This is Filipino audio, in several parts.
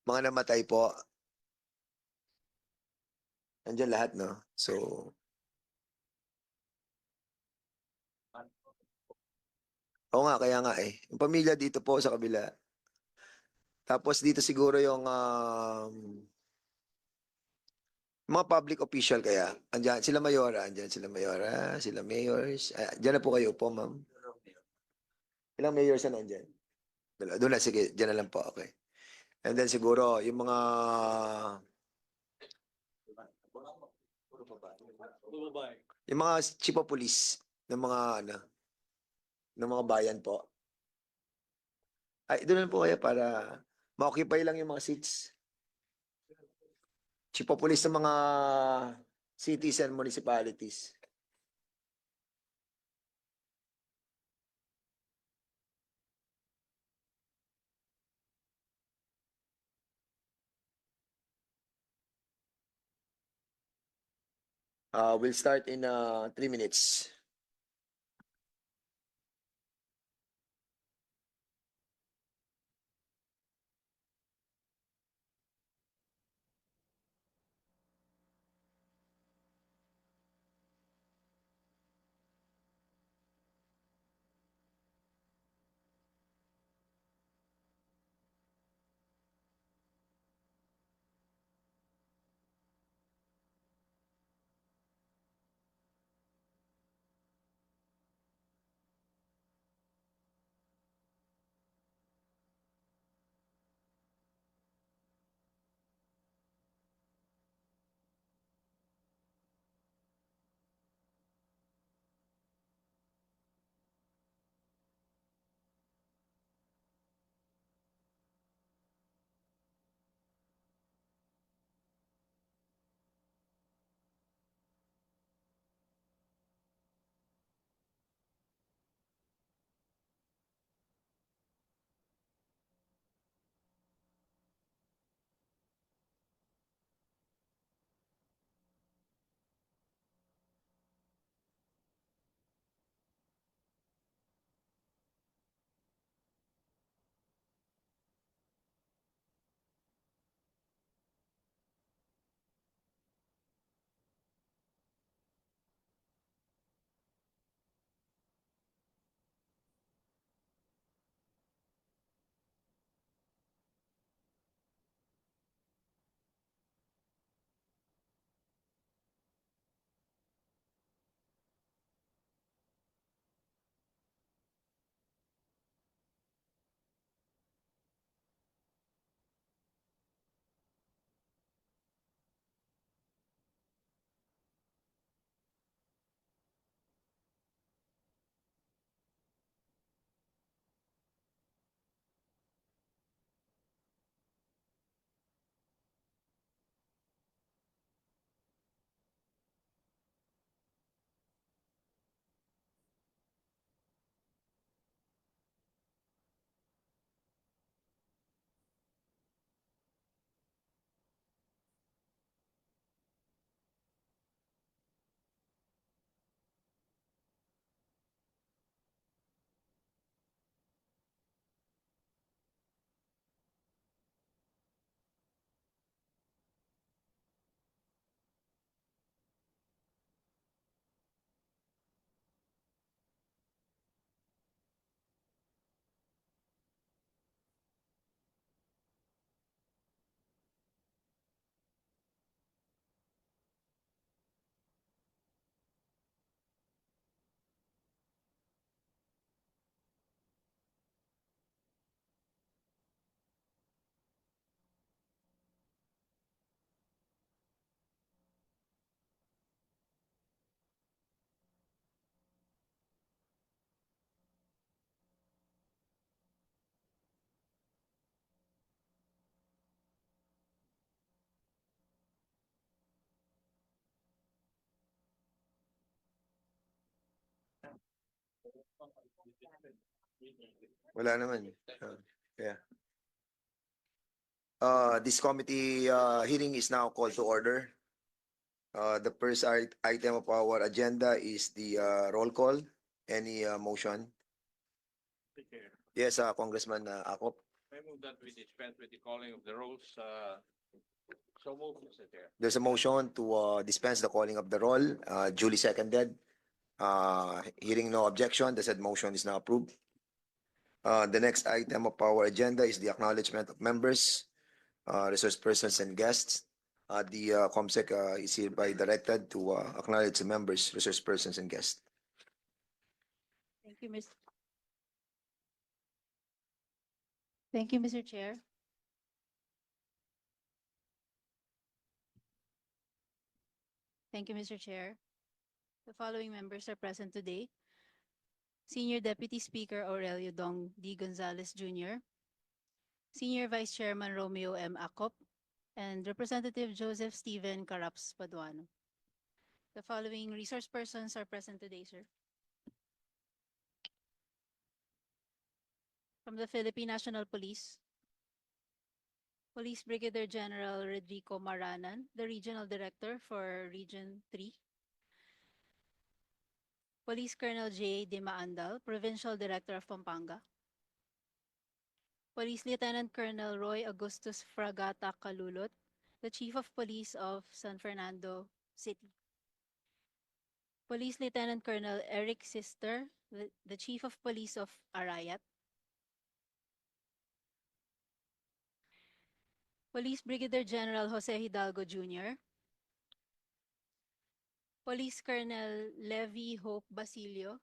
Mga namatay po, nandiyan lahat, no? So, oo nga, kaya nga eh. Yung pamilya dito po sa kabila. Tapos dito siguro yung mga public official kaya. Andiyan, sila Mayora, andiyan sila Mayora, sila mayors. Diyan na po kayo po, ma'am. Ilang mayors na nandyan? Doon na, sige, diyan na lang po, okay. And then siguro, yung mga chief of police ng mga ano, ng mga bayan po. Ay, doon lang po kaya para ma-occupy lang yung mga seats. Chief of police ng mga cities and municipalities. We'll start in 3 minutes. Wala naman. Yeah. This committee hearing is now called to order. The first item of our agenda is the roll call. Any motion? Yes, Congressman Akop. I move that we dispense with the calling of the rolls. So move, Mr. Chair. There's a motion to dispense the calling of the roll, duly seconded. Hearing no objection, the said motion is now approved. The next item of our agenda is the acknowledgement of members, resource persons, and guests. The COMSEC is hereby directed to acknowledge the members, resource persons, and guests. Thank you, Mr. Thank you, Mr. Chair. Thank you, Mr. Chair. The following members are present today. Senior Deputy Speaker Aurelio Dong D. Gonzales Jr., Senior Vice Chairman Romeo M. Acop, and Representative Joseph Stephen Caraps Paduano. The following resource persons are present today, sir. From the Philippine National Police, Police Brigadier General Rodrigo Maranan, the Regional Director for Region 3. Police Colonel J. De Maandal, Provincial Director of Pampanga. Police Lieutenant Colonel Roy Augustus Fragata Calulot, the Chief of Police of San Fernando City. Police Lieutenant Colonel Eric Sister, the Chief of Police of Arayat. Police Brigadier General Jose Hidalgo Jr., Police Colonel Levi Hope Basilio,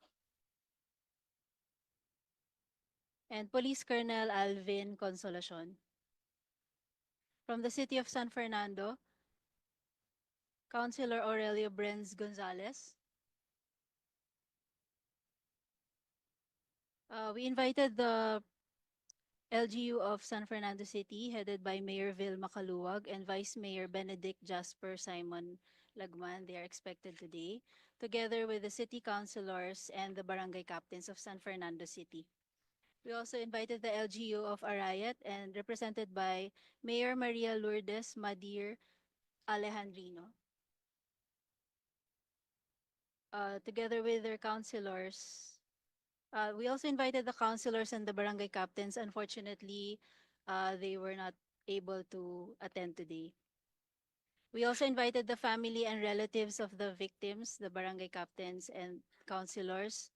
and Police Colonel Alvin Consolacion. From the City of San Fernando, Councilor Aurelio Brenz Gonzales. We invited the LGU of San Fernando City, headed by Mayor Vil Macaluwag and Vice Mayor Benedict Jasper Simon Lagman. They are expected today, together with the city councilors and the barangay captains of San Fernando City. We also invited the LGU of Arayat and represented by Mayor Maria Lourdes Madir Alejandrino. Together with their councilors, we also invited the councilors and the barangay captains. Unfortunately, they were not able to attend today. We also invited the family and relatives of the victims, the barangay captains and councilors.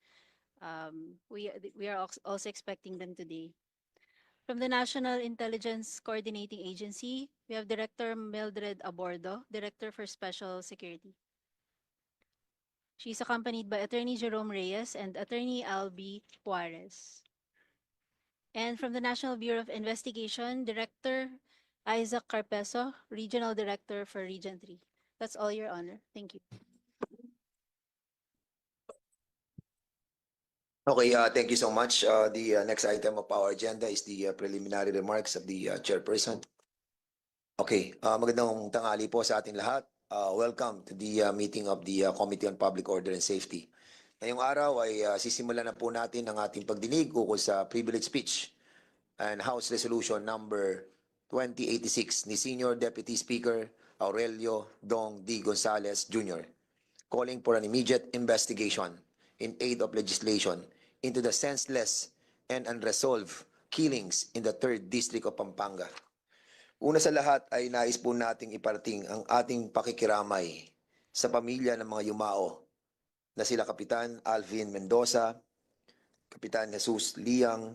We are also expecting them today. From the National Intelligence Coordinating Agency, we have Director Mildred Abordo, Director for Special Security. She's accompanied by Attorney Jerome Reyes and Attorney Albi Juarez. And from the National Bureau of Investigation, Director Isaac Carpeso, Regional Director for Region 3. That's all, Your Honor. Thank you. Okay, thank you so much. The next item of our agenda is the preliminary remarks of the chairperson. Okay, magandang tanghali po sa ating lahat. Welcome to the meeting of the Committee on Public Order and Safety. Ngayong araw ay sisimulan na po natin ang ating pagdinig ukol sa privilege speech and House Resolution number 2086 ni Senior Deputy Speaker Aurelio Dong D. Gonzales Jr. calling for an immediate investigation in aid of legislation into the senseless and unresolved killings in the 3rd District of Pampanga. Una sa lahat ay nais po nating iparating ang ating pakikiramay sa pamilya ng mga yumao na sila Kapitan Alvin Mendoza, Kapitan Jesus Liang,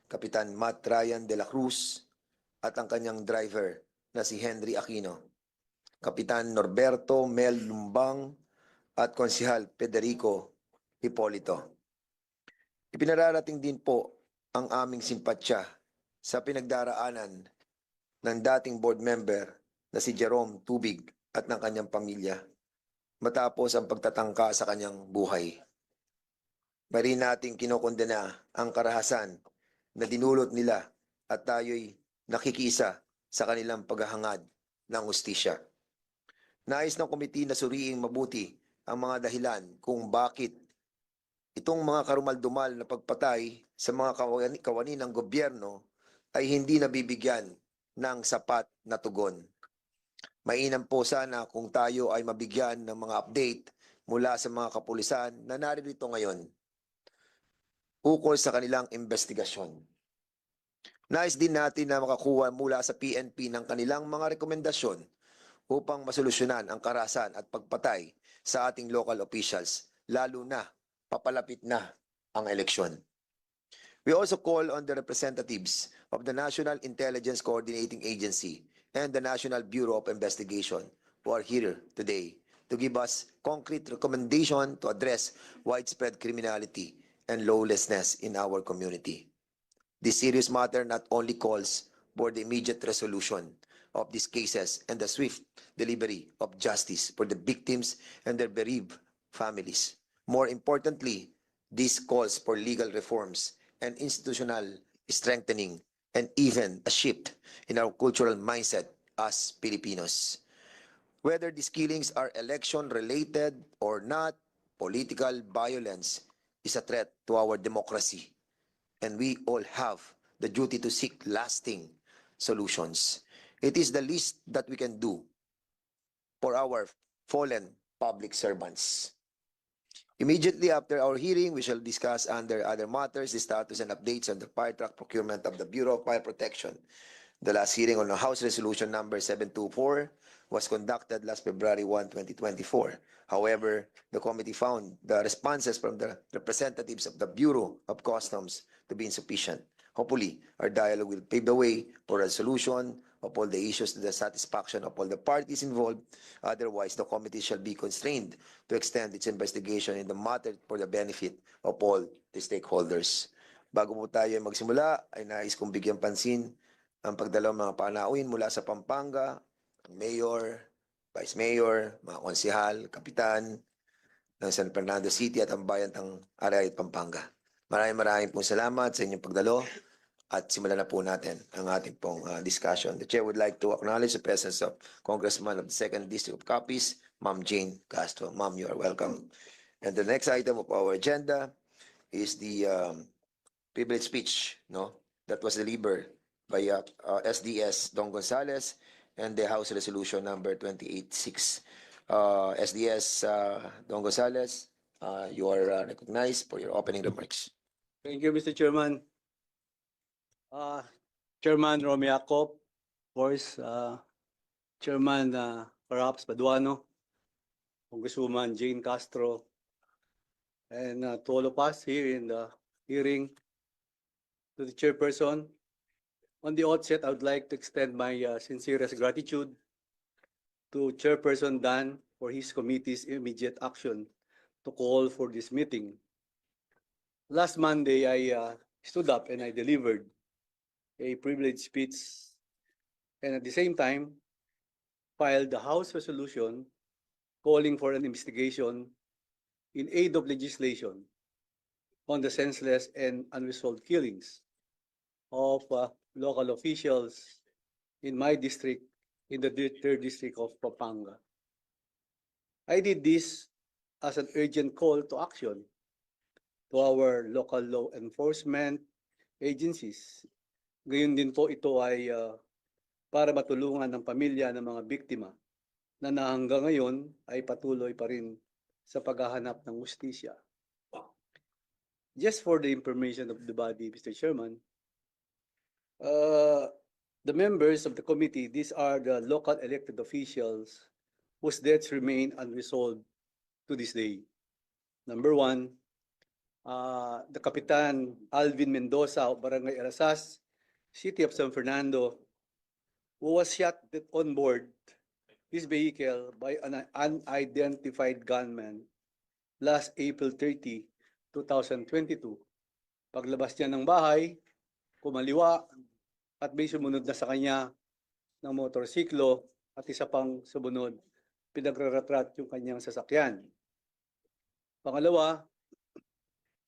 Kapitan Matt Ryan de la Cruz, at ang kanyang driver na si Henry Aquino, Kapitan Norberto Mel Lumbang, at Konsehal Federico Hipolito. Ipinararating din po ang aming simpatsya sa pinagdaraanan ng dating board member na si Jerome Tubig at ng kanyang pamilya matapos ang pagtatangka sa kanyang buhay. Mari nating kinokondena ang karahasan na dinulot nila at tayo'y nakikisa sa kanilang paghahangad ng hustisya. Nais ng komite na suriing mabuti ang mga dahilan kung bakit itong mga karumaldumal na pagpatay sa mga kawani ng gobyerno ay hindi nabibigyan ng sapat na tugon. Mainam po sana kung tayo ay mabigyan ng mga update mula sa mga kapulisan na naririto ngayon ukol sa kanilang investigasyon. Nais din natin na makakuha mula sa PNP ng kanilang mga rekomendasyon upang masolusyonan ang karahasan at pagpatay sa ating local officials, lalo na papalapit na ang eleksyon. We also call on the representatives of the National Intelligence Coordinating Agency and the National Bureau of Investigation who are here today to give us concrete recommendation to address widespread criminality and lawlessness in our community. This serious matter not only calls for the immediate resolution of these cases and the swift delivery of justice for the victims and their bereaved families. More importantly, this calls for legal reforms and institutional strengthening and even a shift in our cultural mindset as Filipinos. Whether these killings are election-related or not, political violence is a threat to our democracy, and we all have the duty to seek lasting solutions. It is the least that we can do for our fallen public servants. Immediately after our hearing, we shall discuss under other matters the status and updates on the fire truck procurement of the Bureau of Fire Protection. The last hearing on the House Resolution number 724 was conducted last February 1, 2024. However, the committee found the responses from the representatives of the Bureau of Customs to be insufficient. Hopefully, our dialogue will pave the way for a solution of all the issues to the satisfaction of all the parties involved. Otherwise, the committee shall be constrained to extend its investigation in the matter for the benefit of all the stakeholders. Bago po tayo magsimula, ay nais kong bigyan pansin ang pagdalaw ng mga panauhin mula sa Pampanga, ang mayor, vice mayor, mga konsihal, kapitan ng San Fernando City at ang bayan ng Arayat, Pampanga. Maraming pong salamat sa inyong pagdalo at simulan na po natin ang ating pong discussion. The chair would like to acknowledge the presence of Congressman of the 2nd District of Capiz, Ma'am Jane Castro. Ma'am, you are welcome. And the next item of our agenda is the privilege speech, no, that was delivered by SDS Don Gonzales and the House Resolution number 286. SDS Don Gonzales, you are recognized for your opening remarks. Thank you, Mr. Chairman. Chairman Romy Acop, of course, Chairman Perhaps Paduano, Congresswoman Jane Castro, and to all of us here in the hearing, to the chairperson. On the outset, I would like to extend my sincerest gratitude to Chairperson Dan for his committee's immediate action to call for this meeting. Last Monday, I stood up and I delivered a privilege speech, and at the same time filed the House resolution calling for an investigation in aid of legislation on the senseless and unresolved killings of local officials in my district, in the 3rd district of Pampanga. I did this as an urgent call to action to our local law enforcement agencies. Gayon din po ito ay para matulungan ng pamilya ng mga biktima na hanggang ngayon ay patuloy pa rin sa paghahanap ng hustisya. Just for the information of the body, Mr. Chairman, the members of the committee, these are the local elected officials whose deaths remain unresolved to this day. Number 1, the Kapitan Alvin Mendoza of Barangay Arasas, City of San Fernando, who was shot on board his vehicle by an unidentified gunman last April 30, 2022. Paglabas niya ng bahay, kumaliwa at may sumunod na sa kanya ng motorsiklo at isa pang sumunod, pinagraratrat yung kanyang sasakyan. Pangalawa,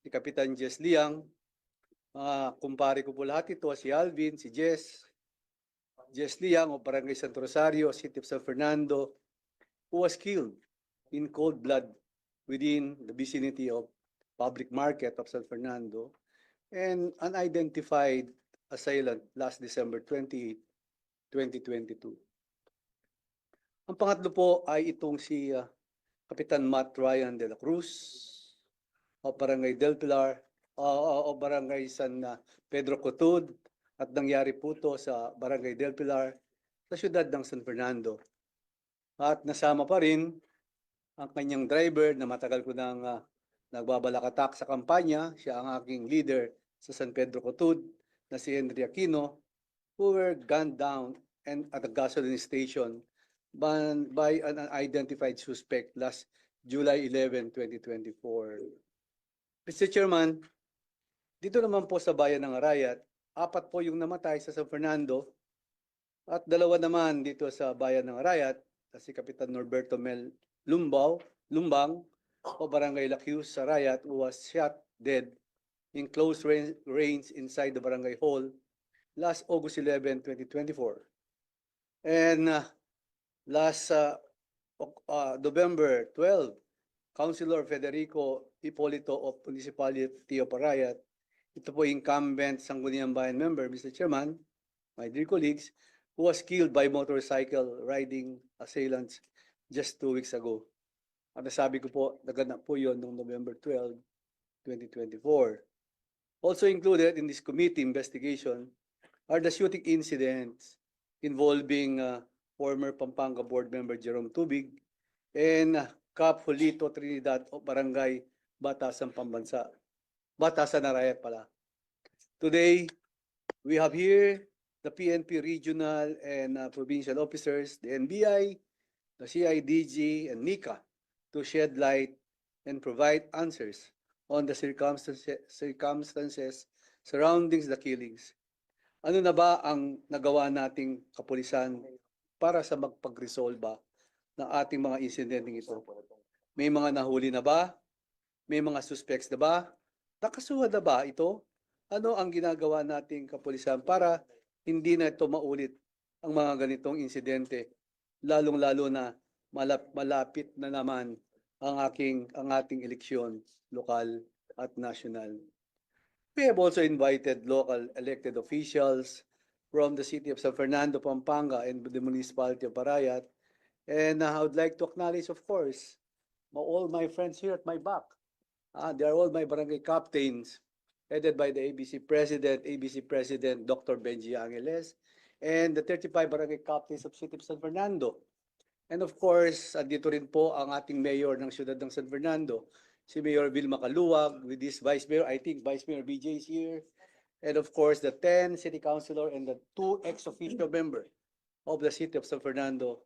si Kapitan Jess Liang, kumpare ko po lahat ito, si Alvin, si Jess Liang of Barangay Santo Rosario, City of San Fernando, who was killed in cold blood within the vicinity of public market of San Fernando, and unidentified assailant last December 28, 2022. Ang pangatlo po ay itong si Kapitan Matt Ryan de la Cruz of Barangay Del Pilar, o Barangay San Pedro Cotud, at nangyari po to sa Barangay Del Pilar sa siyudad ng San Fernando. At nasama pa rin ang kanyang driver na matagal ko nang nagbabalakatak sa kampanya. Siya ang aking leader sa San Pedro Cotud na si Henry Aquino, who were gunned down and at a gasoline station by an unidentified suspect last July 11, 2024. Mr. Chairman, dito naman po sa bayan ng Arayat, 4 po yung namatay sa San Fernando at 2 naman dito sa bayan ng Arayat, si Kapitan Norberto Mel Lumbang o Barangay Lacius sa Arayat, who was shot dead in close range inside the barangay hall last August 11, 2024. And last November 12, Councilor Federico Hipolito of Municipality of Arayat, ito po incumbent Sangguniang Bayan member, Mr. Chairman, my dear colleagues, who was killed by motorcycle riding assailants just 2 weeks ago. At nasabi ko po, naganap po yun noong November 12, 2024. Also included in this committee investigation are the shooting incidents involving former Pampanga board member Jerome Tubig and Cap Julito Trinidad of Barangay Batasan Pambansa. Batasan Arayat pala. Today, we have here the PNP regional and provincial officers, the NBI, the CIDG, and NICA to shed light and provide answers on the circumstances surrounding the killings. Ano na ba ang nagawa nating kapulisan para sa magpag-resolba ng ating mga insidenteng ito? May mga nahuli na ba? May mga suspects na ba? Nakasuhan na ba ito? Ano ang ginagawa nating kapulisan para hindi na ito maulit ang mga ganitong insidente, lalong-lalo na malapit na naman ang ating eleksyon, lokal at national. We have also invited local elected officials from the city of San Fernando, Pampanga, and the municipality of Arayat. And I would like to acknowledge, of course, all my friends here at my back. They are all my barangay captains, headed by the ABC President Dr. Benji Angeles, and the 35 barangay captains of City of San Fernando. And of course, dito rin po ang ating mayor ng siyudad ng San Fernando, si Mayor Vilma Caluwag, with this Vice Mayor, I think Vice Mayor BJ is here, and of course, the 10 City Councilor and the 2 ex-officio member of the City of San Fernando,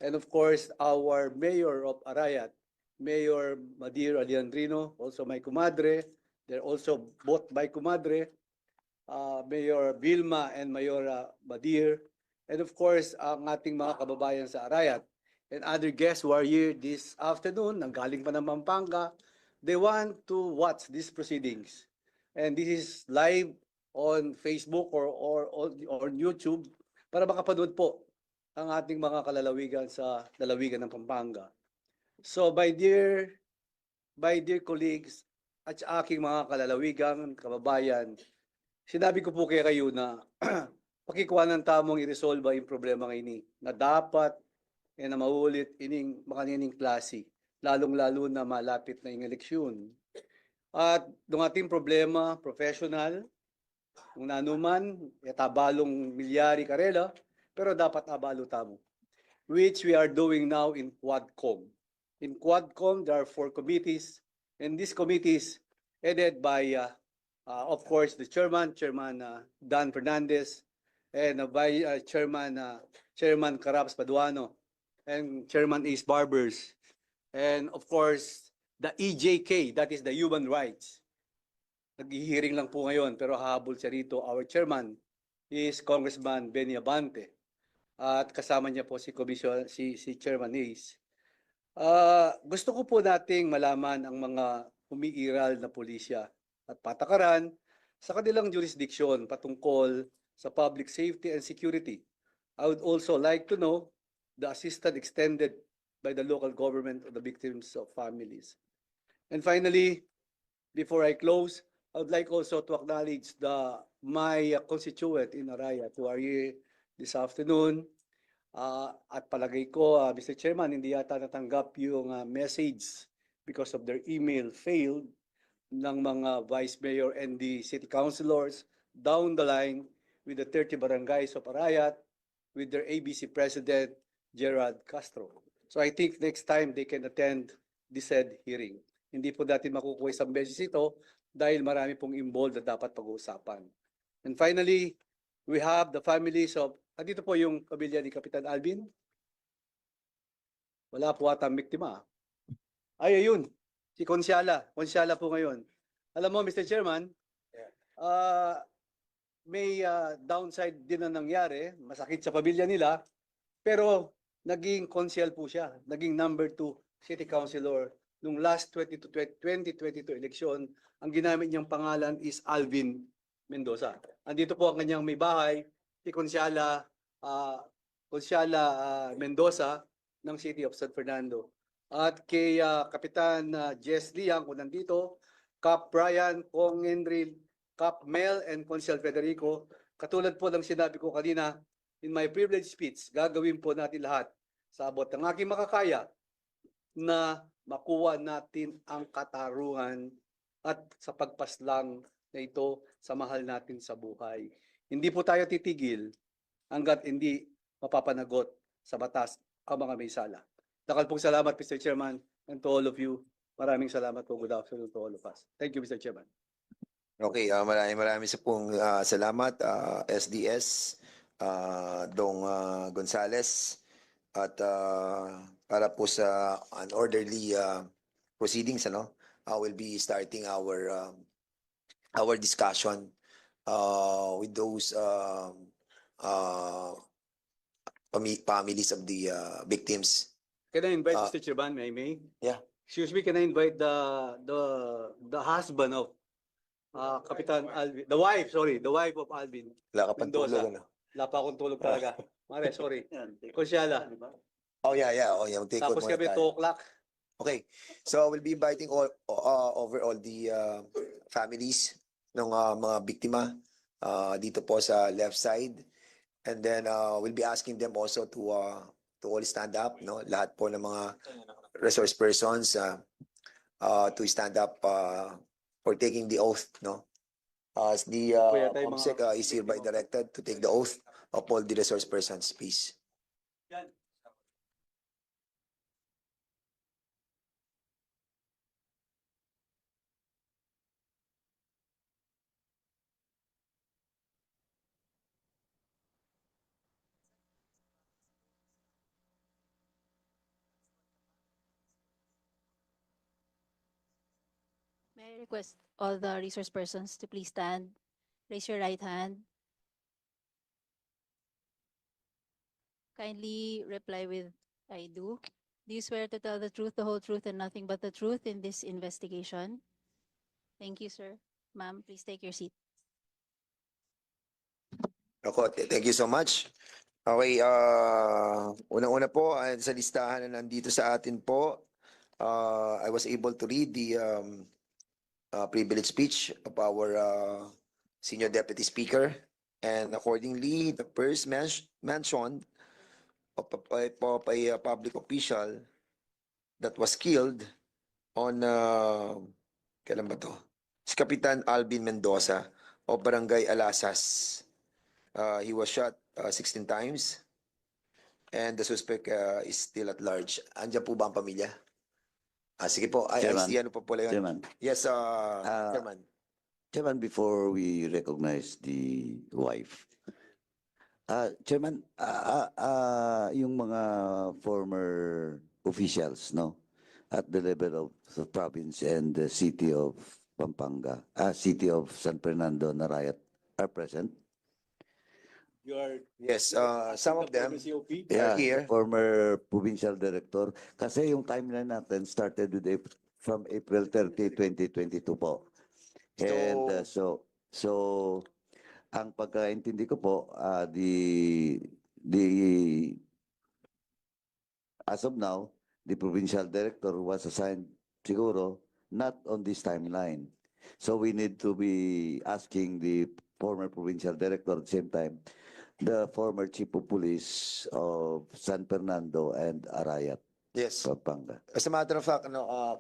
and of course, our Mayor of Arayat, Mayor Madir Aliandrino, also my kumadre. They're also both my kumadre, Mayor Vilma and Mayor Madir, and of course, ang ating mga kababayan sa Arayat, and other guests who are here this afternoon, nanggaling pa ng Pampanga. They want to watch these proceedings. And this is live on Facebook or YouTube para makapanood po ang ating mga kalalawigan sa lalawigan ng Pampanga. So my dear colleagues at sa aking mga kalalawigan, kababayan, sinabi ko po kayo na pakikuha ng tamong i-resolve yung problema ngayon na dapat na maulit ining makanining klase, lalong-lalo na malapit na yung eleksyon. At yung ating problema, professional, kung nanuman, tabalong milyari karela, pero dapat abalo tamo, which we are doing now in Quadcom. In Quadcom, there are 4 committees, and these committees headed by, of course, the Chairman Dan Fernandez, and by Chairman Caraps Paduano, and Chairman Ace Barbers, and of course, the EJK, that is the Human Rights. Nag-hearing lang po ngayon, pero hahabol siya rito. Our Chairman is Congressman Benny Abante, at kasama niya po si Chairman Ace. Gusto ko po nating malaman ang mga umiiral na pulisya at patakaran sa kanilang jurisdiction patungkol sa public safety and security. I would also like to know the assistance extended by the local government of the victims of families. And finally, before I close, I would like also to acknowledge my constituent in Arayat who are here this afternoon. At palagay ko, Mr. Chairman, hindi yata natanggap yung message because of their email failed ng mga Vice Mayor and the City Councilors down the line. with the 30 barangays of Arayat, with their ABC president, Gerald Castro. So I think next time they can attend the said hearing. Hindi po natin makukuha isang beses ito dahil marami pong involved na dapat pag-uusapan. And finally, we have the families of, dito po yung pamilya ni Kapitan Alvin. Wala po atang biktima. Ay, ayun. Si Konsyala. Konsyala po ngayon. Alam mo, Mr. Chairman, may downside din na nangyari. Masakit sa pamilya nila. Pero naging konsyal po siya. Naging number 2 city councilor. Nung last 2022 election, ang ginamit niyang pangalan is Alvin Mendoza. Andito po ang kanyang may bahay, si Konsyala Mendoza ng City of San Fernando. At kay Kapitan Jess Liang, kung nandito, Cap Brian, Kong Henry, Cap Mel, and Consul Federico, katulad po ng sinabi ko kanina, in my privilege speech, gagawin po natin lahat sa abot ng aking makakaya na makuha natin ang katarungan at sa pagpaslang na ito sa mahal natin sa buhay. Hindi po tayo titigil hanggat hindi mapapanagot sa batas ang mga may sala. Dakal pong salamat, Mr. Chairman, and to all of you. Maraming salamat po. Good afternoon to all of us. Thank you, Mr. Chairman. Okay, maraming sa pong salamat, SDS, Dong Gonzales, at para po sa an orderly proceedings, we'll be starting our discussion with those families of the victims. Can I invite Mr. Chairman, may? Yeah. Excuse me, can I invite the husband of Kapitan Alvin, the wife of Alvin. Wala ka pang Mendoza. tulog, ano? Wala pa akong tulog talaga. Mare, sorry. Konsyala. Oh, yeah. Take out Tapos muna kami tayo. 2 o'clock. Okay, so we'll be inviting over all the families ng mga biktima dito po sa left side, and then we'll be asking them also to all stand up, no? Lahat po ng mga resource persons to stand up for taking the oath, no? As the Kuya, tayo mga COMSEC is hereby directed to take the oath of all the resource persons, please. May I request all the resource persons to please stand, raise your right hand. Kindly reply with I do. Do you swear to tell the truth, the whole truth, and nothing but the truth in this investigation? Thank you, sir. Ma'am, please take your seat. Ako, thank you so much. Okay, unang-una po, sa listahan na nandito sa atin po, I was able to read the privilege speech of our Senior Deputy Speaker, and accordingly, the first mentioned of a public official that was killed on, kailan ba to? Si Kapitan Alvin Mendoza of Barangay Alasas. He was shot 16 times, and the suspect is still at large. Andiyan po ba ang pamilya? Sige po. I Chairman. see ano po pala yun. Chairman, Yes, Chairman. Chairman, before we recognize the wife, Chairman, yung mga former officials, no, at the level of the province and the city of Pampanga, city of San Fernando, Narayat, are present. Yes, some of them COP. are here. Former provincial director. Kasi yung timeline natin started with from April 30, 2022 po. And so ang pagkaintindi ko po, as of now, the provincial director was assigned siguro not on this timeline. So we need to be asking the former provincial director at the same time, the former chief of police of San Fernando and Arayat, Yes. Pampanga. As a matter of fact,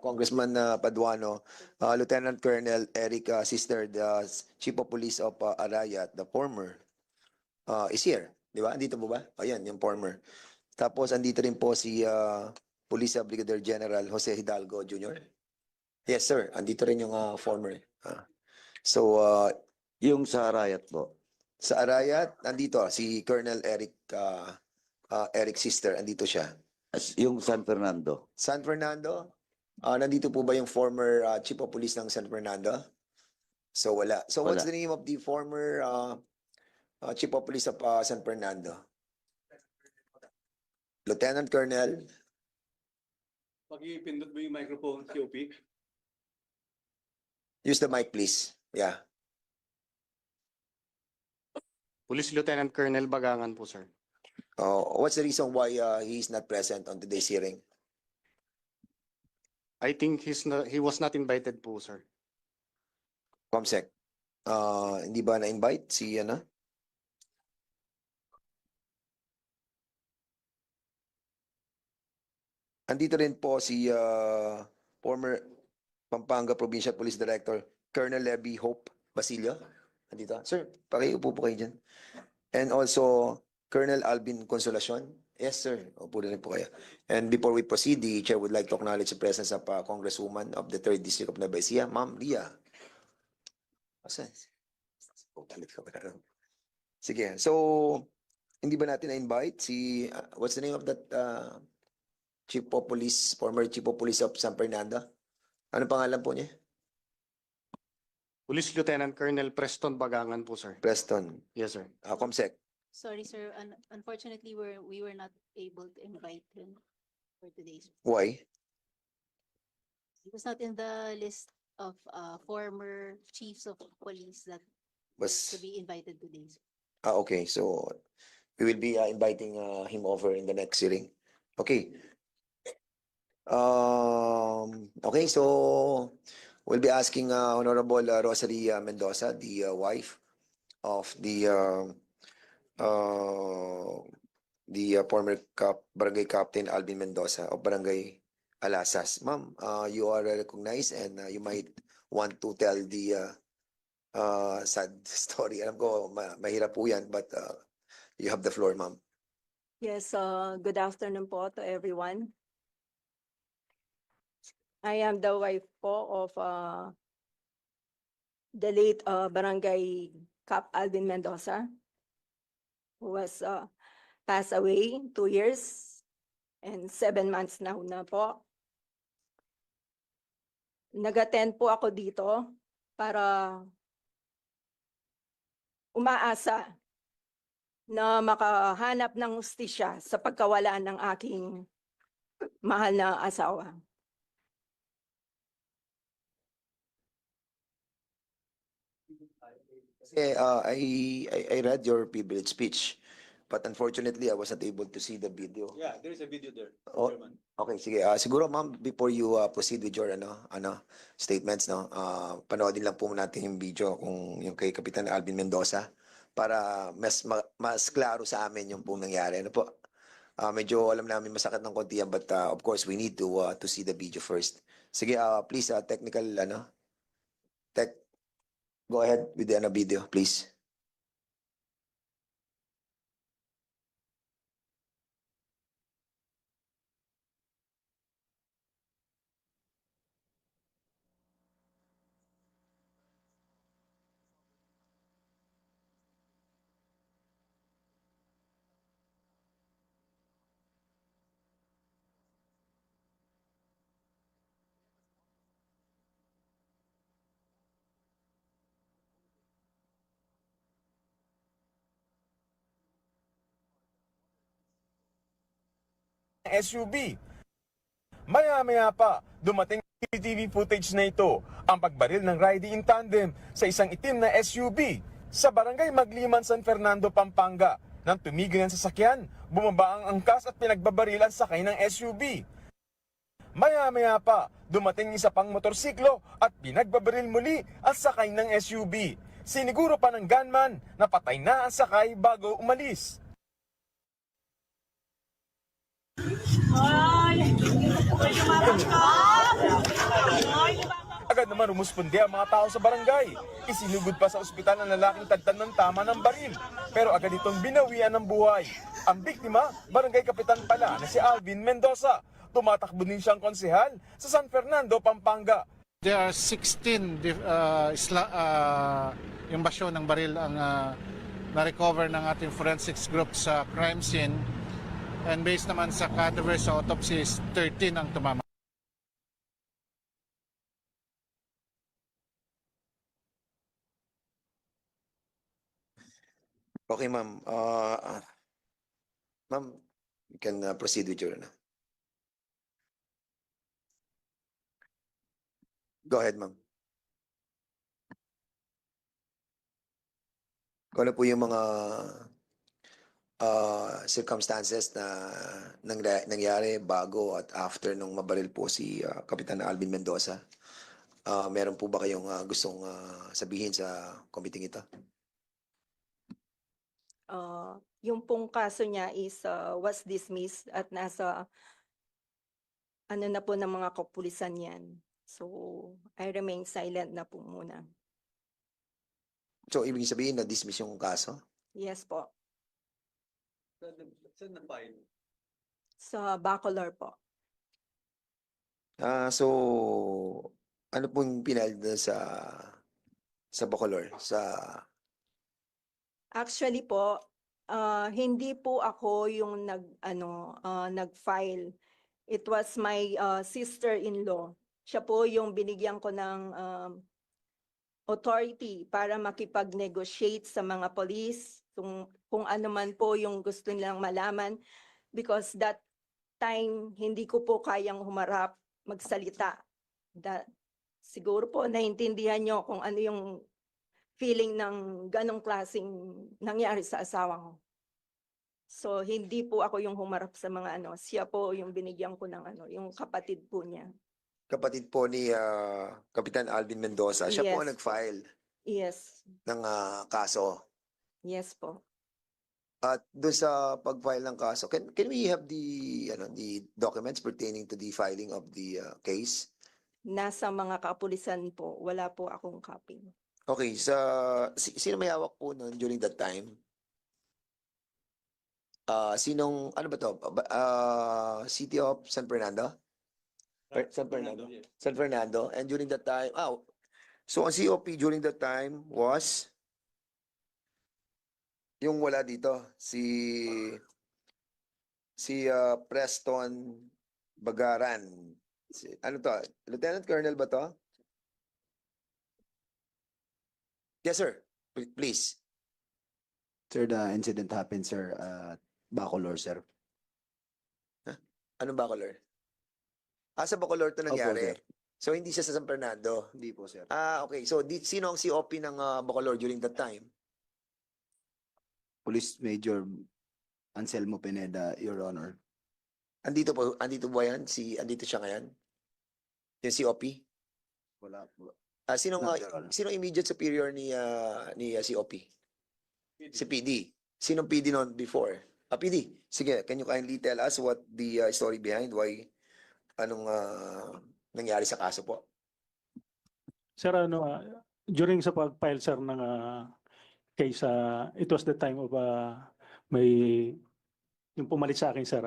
Congressman Paduano, Lieutenant Colonel Eric Sister, the Chief of Police of Arayat, the former, is here. Di ba? Andito po ba? Ayan, yung former. Tapos andito rin po si Police Brigadier General Jose Hidalgo Jr. Yes, sir. Andito rin yung former. So, Yung sa Arayat po. sa Arayat, andito si Colonel Eric Sister. Andito siya. Yung San Fernando. San Fernando, nandito po ba yung former Chief of Police ng San Fernando? So, wala. So, what's Wala. the name of the former Chief of Police of San Fernando? Lieutenant Colonel. Pag-ipindot mo yung microphone, COP. Use the mic, please. Yeah. Police Lieutenant Colonel Bagangan po, sir. What's the reason why he is not present on today's hearing? I think he was not invited po, sir. Comsec. Hindi ba na-invite si ano? Andito rin po si former Pampanga Provincial Police Director Colonel Levy Hope Basilio. Andito. Sir, pakiupo po kayo dyan. And also Colonel Alvin Consolacion. Yes, sir. Upo rin po kayo. And before we proceed, the chair would like to acknowledge the presence of Congresswoman of the 3rd District of Nueva Ecija, Ma'am Lia. Asan? Galit ka ba na? Sige. So, hindi ba natin na-invite si, what's the name of that Chief of Police, former Chief of Police of San Fernando? Ano pangalan po niya? Police Lieutenant Colonel Preston Bagangan po, sir. Preston. Yes, sir. Comsec. Sorry, sir. Unfortunately, we were not able to invite him for today's. Why? He was not in the list of former chiefs of police that was to Was, be invited today. okay. So, we will be inviting him over in the next hearing. Okay. Okay, so we'll be asking Honorable Rosalie Mendoza, the wife of the former barangay captain Alvin Mendoza of Barangay Alasas. Ma'am, you are recognized and you might want to tell the sad story. Alam ko, mahirap po yan, but you have the floor, ma'am. Yes, good afternoon po to everyone. I am the wife po of the late Barangay Cap Alvin Mendoza, who was passed away 2 years and 7 months now na po. Nag-attend po ako dito para umaasa na makahanap ng hustisya sa pagkawala ng aking mahal na asawa. Kasi I read your privilege speech, but unfortunately, I was not able to see the video. Yeah, there is a video there, Oh. Chairman. Okay, sige. Siguro, ma'am, before you proceed with your statements, no, panoodin lang po natin yung video kung yung kay Kapitan Alvin Mendoza para mas klaro sa amin yung pong nangyari. Ano po? Medyo alam namin masakit ng konti yan, but of course, we need to see the video first. Sige, please, technical, go ahead with the video, please. SUV. Maya-maya pa, dumating ang CCTV footage na ito, ang pagbaril ng riding in tandem sa isang itim na SUV sa barangay Magliman, San Fernando, Pampanga. Nang tumigil ang sasakyan, bumaba ang angkas at pinagbabaril ang sakay ng SUV. Maya-maya pa, dumating isa pang motorsiklo at pinagbabaril muli ang sakay ng SUV. Siniguro pa ng gunman na patay na ang sakay bago umalis. Agad naman rumusponde ang mga tao sa barangay. Isinugod pa sa ospital ang lalaking tagtan ng tama ng baril. Pero agad itong binawian ng buhay. Ang biktima, barangay kapitan pala na si Alvin Mendoza. Tumatakbo din siyang konsehal sa San Fernando, Pampanga. There are 16 yung basyo ng baril ang na-recover ng ating forensics group sa crime scene. And based naman sa cadaver sa autopsy, 13 ang tumama. Okay, ma'am. Ma'am, you can proceed with your Go ahead, ma'am. Kung ano po yung mga circumstances na nangyari bago at after nung mabaril po si Kapitan Alvin Mendoza. Meron po ba kayong gustong sabihin sa committee ito? Yung pong kaso niya is was dismissed at nasa ano na po ng mga kapulisan yan. So, I remain silent na po muna. So, ibig sabihin na dismiss yung kaso? Yes po. Saan na-file? Sa Bacolor po. So, ano pong pinal sa Bacolor? Actually po, hindi po ako yung nag-file. It was my sister-in-law. Siya po yung binigyan ko ng authority para makipag-negotiate sa mga police kung ano man po yung gusto nilang malaman, because that time hindi ko po kayang humarap magsalita. Siguro po naiintindihan nyo kung ano yung feeling ng ganong klaseng nangyari sa asawa ko. So hindi po ako yung humarap sa mga siya po yung binigyan ko ng yung kapatid po niya. Kapatid po ni Kapitan Alvin Mendoza. Siya po ang Yes. nag-file Yes. ng kaso. Yes po. At doon sa pag-file ng kaso, can we have the documents pertaining to the filing of the case? Nasa mga kapulisan po, wala po akong copy. Okay, sino may hawak po noon during that time? Ano ba to? City of San Fernando? San Fernando. San Fernando. And during that time, so ang COP during that time was yung wala dito, si Preston Bagaran. Ano to? Lieutenant Colonel ba to? Yes, sir. Please. Sir, the incident happened, sir, at Bacolor, sir. Anong Bacolor? Sa Bacolor to nangyari. sir. So hindi siya sa San Fernando. Hindi po, sir. Okay. So sino ang COP ng Bacolor during that time? Police Major Anselmo Pineda, Your Honor. Andito ba yan? Andito siya ngayon? Yung COP? Wala po. Sinong No, Your Honor. immediate superior ni COP? Si PD. Sinong PD noon before? PD. Sige, can you kindly tell us what the story behind anong nangyari sa kaso po? Sir, during sa pag-file, sir, ng case, it was the time of yung pumalit sa akin, sir,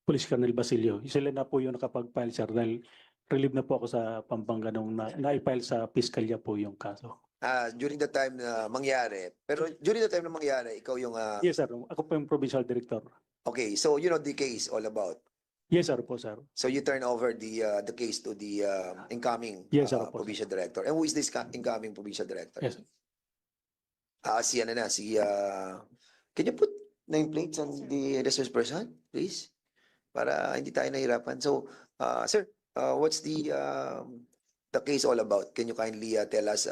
Police Colonel Basilio. Sila na po yung nakapag-file, sir, dahil relieve na po ako sa Pampanga nung na-file sa piskalya po yung kaso. During the time na mangyari. Pero during the time na mangyari, ikaw yung... Yes, sir. Ako po yung provincial director. Okay, so you know the case all about. Yes, sir po, sir. So you turn over the case to the incoming Yes, sir, po, provincial director. And who is this incoming provincial director? Yes. Can you put nameplates on the resource person, please? Para hindi tayo nahirapan. So, sir, what's the case all about? Can you kindly tell us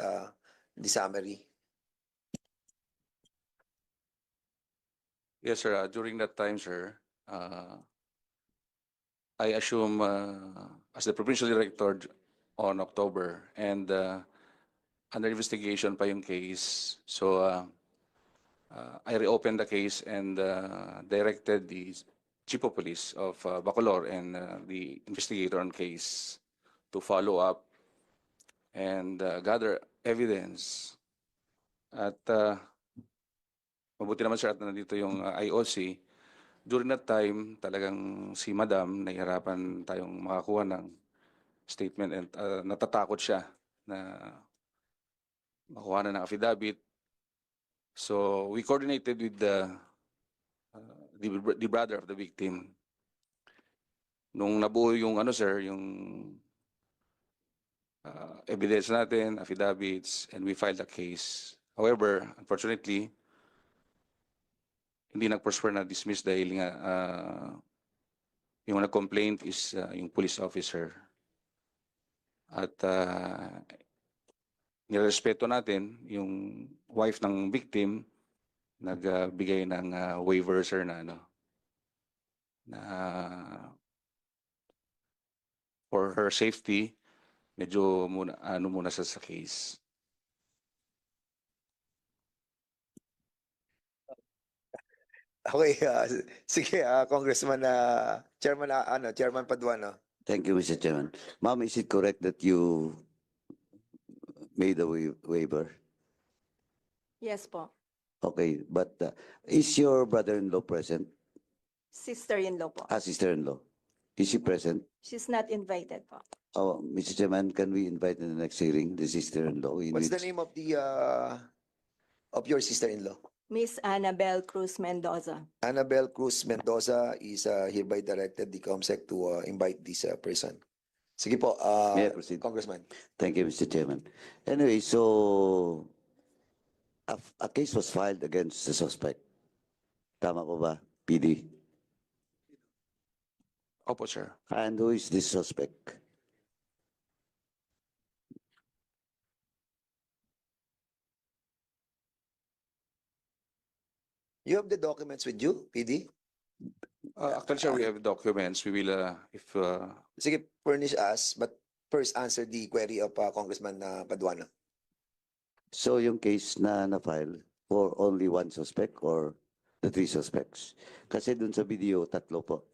the summary? Yes, sir. During that time, sir, I assume as the provincial director on October, and under investigation pa yung case. So I reopened the case and directed the Chief of Police of Bacolor and the investigator on case to follow up and gather evidence. At mabuti naman sir at nandito yung IOC. During that time, talagang si Madam nahihirapan tayong makakuha ng statement and natatakot siya na makuha na ng affidavit. So we coordinated with the brother of the victim. Nung nabuo yung ano sir, yung evidence natin, affidavits, and we filed a case. However, unfortunately, hindi nag-prosper na dismiss dahil nga yung nag-complaint is yung police officer. At nirespeto natin yung wife ng victim, nagbigay ng waiver sir na ano, na for her safety, medyo muna, ano muna sa case. Okay, sige, Congressman, Chairman, Chairman Paduano. Thank you, Mr. Chairman. Ma'am, is it correct that you made a waiver? Yes po. Okay, but is your brother-in-law present? Sister-in-law po. Sister-in-law. Is she present? She's not invited po. Oh, Mr. Chairman, can we invite in the next hearing the sister-in-law? What's the name of your sister-in-law? Miss Annabel Cruz Mendoza. Annabel Cruz Mendoza is hereby directed the COMSEC to invite this person. Sige po, May I proceed? Congressman. Thank you, Mr. Chairman. Anyway, so a case was filed against the suspect. Tama po ba, PD? Opo sir. And who is this suspect? You have the documents with you, PD? Actually sir, we have documents. We will, if Sige, furnish us, but first answer the query of Congressman Paduano. So yung case na na-file for only one suspect or the three suspects? Kasi dun sa video, tatlo po.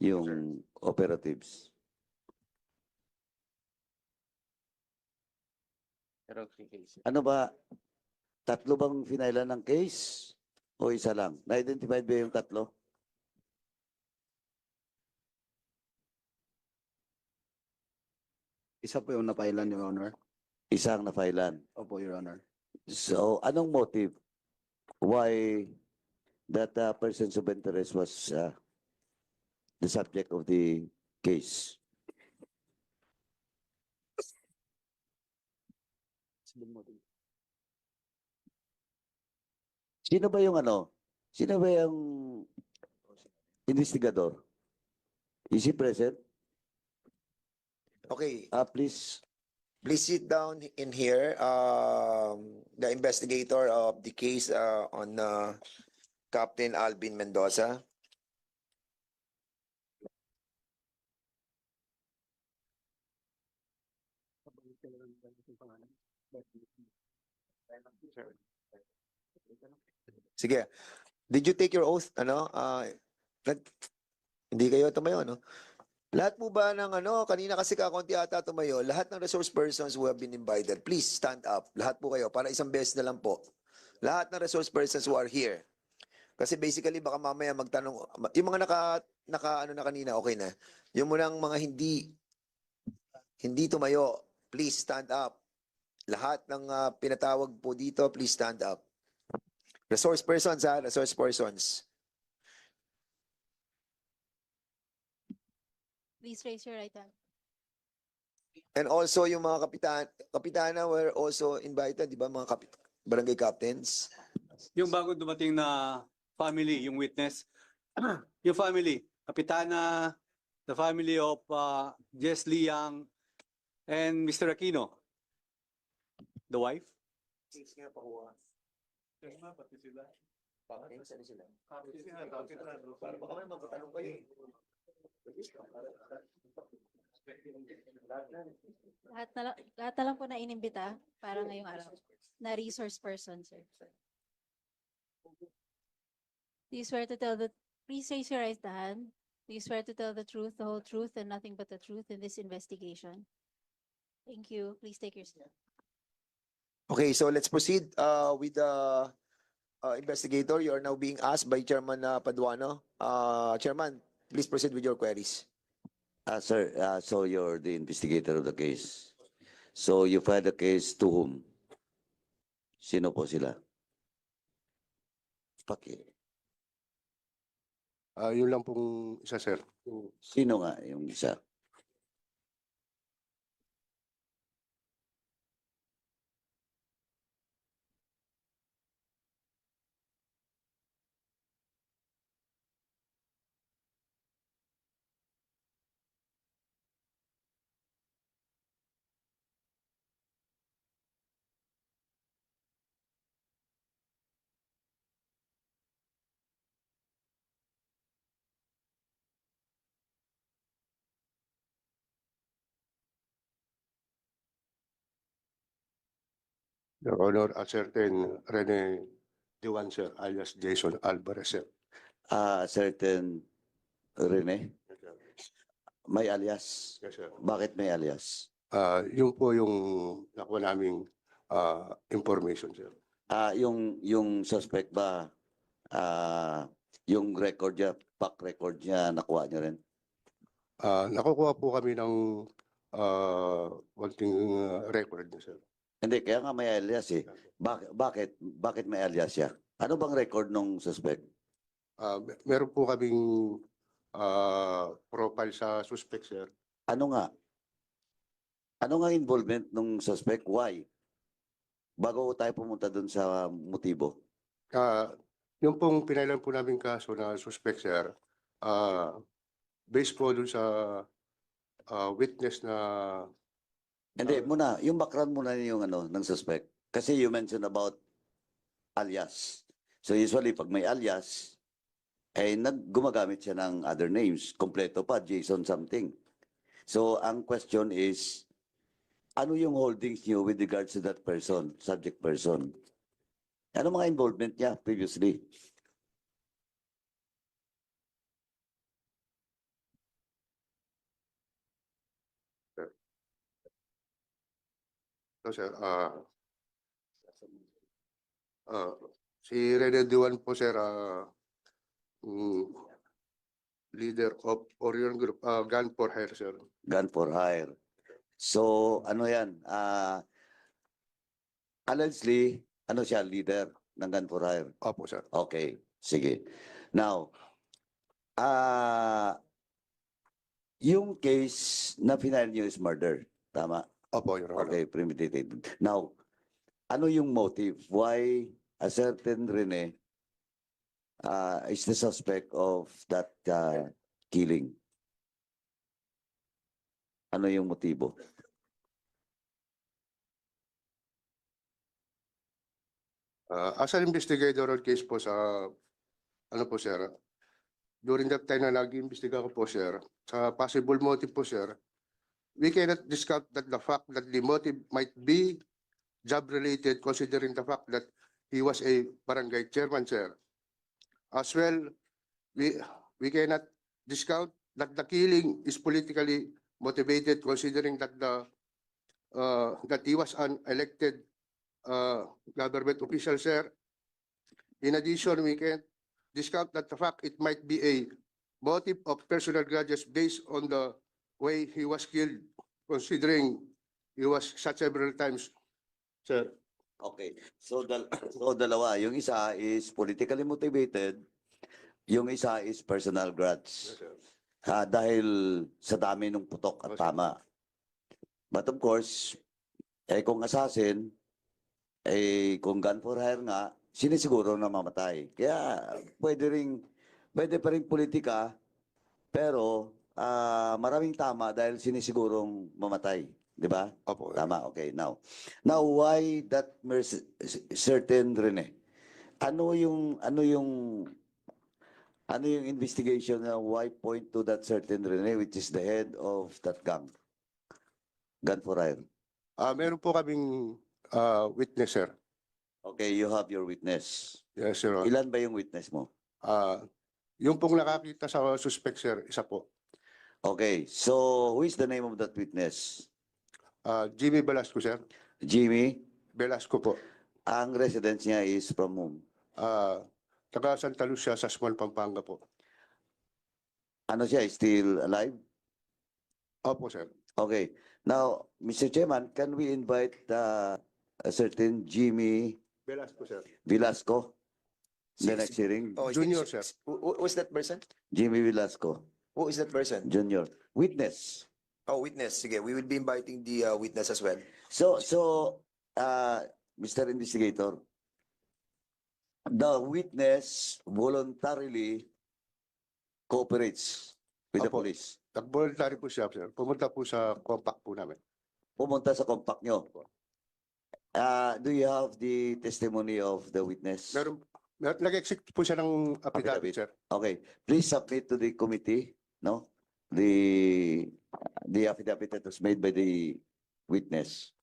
Yung operatives. Ano ba? Tatlo bang finailan ng case? O isa lang? Na-identified ba yung tatlo? Isa po yung napailan, Your Honor. Isang na-filean. Opo, Your Honor. So, anong motive? Why that persons of interest was the subject of the case? Sino ba yung ano? Sino ba yung investigador? Is he present? Okay, Please. please sit down in here. The investigator of the case on Captain Alvin Mendoza. Sige. Did you take your oath? Hindi kayo tumayo, no? Lahat po ba ng kanina kasi kakonti ata tumayo, lahat ng resource persons who have been invited, please stand up. Lahat po kayo, para isang beses na lang po. Lahat ng resource persons who are here. Kasi basically, baka mamaya magtanong, yung mga naka na kanina, okay na. Yung munang mga hindi tumayo, please stand up. Lahat ng pinatawag po dito, please stand up. Resource persons resource persons. Please raise your right hand. And also yung mga kapitana were also invited, di ba, mga barangay captains? Yung bago dumating na family, yung witness, yung family, Kapitana, the family of Jess Liang and Mr. Aquino. The wife? Lahat na lang po na inimbita para ngayong araw na resource person, sir. Do you swear to tell the, please raise your right hand. Do you swear to tell the truth, the whole truth, and nothing but the truth in this investigation? Thank you. Please take your seat. Okay, so let's proceed with the investigator. You are now being asked by Chairman Paduano. Chairman, please proceed with your queries. Sir, so you're the investigator of the case. So you filed the case to whom? Sino po sila? Yun lang pong isa, sir. Sino nga yung isa? Your Honor, a certain Rene Dewan, sir, alias Jason Alvarez, sir. Certain Rene? May alias? Yes, sir. Bakit may alias? Yun po yung nakuha naming information, sir. Yung suspect ba, yung record niya, back record niya, nakuha niya rin? Nakukuha po kami ng konting record niya, sir. Hindi, kaya nga may alias eh. Bakit may alias siya? Ano bang record nung suspect? Meron po kaming profile sa suspect, sir. Ano nga? Ano nga involvement nung suspect? Why? Bago tayo pumunta dun sa motibo. Yung pong pinailan po namin kaso na suspect, sir, based po dun sa witness na Hindi, muna, yung background muna yung ng suspect. Kasi you mentioned about alias. So usually pag may alias, gumagamit siya ng other names. Kompleto pa, Jason something. So ang question is, ano yung holdings niyo with regards to that person, subject person? Ano mga involvement niya previously? no, sir, si Rene Dewan po, sir, leader of Orion Group, Gun for Hire, sir. Gun for hire. So ano yan? Allegedly, ano siya, leader ng gun for hire? Opo, sir. Okay, sige. Now, yung case na final niyo is murder. Tama? Opo, Your Honor. Okay, premeditated. Now, ano yung motive? Why a certain Rene is the suspect of that killing? Ano yung motibo? As an investigator on case po sa, ano po, sir, during that time na nag-iimbestiga ko po, sir, sa possible motive po, sir, we cannot discount that the fact that the motive might be job-related considering the fact that he was a barangay chairman, sir. As well, we cannot discount that the killing is politically motivated considering that that he was an elected government official, sir. In addition, we can discount that the fact it might be a motive of personal grudges based on the way he was killed, considering he was shot several times, sir. Okay. So dalawa, yung isa is politically motivated, yung isa is personal grudge. Yes, sir. Dahil sa dami ng putok at Okay. tama. But of course, kung assassin, kung gun for hire nga, sinisiguro na mamatay. Kaya pwede pa rin politika, pero maraming tama dahil sinisigurong mamatay. Di ba? Opo. Tama, okay. Now why that certain Rene? Ano yung investigation na why point to that certain Rene which is the head of that gang? Gun for hire. Meron po kaming witness, sir. Okay, you have your witness. Yes, sir. Ilan ba yung witness mo? Yung pong nakakita sa suspect, sir, isa po. Okay, so who is the name of that witness? Jimmy Velasco, sir. Jimmy, Velasco po. ang residence niya is from whom? Taga Santa Lucia, sa Small, Pampanga po. Ano siya, still alive? Opo, sir. Okay. Now, Mr. Chairman, can we invite a certain Jimmy Velasco, sir. Velasco in the Six- next hearing? Oh, Junior, sir. Who's that person? Jimmy Velasco, Who is that person? Junior. Witness. Oh, witness. Sige, we will be inviting the witness as well. So, Mr. Investigator, the witness voluntarily cooperates with the Opo. police. Nag-voluntary po siya, sir. Pumunta po sa compact po namin. Pumunta sa compact nyo. Do you have the testimony of the witness? Nag-execute po siya ng Affidavit. affidavit, sir. Okay, please submit to the committee, no? The affidavit that was made by the witness.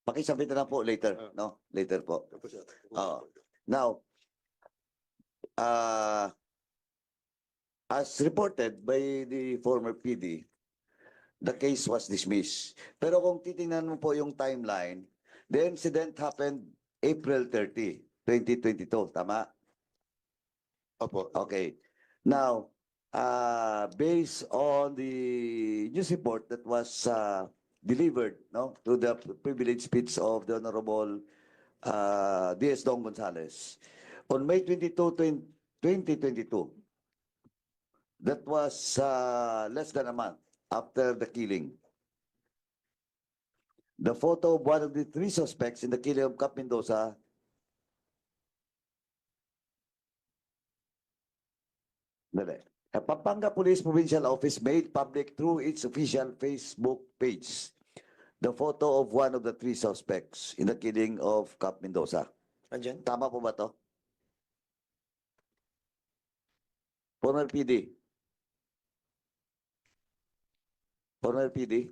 Pakisubmit na lang po later, no? Later po. Opo, sir. Oo. Now, as reported by the former PD, the case was dismissed. Pero kung titingnan mo po yung timeline, the incident happened April 30, 2022, tama? Opo. Okay. Now, based on the news report that was delivered, no, to the privileged speech of the Honorable D.S. Dong Gonzales, on May 22, 2022, that was less than a month after the killing. The photo of one of the three suspects in the killing of Cap Mendoza Pampanga Police Provincial Office made public through its official Facebook page the photo of one of the three suspects in the killing of Cap Mendoza. Andyan? Tama po ba to? Former PD. Former PD.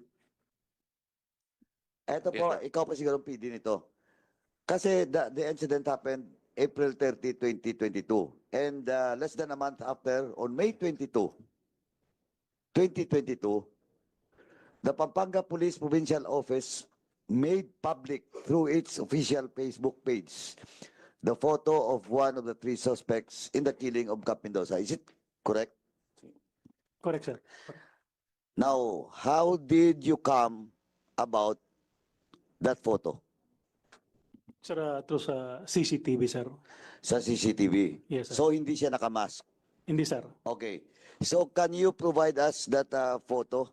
Eto po, Yes, sir. ikaw pa siguro ang PD nito. Kasi the incident happened April 30, 2022. And less than a month after, on May 22, 2022, the Pampanga Police Provincial Office made public through its official Facebook page the photo of one of the three suspects in the killing of Cap Mendoza. Is it correct? Correct, sir. Now, how did you come about that photo? Sir, through sa CCTV, sir. Sa CCTV. Yes, sir. So, hindi siya nakamask. Hindi, sir. Okay. So, can you provide us that photo?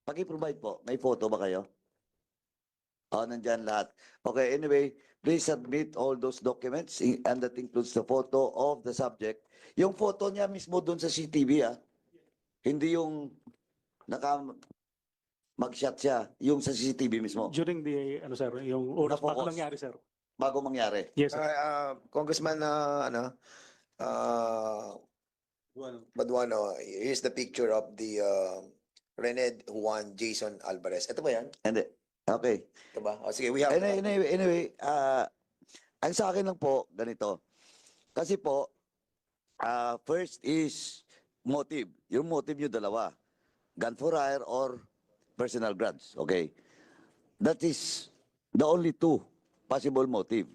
Paki-provide po. May photo ba kayo? Oh, nandyan lahat. Okay, anyway, please submit all those documents and that includes the photo of the subject. Yung photo niya mismo doon sa CCTV, hindi yung mag-shot siya, yung sa CCTV mismo, During the, sir, yung oras bago Nakafocus. nangyari, sir. bago mangyari. Yes, sir. Congressman, Baduano, here's the picture of the Rene Juan Jason Alvarez. Ito ba yan? And okay. Ito ba? O, sige, we have... Anyway, ang sa akin lang po, ganito. Kasi po, first is motive. Yung motive nyo dalawa. Gun for hire or personal grudge. Okay. That is the only two possible motive.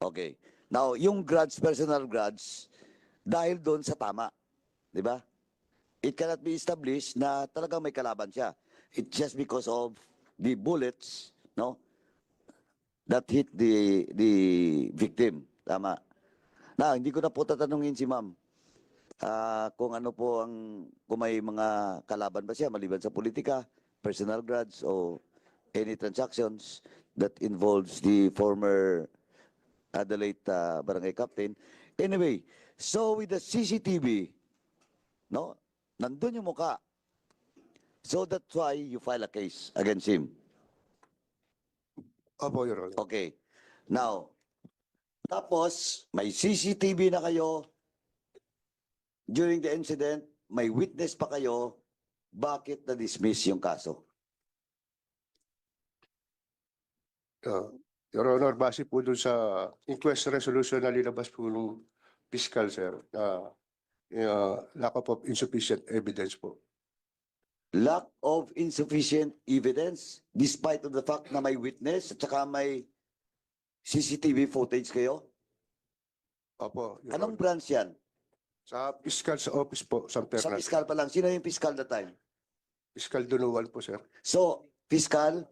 Okay. Now, yung grudge, personal grudge, dahil doon sa tama. Di ba? It cannot be established na talagang may kalaban siya. It's just because of the bullets, no, that hit the victim. Tama. Na, hindi ko na po tatanungin si ma'am kung ano po kung may mga kalaban ba siya maliban sa politika, personal grudge, o any transactions that involves the former the late barangay captain. Anyway, so with the CCTV, no, nandun yung mukha. So that's why you file a case against him. Opo, Your Honor. Okay. Now, tapos may CCTV na kayo. During the incident, may witness pa kayo. Bakit na-dismiss yung kaso? Your Honor, base po dun sa inquest resolution na linabas po ng fiscal, sir, lack of insufficient evidence po. lack of insufficient evidence despite of the fact na may witness at saka may CCTV footage kayo? Opo, Your Anong Honor. branch yan? Sa fiscal's office po, San Sa Fernando. piskal pa lang. Sino yung piskal that time? Fiscal Dunuan po, sir. So, piskal,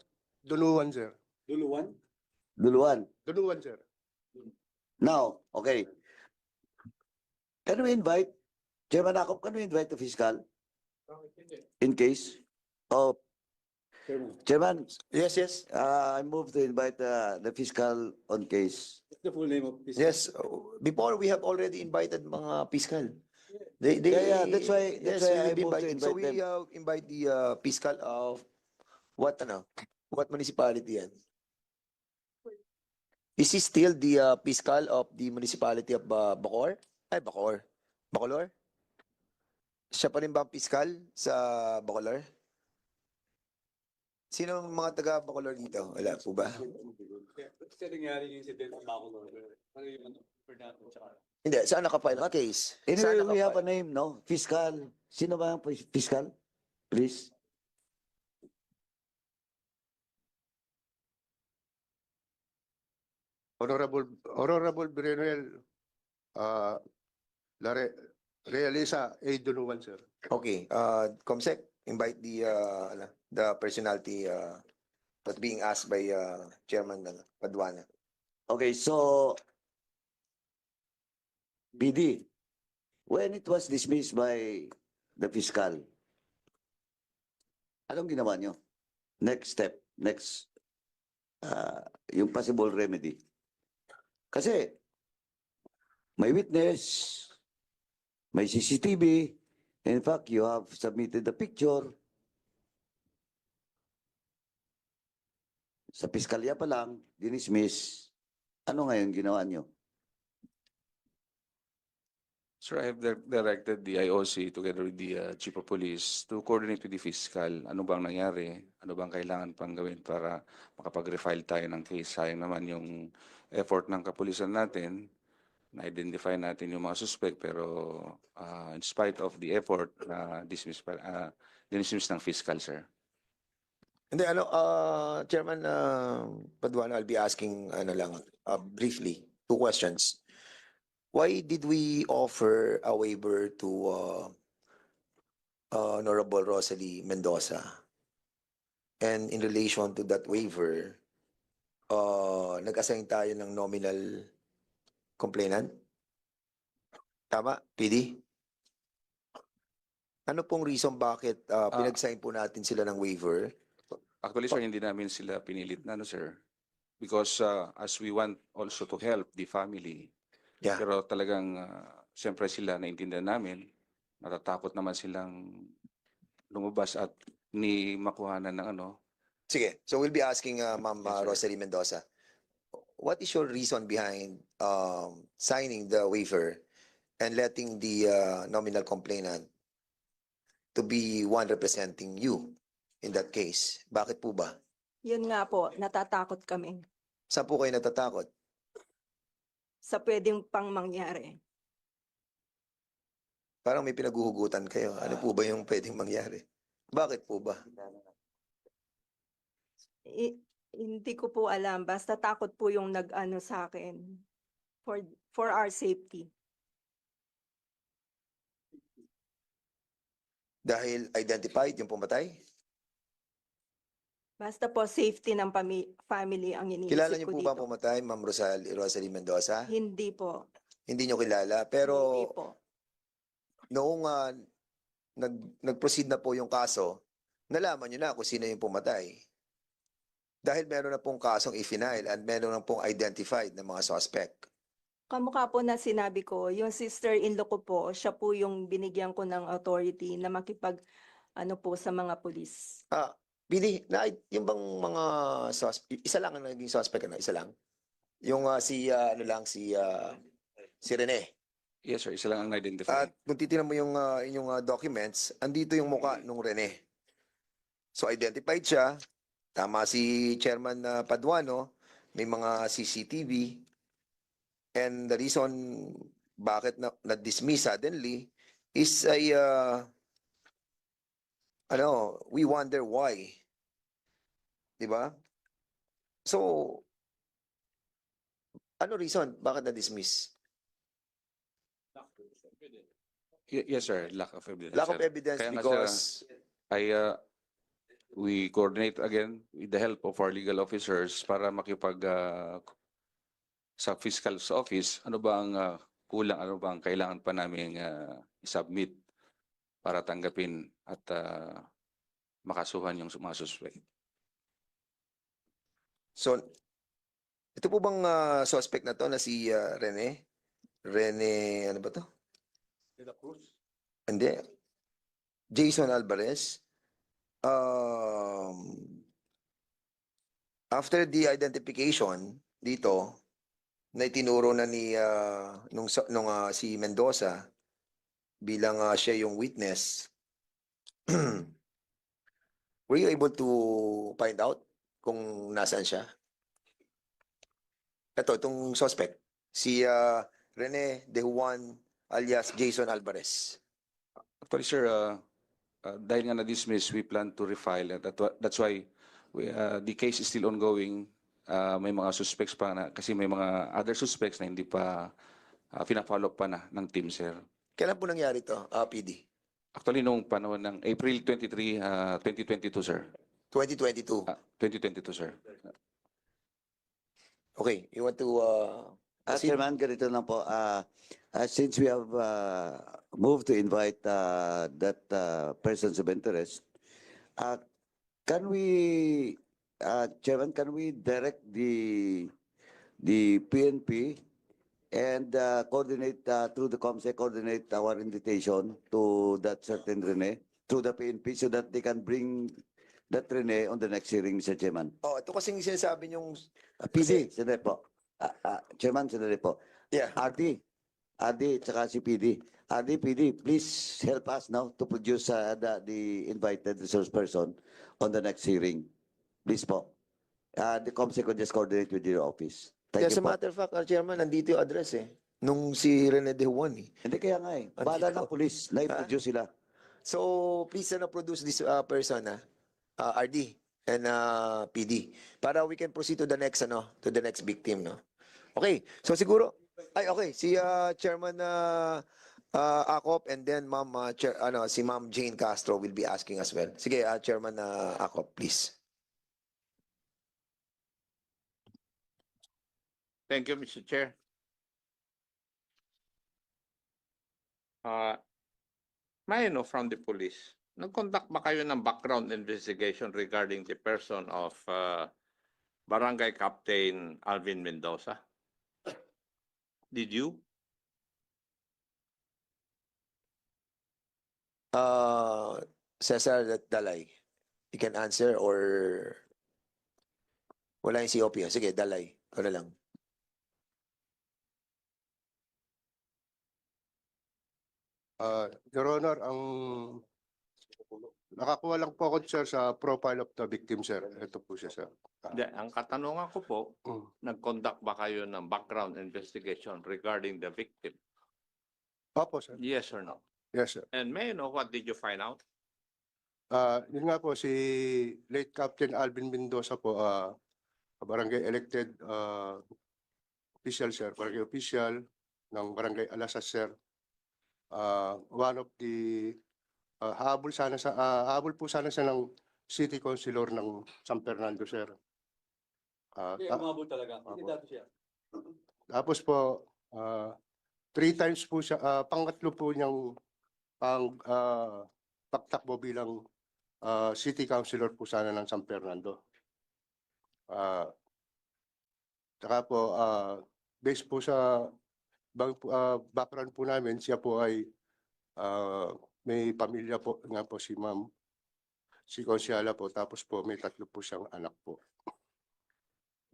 Dunuan, sir. Duluan? duluan. Dunuan, sir. Now, okay. Can we invite, Chairman Akop, can we invite the fiscal? In case? Oh, Chairman, Yes, yes. I move to invite the fiscal on case. What's the full name of this? Yes, before we have already invited mga fiscal. Yeah, that's why yes, I we will be moved to inviting. So invite we invite the fiscal of what municipality yan? Is he still the fiscal of the municipality of Bacoor? Ay, Bacoor. Bacolor? Siya pa rin ba ang fiscal sa Bacolor? Sino ang mga taga Bacolor dito? Wala po ba? Kasi nangyari yung incident sa Bacolor. Ano yung ano? For natin, tsaka. Hindi, saan nakapile ang case? Anyway, Saan we have a nakapile? name, no? Fiscal. Sino ba ang fiscal? Please. Honorable Berenel, Realisa A. Dunuan, sir. Okay, Comsec, invite the personality that's being asked by Chairman Paduana. Okay, so BD, when it was dismissed by the fiscal, anong ginawa nyo? Next step, yung possible remedy. Kasi may witness, may CCTV, in fact, you have submitted the picture. Sa piskalya pa lang, dinismiss. Ano ngayon ginawa nyo? Sir, I have directed the IOC together with the Chief of Police to coordinate with the fiscal. Ano bang nangyari? Ano bang kailangan pang gawin para makapag-refile tayo ng case? Sayang naman yung effort ng kapulisan natin na-identify natin yung mga suspect pero in spite of the effort, dismiss ng fiscal, sir. Hindi, Chairman Paduana, I'll be asking briefly 2 questions. Why did we offer a waiver to Honorable Rosalie Mendoza? And in relation to that waiver, nag-assign tayo ng nominal complainant? Tama, PD? Ano pong reason bakit pinag-sign po natin sila ng waiver? Actually, sir, hindi namin sila pinilit na, no, sir? Because as we want also to help the family, Yeah. pero talagang, siyempre sila naintindihan namin, natatakot naman silang lumabas at ni makuhanan ng ano. Sige, so we'll be asking Ma'am Rosalie Mendoza. What is your reason behind signing the waiver and letting the nominal complainant to be one representing you in that case? Bakit po ba? Yun nga po, natatakot kami Saan po kayo natatakot? sa pwedeng pang mangyari. Parang may pinaguhugutan kayo. Ano po ba yung pwedeng mangyari? Bakit po ba? Hindi ko po alam. Basta takot po yung nag-ano sa akin for our safety. Dahil identified yung pumatay? Basta po safety ng family ang iniisip Kilala niyo ko po ba dito. pumatay, Ma'am Rosalie Mendoza? Hindi po. Hindi niyo kilala. Pero Hindi po. noong nag-proceed na po yung kaso, nalaman niyo na kung sino yung pumatay. Dahil meron na pong kasong i-file at meron na pong identified na mga suspect. Kamukha po na sinabi ko, yung sister-in-law ko po, siya po yung binigyan ko ng authority na makipag po sa mga pulis. Bini, yung bang mga suspect, isa lang ang naging suspect, isa lang? Yung si Rene. Yes, sir, isa lang ang na-identify. At kung titignan mo yung inyong documents, andito yung mukha nung Rene. So identified siya, tama si Chairman Paduano, may mga CCTV, and the reason bakit na-dismiss suddenly is we wonder why. Di ba? So, ano reason? Bakit na-dismiss? Yes, sir. Lack of evidence, Lack of sir. evidence Kaya nga, because we coordinate again with the help of our legal officers para makipag sa fiscal's office, ano ba ang kulang, ano ba ang kailangan pa namin i-submit para tanggapin at makasuhan yung mga suspect. so ito po bang suspect na to na si Rene? Rene, ano ba to? Hindi. Jason Alvarez. After the identification dito, na itinuro na ni si Mendoza bilang siya yung witness, were you able to find out kung nasaan siya? Itong suspect, si Rene De Juan alias Jason Alvarez. Actually, sir, dahil nga na-dismiss, we plan to refile. That's why the case is still ongoing. May mga suspects pa na, kasi may mga other suspects na hindi pa pina-follow pa na ng team, sir. Kailan po nangyari to, PD? Actually, nung panahon ng April 23, 2022, sir. 2022. 2022, sir. Okay, you want to proceed? Chairman, ganito lang po. Since we have moved to invite that persons of interest, can we, Chairman, can we direct the PNP and coordinate through the COMSEC, coordinate our invitation to that certain Rene through the PNP so that they can bring that Rene on the next hearing, Mr. Chairman? Oh, ito kasing sinasabi niyong PD, sandali po. Chairman, sandali po. yeah. RD, tsaka si PD. RD, PD, please help us now to produce the invited resource person on the next hearing. Please po. The COMSEC will just coordinate with your office. Thank As a you po. matter of fact, Chairman, nandito yung address nung si Rene De Juan Hindi kaya nga Bahala Andito. ng police na i-produce sila. So, please produce this person, RD and PD, para we can proceed to the next victim, no? Okay, so siguro, okay, si Chairman Acop and then si Ma'am Jane Castro will be asking as well. Sige, Chairman Acop, please. Thank you, Mr. Chair. May I know from the police, nag-conduct ba kayo ng background investigation regarding the person of Barangay Captain Alvin Mendoza? Did you? Cesar Dalay, you can answer or wala yung COP. Sige, Dalay, ikaw na lang. Your Honor, nakakuha lang po ako, sir, sa profile of the victim, sir. Ito po siya, sir. Hindi, ang katanungan ko po, nag-conduct ba kayo ng background investigation regarding the victim? Opo, sir. Yes or no? Yes, sir. And may I know what did you find out? Yun nga po, si late Captain Alvin Mendoza po, barangay elected official, sir. Barangay official ng Barangay Alasas, sir. One of the habol po sana siya ng City Councilor ng San Fernando, sir. Umabot talaga. Hindi dato siya. Tapos po, 3 times po siya, pangatlo po niyang pagtakbo bilang City Councilor po sana ng San Fernando. Saka po, based po sa background po namin, siya po ay may pamilya po nga po si Ma'am, si Consiala po, tapos po may 3 po siyang anak po.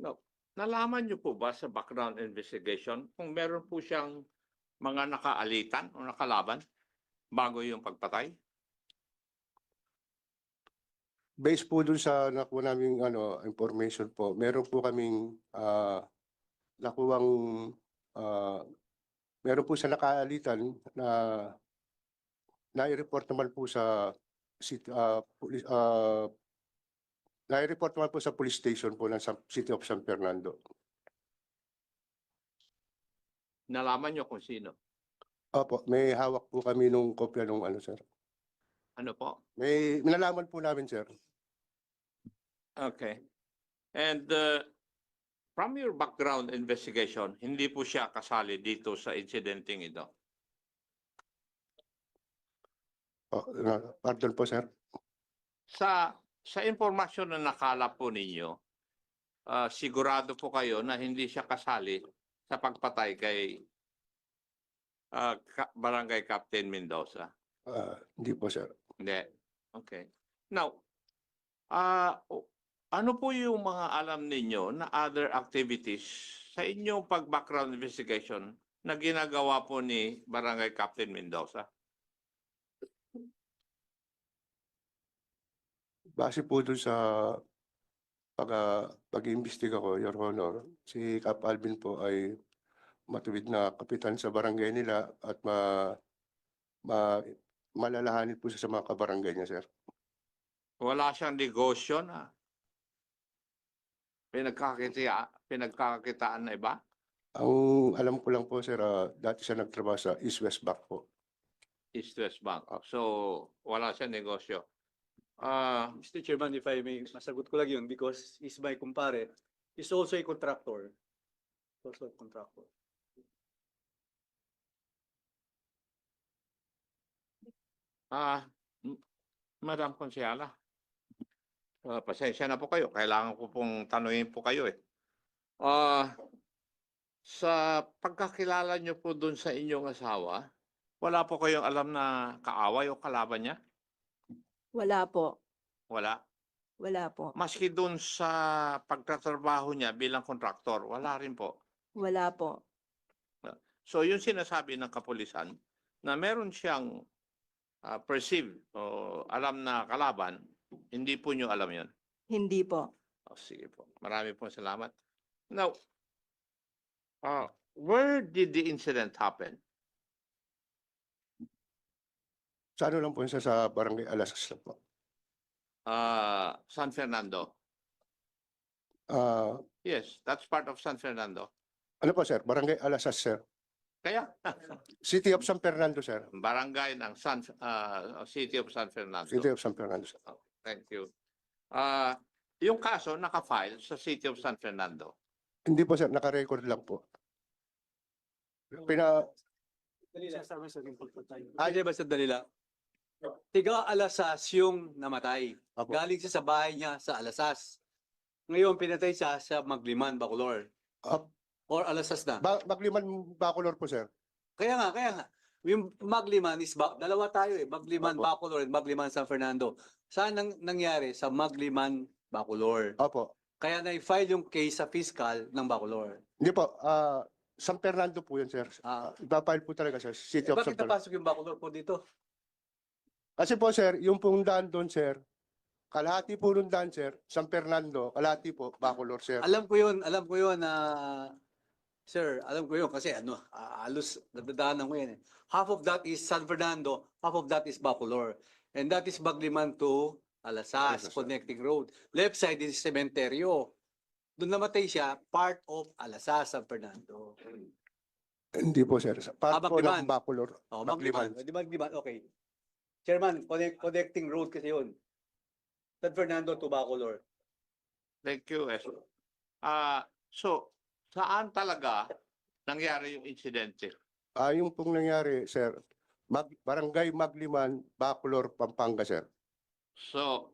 No. Nalaman niyo po ba sa background investigation kung meron po siyang mga nakaalitan o nakalaban bago yung pagpatay? Based po dun sa nakuha naming information po, meron po kaming nakuwang meron po sa nakaalitan na nai-report naman po sa nai-report naman po sa police station po ng City of San Fernando. Nalaman nyo kung sino? Opo, may hawak po kami nung kopya nung ano, sir. Ano po? May nalaman po namin, sir. Okay. And from your background investigation, hindi po siya kasali dito sa incidenting ito. Pardon po, sir. Sa impormasyon na nakalap po ninyo, sigurado po kayo na hindi siya kasali sa pagpatay kay Barangay Captain Mendoza. Hindi po, sir. Hindi. Okay. Now, ano po yung mga alam ninyo na other activities sa inyong pag-background investigation na ginagawa po ni Barangay Captain Mendoza? Base po dun sa pag-iimbestiga ko, Your Honor, si Cap Alvin po ay matuwid na kapitan sa barangay nila at malalahanin po siya sa mga kabarangay niya, sir. Wala siyang negosyo na pinagkakakitaan na iba? Ang alam ko lang po, sir, dati siya nagtrabaho sa East West Bank po. East West Bank. So, wala siyang negosyo. Mr. Chairman, if I may, masagot ko lang yun because he's my kumpare. He's also a contractor. Also a contractor. Madam Consiala, pasensya na po kayo. Kailangan ko pong tanungin po kayo eh. Sa pagkakilala niyo po dun sa inyong asawa, wala po kayong alam na kaaway o kalaban niya? Wala po. Wala. Wala po. Maski dun sa pagtatrabaho niya bilang kontraktor, wala rin po. Wala po. So yung sinasabi ng kapulisan na meron siyang perceived o alam na kalaban, hindi po nyo alam yun. Hindi po. Sige po. Marami po salamat. Now, where did the incident happen? Sa ano lang po siya sa barangay Alasas lang po. San Fernando. Yes, that's part of San Fernando. Ano po, sir? Barangay Alasas, sir. Kaya, City of San Fernando, sir. barangay ng City of San Fernando. City of San Fernando, sir. Thank you. Yung kaso naka-file sa City of San Fernando. Hindi po, sir. Naka-record lang po. Hindi ba sandali lang? Tiga Alasas yung namatay. Apo. Galing siya sa bahay niya sa Alasas. Ngayon pinatay siya sa Magliman, Bacolor. Or Alasas na. Magliman Bacolor po, sir. Kaya nga. Yung Magliman is, dalawa tayo eh. Magliman, Apo. Bacolor, and Magliman, San Fernando. Saan nangyari? Sa Magliman, Bacolor. Opo. Kaya na-file yung case sa fiscal ng Bacolor. Hindi po. San Fernando po yun, sir. Ipapile po talaga, sir. City of San Bakit Fernando. napasok yung Bacolor po dito? Kasi po, sir, yung pong daan doon, sir, kalahati po nung daan, sir, San Fernando, kalahati po, Bacolor, sir. Alam ko yun sir, alam ko yun kasi halos nadadaanan ko yan eh. Half of that is San Fernando, half of that is Bacolor. And that is Bagliman to Alasas, Alasas, sir. connecting road. Left side is Cementerio. Doon namatay siya, part of Alasas, San Fernando. Hindi po, sir. Part po Magliman. ng Bacolor. Oh, Magliman. Magliman, okay. Chairman, connecting road kasi yun. San Fernando to Bacolor. Thank you, Eso. So, saan talaga nangyari yung insidente? Yung pong nangyari, sir, Barangay Magliman, Bacolor, Pampanga, sir. So,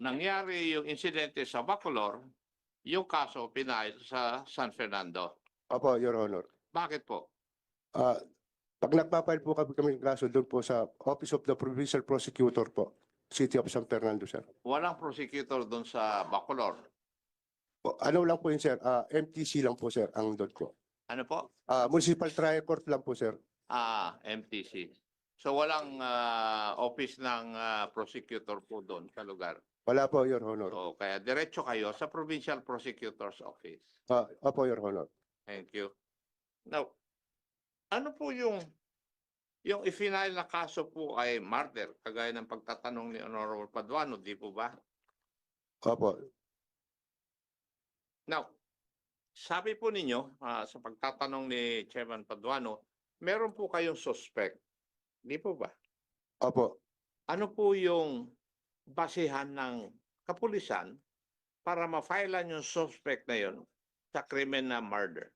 nangyari yung insidente sa Bacolor, yung kaso pinail sa San Fernando. Opo, Your Honor. Bakit po? Pag nagpapile po kami ng kaso doon po sa Office of the Provincial Prosecutor po, City of San Fernando, sir. Walang prosecutor doon sa Bacolor. Ano lang po yun, sir? MTC lang po, sir, ang doon po. Ano po? Municipal Trial Court lang po, sir. MTC. So walang office ng prosecutor po doon sa lugar. Wala po, Your Honor. So kaya diretso kayo sa Provincial Prosecutor's Office. Opo, Your Honor. Thank you. Now, ano po yung Yung ifinail na kaso po ay murder, kagaya ng pagtatanong ni Honorable Paduano, di po ba? Opo. Now, sabi po ninyo sa pagtatanong ni Chairman Paduano, meron po kayong suspect. Di po ba? Opo. Ano po yung basihan ng kapulisan para ma-filean yung suspect na yun sa krimen na murder?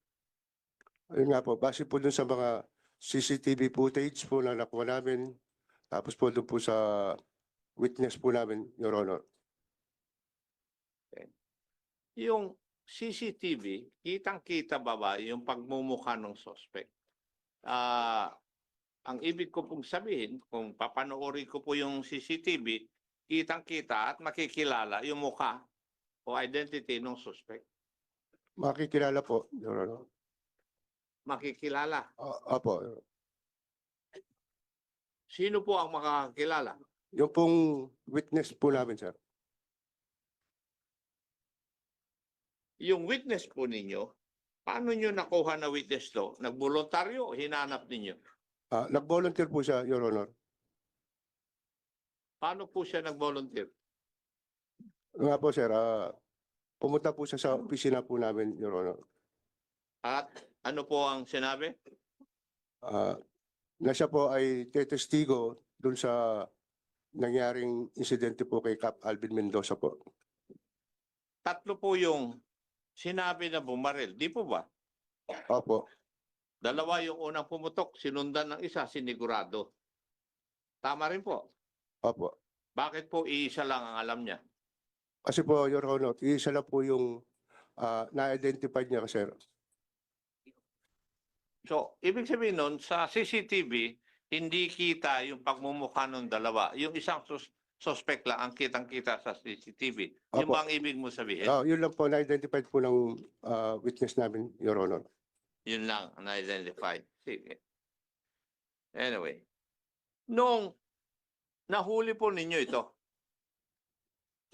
Ayun nga po, base po dun sa mga CCTV footage po na nakuha namin, tapos po dun po sa witness po namin, Your Honor. Yung CCTV, kitang-kita ba yung pagmumukha ng suspect? Ang ibig ko pong sabihin, kung papanoorin ko po yung CCTV, kitang-kita at makikilala yung mukha o identity ng suspect. Makikilala po, Your Honor. Makikilala. Opo. Sino po ang makakilala? Yung pong witness po namin, sir. Yung witness po ninyo, paano nyo nakuha na witness to? Nagboluntaryo o hinanap ninyo? Nag-volunteer po siya, Your Honor. Paano po siya nag-volunteer? Nga po, sir, pumunta po siya sa opisina po namin, Your Honor. At ano po ang sinabi? Na siya po ay tetestigo dun sa nangyaring insidente po kay Cap Alvin Mendoza po. Tatlo po yung sinabi na bumaril. Di po ba? Opo. Dalawa yung unang pumutok, sinundan ng isa, sinigurado. Tama rin po. Opo. Bakit po iisa lang ang alam niya? Kasi po, Your Honor, isa lang po yung na-identify niya, sir. So, ibig sabihin nun, sa CCTV, hindi kita yung pagmumukha ng dalawa. Yung isang suspect lang ang kitang-kita sa CCTV. Yung Opo. ba ang ibig mo sabihin? Yun lang po, na-identify po ng witness namin, Your Honor. Yun lang ang na-identify. Sige. Anyway. Nung nahuli po ninyo ito,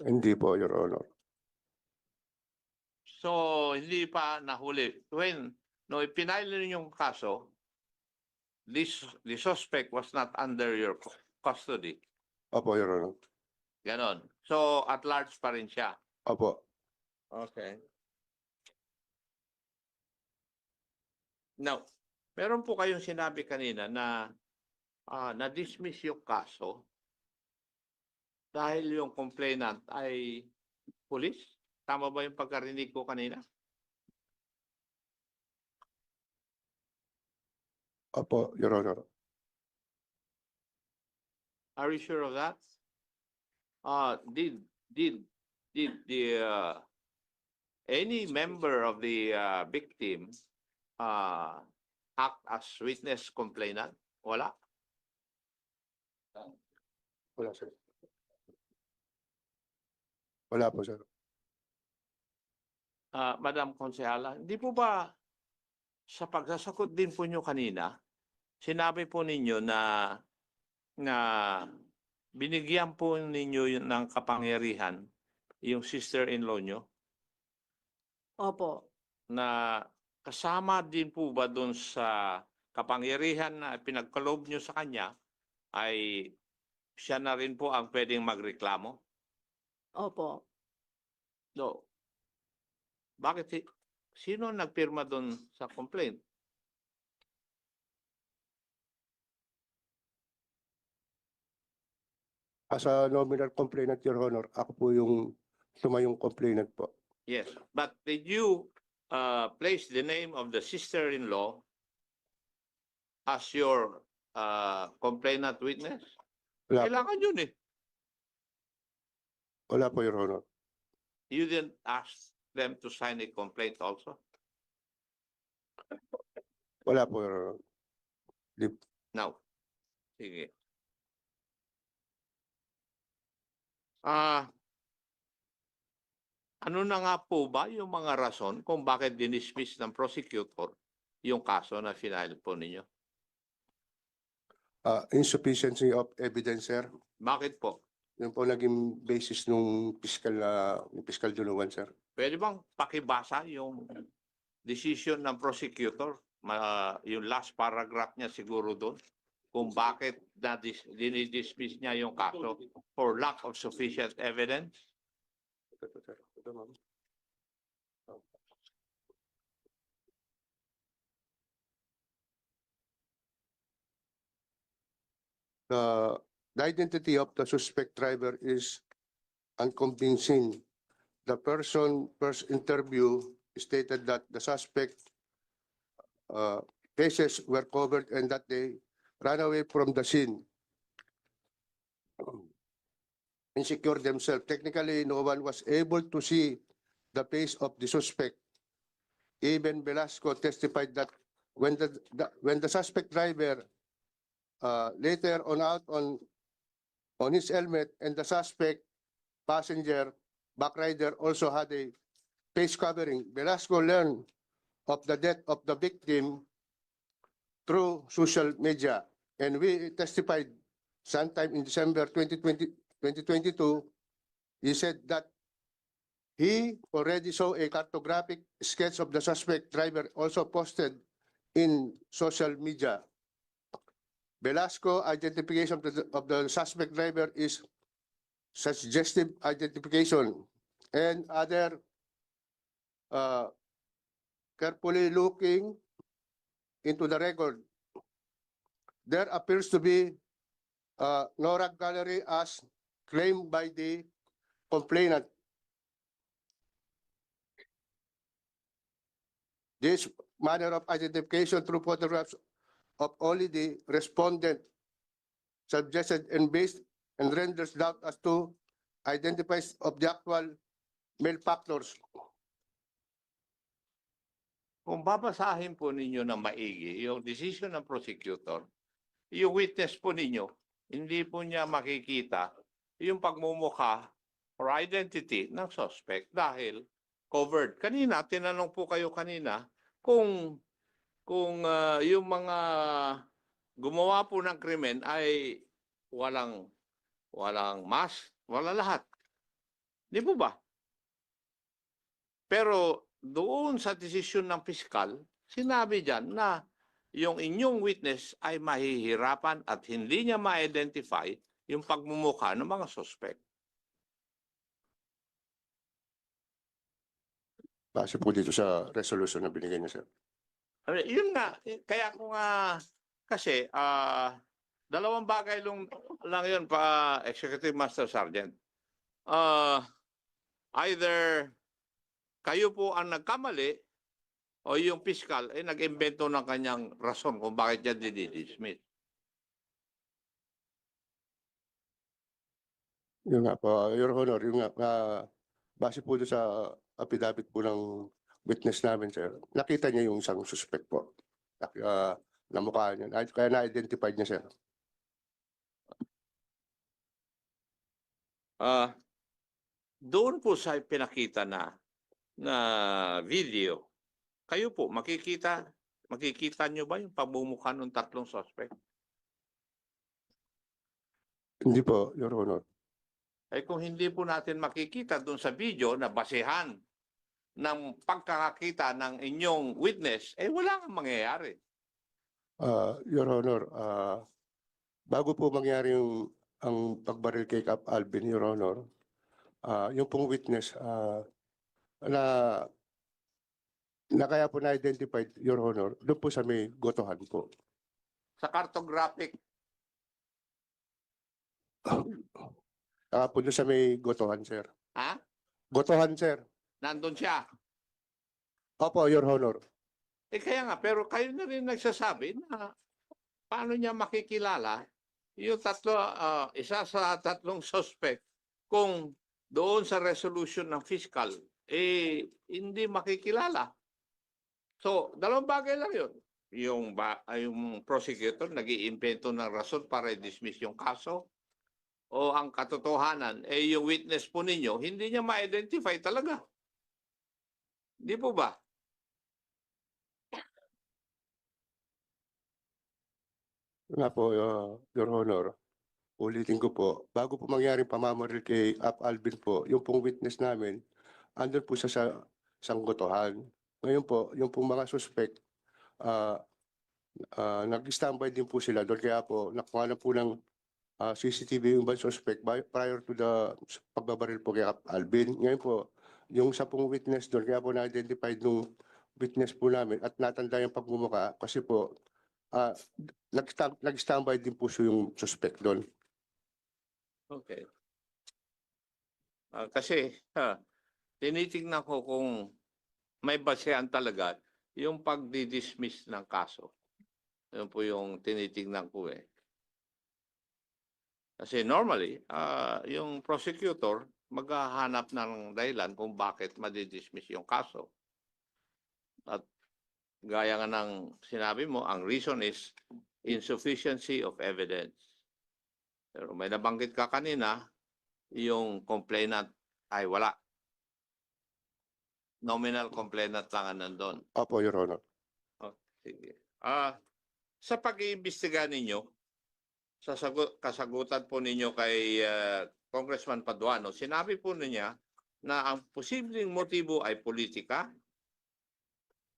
Hindi po, Your Honor. so hindi pa nahuli. No, ipinail ninyo yung kaso, the suspect was not under your custody. Opo, Your Honor. Ganon. So, at large pa rin siya. Opo. Okay. Now, meron po kayong sinabi kanina na na-dismiss yung kaso dahil yung complainant ay police. Tama ba yung pagkarinig ko kanina? Opo, Your Honor. Are you sure of that? Did the any member of the victim act as witness complainant? Wala. Wala, sir. Wala po, sir. Madam Konsehala, hindi po ba sa pagsasagot din po nyo kanina, sinabi po ninyo na binigyan po ninyo ng kapangyarihan yung sister-in-law nyo? Opo. Na kasama din po ba doon sa kapangyarihan na pinagkaloob nyo sa kanya ay siya na rin po ang pwedeng magreklamo? Opo. So, bakit sino ang nagpirma doon sa complaint? As a nominal complainant, Your Honor, ako po yung tumayong complainant po. Yes, but did you place the name of the sister-in-law as your complainant witness? Wala, Kailangan yun eh. wala po, Your Honor. You didn't ask them to sign a complaint also? Wala po, Your Honor. Now, sige. Ano na nga po ba yung mga rason kung bakit dinismiss ng prosecutor yung kaso na final po ninyo? Insufficiency of evidence, sir. Bakit po? Yun po naging basis nung fiscal dulungan, sir. Pwede bang pakibasa yung decision ng prosecutor? Yung last paragraph niya siguro doon. kung bakit dinidismiss niya yung kaso for lack of sufficient evidence? The identity of the suspect driver is unconvincing. The person first interview stated that the suspect faces were covered and that they ran away from the scene and secured themselves. Technically, no one was able to see the face of the suspect. Even Velasco testified that when the suspect driver later on out on his helmet, and the suspect passenger backrider also had a face covering, Velasco learned of the death of the victim through social media, and we testified sometime in December 2022. He said that he already saw a cartographic sketch of the suspect driver also posted in social media. Velasco identification of the suspect driver is suggestive identification, and other carefully looking into the record, there appears to be no rag gallery as claimed by the complainant. This manner of identification through photographs of only the respondent suggested and based and renders doubt as to identifies of the actual malefactors. Kung babasahin po ninyo na maigi yung decision ng prosecutor, yung witness po ninyo, hindi po niya makikita yung pagmumukha or identity ng suspect dahil covered. Kanina, tinanong po kayo kanina kung yung mga gumawa po ng krimen ay walang mask, wala lahat. Di po ba? Pero doon sa desisyon ng piskal, sinabi dyan na yung inyong witness ay mahihirapan at hindi niya ma-identify yung pagmumukha ng mga suspect. Base po dito sa resolution na binigay niya, sir. Yun nga, kaya ko nga, kasi dalawang bagay lang yun pa Executive Master Sergeant. Either kayo po ang nagkamali o yung piskal ay nag-imbento ng kanyang rason kung bakit niya didismiss. Yung nga po, Your Honor, yung nga, base po doon sa affidavit po ng witness namin, sir, nakita niya yung isang suspect po. Na mukha niya. Kaya na-identified niya, sir. Doon po sa pinakita na video, kayo po makikita nyo ba yung pagmumukha ng tatlong suspect? Hindi po, Your Honor. Ay kung hindi po natin makikita doon sa video na basehan ng pagkakakita ng inyong witness, wala kang mangyayari. Your Honor, bago po mangyari ang pagbaril kay Cap Alvin, Your Honor, yung pong witness na kaya po na-identified, Your Honor, doon po sa may gotohan po. Sa cartographic, Po doon sa may gotohan, sir. ha? Gotohan, sir. Nandun siya. Opo, Your Honor. Kaya nga, pero kayo na rin nagsasabi na paano niya makikilala yung isa sa tatlong suspect kung doon sa resolution ng fiscal, hindi makikilala. So, dalawang bagay lang yun. Yung prosecutor nag-iimbento ng rason para i-dismiss yung kaso, o ang katotohanan, yung witness po ninyo, hindi niya ma-identify talaga. Di po ba? Nga po, Your Honor, ulitin ko po, bago po mangyari pamamaril kay Cap Alvin po, yung pong witness namin, andun po sa sanggotohan. Ngayon po, yung pong mga suspect, nag-standby din po sila doon. Kaya po, nakuha na po ng CCTV yung ibang suspect prior to the pagbabaril po kay Kap Alvin. Ngayon po, yung 10 witness doon, kaya po na-identified nung witness po namin at natanda yung pagmumuka kasi po, nag-standby din po yung suspect doon. Okay. Kasi tinitingnan ko kung may basehan talaga yung pagdi-dismiss ng kaso. Yun po yung tinitingnan ko eh. Kasi normally, yung prosecutor maghahanap ng dahilan kung bakit madi-dismiss yung kaso. At gaya nga ng sinabi mo, ang reason is insufficiency of evidence. Pero may nabanggit ka kanina, yung complainant ay wala. Nominal complainant lang ang nandun. Opo, Your Honor. Sige. Sa pag-iimbestiga ninyo, sa kasagutan po ninyo kay Congressman Paduano, sinabi po niya na ang posibleng motibo ay politika.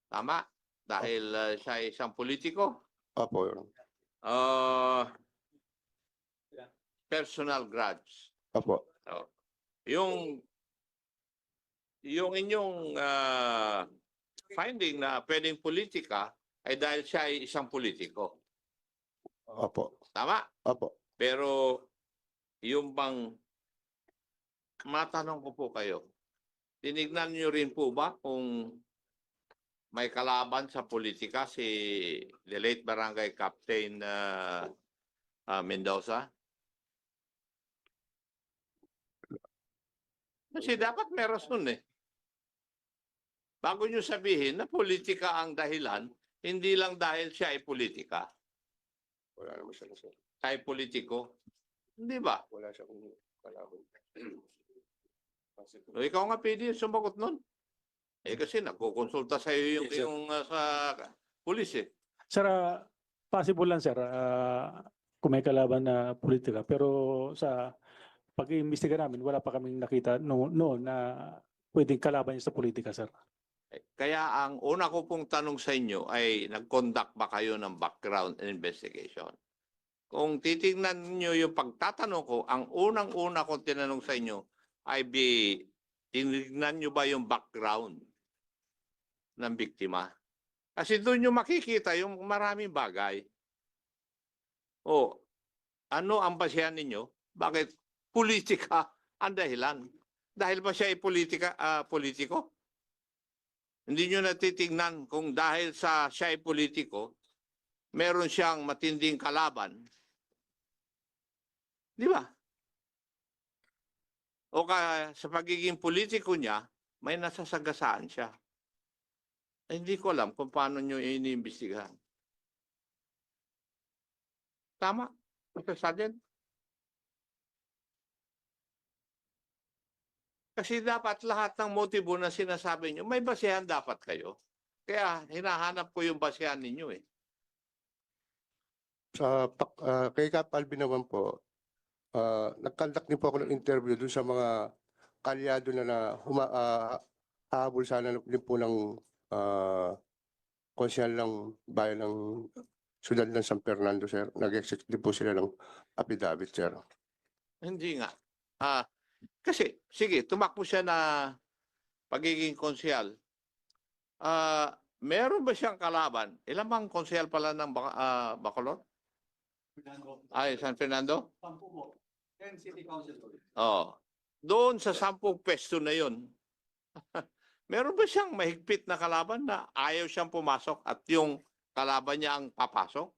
Tama? Dahil siya ay isang politiko. Opo, Your Honor. Personal grudge. Opo. Yung inyong finding na pwedeng politika ay dahil siya ay isang politiko. Opo. Tama? Opo. Pero yung bang matanong ko po kayo, tinignan niyo rin po ba kung may kalaban sa politika si the late Barangay Captain Mendoza? Kasi dapat may rason eh. Bago nyo sabihin na politika ang dahilan, hindi lang dahil siya ay politika. Wala naman siya. Sir. Siya ay politiko. Hindi ba? Wala siya kung kalaban. O, ikaw nga pwede sumagot nun. Eh kasi nagkukonsulta sa iyo yung sa pulis eh. Sir, possible lang sir, kung may kalaban na politika. Pero sa pag-iimbestiga namin, wala pa kaming nakita noon na pwedeng kalaban niya sa politika, sir. Kaya ang una ko pong tanong sa inyo ay nag-conduct ba kayo ng background investigation? Kung titingnan niyo yung pagtatanong ko, ang unang-una kong tinanong sa inyo ay tinignan niyo ba yung background ng biktima? Kasi doon nyo makikita yung maraming bagay. O, ano ang basihan ninyo? Bakit politika ang dahilan? Dahil ba siya ay politiko? Hindi nyo natitignan kung dahil sa siya ay politiko, meron siyang matinding kalaban. Di ba? O kaya sa pagiging politiko niya, may nasasagasaan siya. Eh, hindi ko alam kung paano nyo iniimbestigahan. Tama, Mr. Sergeant? Kasi dapat lahat ng motibo na sinasabi nyo, may basehan dapat kayo. Kaya hinahanap ko yung basehan ninyo eh. Kay Kap Alvin naman po, nag-conduct din po ako ng interview dun sa mga kalyado na hahabol sana din po ng konsyal ng bayan ng siyudad ng San Fernando, sir. Nag-execute din po sila ng affidavit, sir. Hindi nga. Kasi, sige, tumakbo siya na pagiging konsyal. Meron ba siyang kalaban? Ilan bang konsyal pala ng Bacolod? Ay, San Fernando? 10 city councilor. Oh. Doon sa 10 pwesto na yun, meron ba siyang mahigpit na kalaban na ayaw siyang pumasok at yung kalaban niya ang papasok?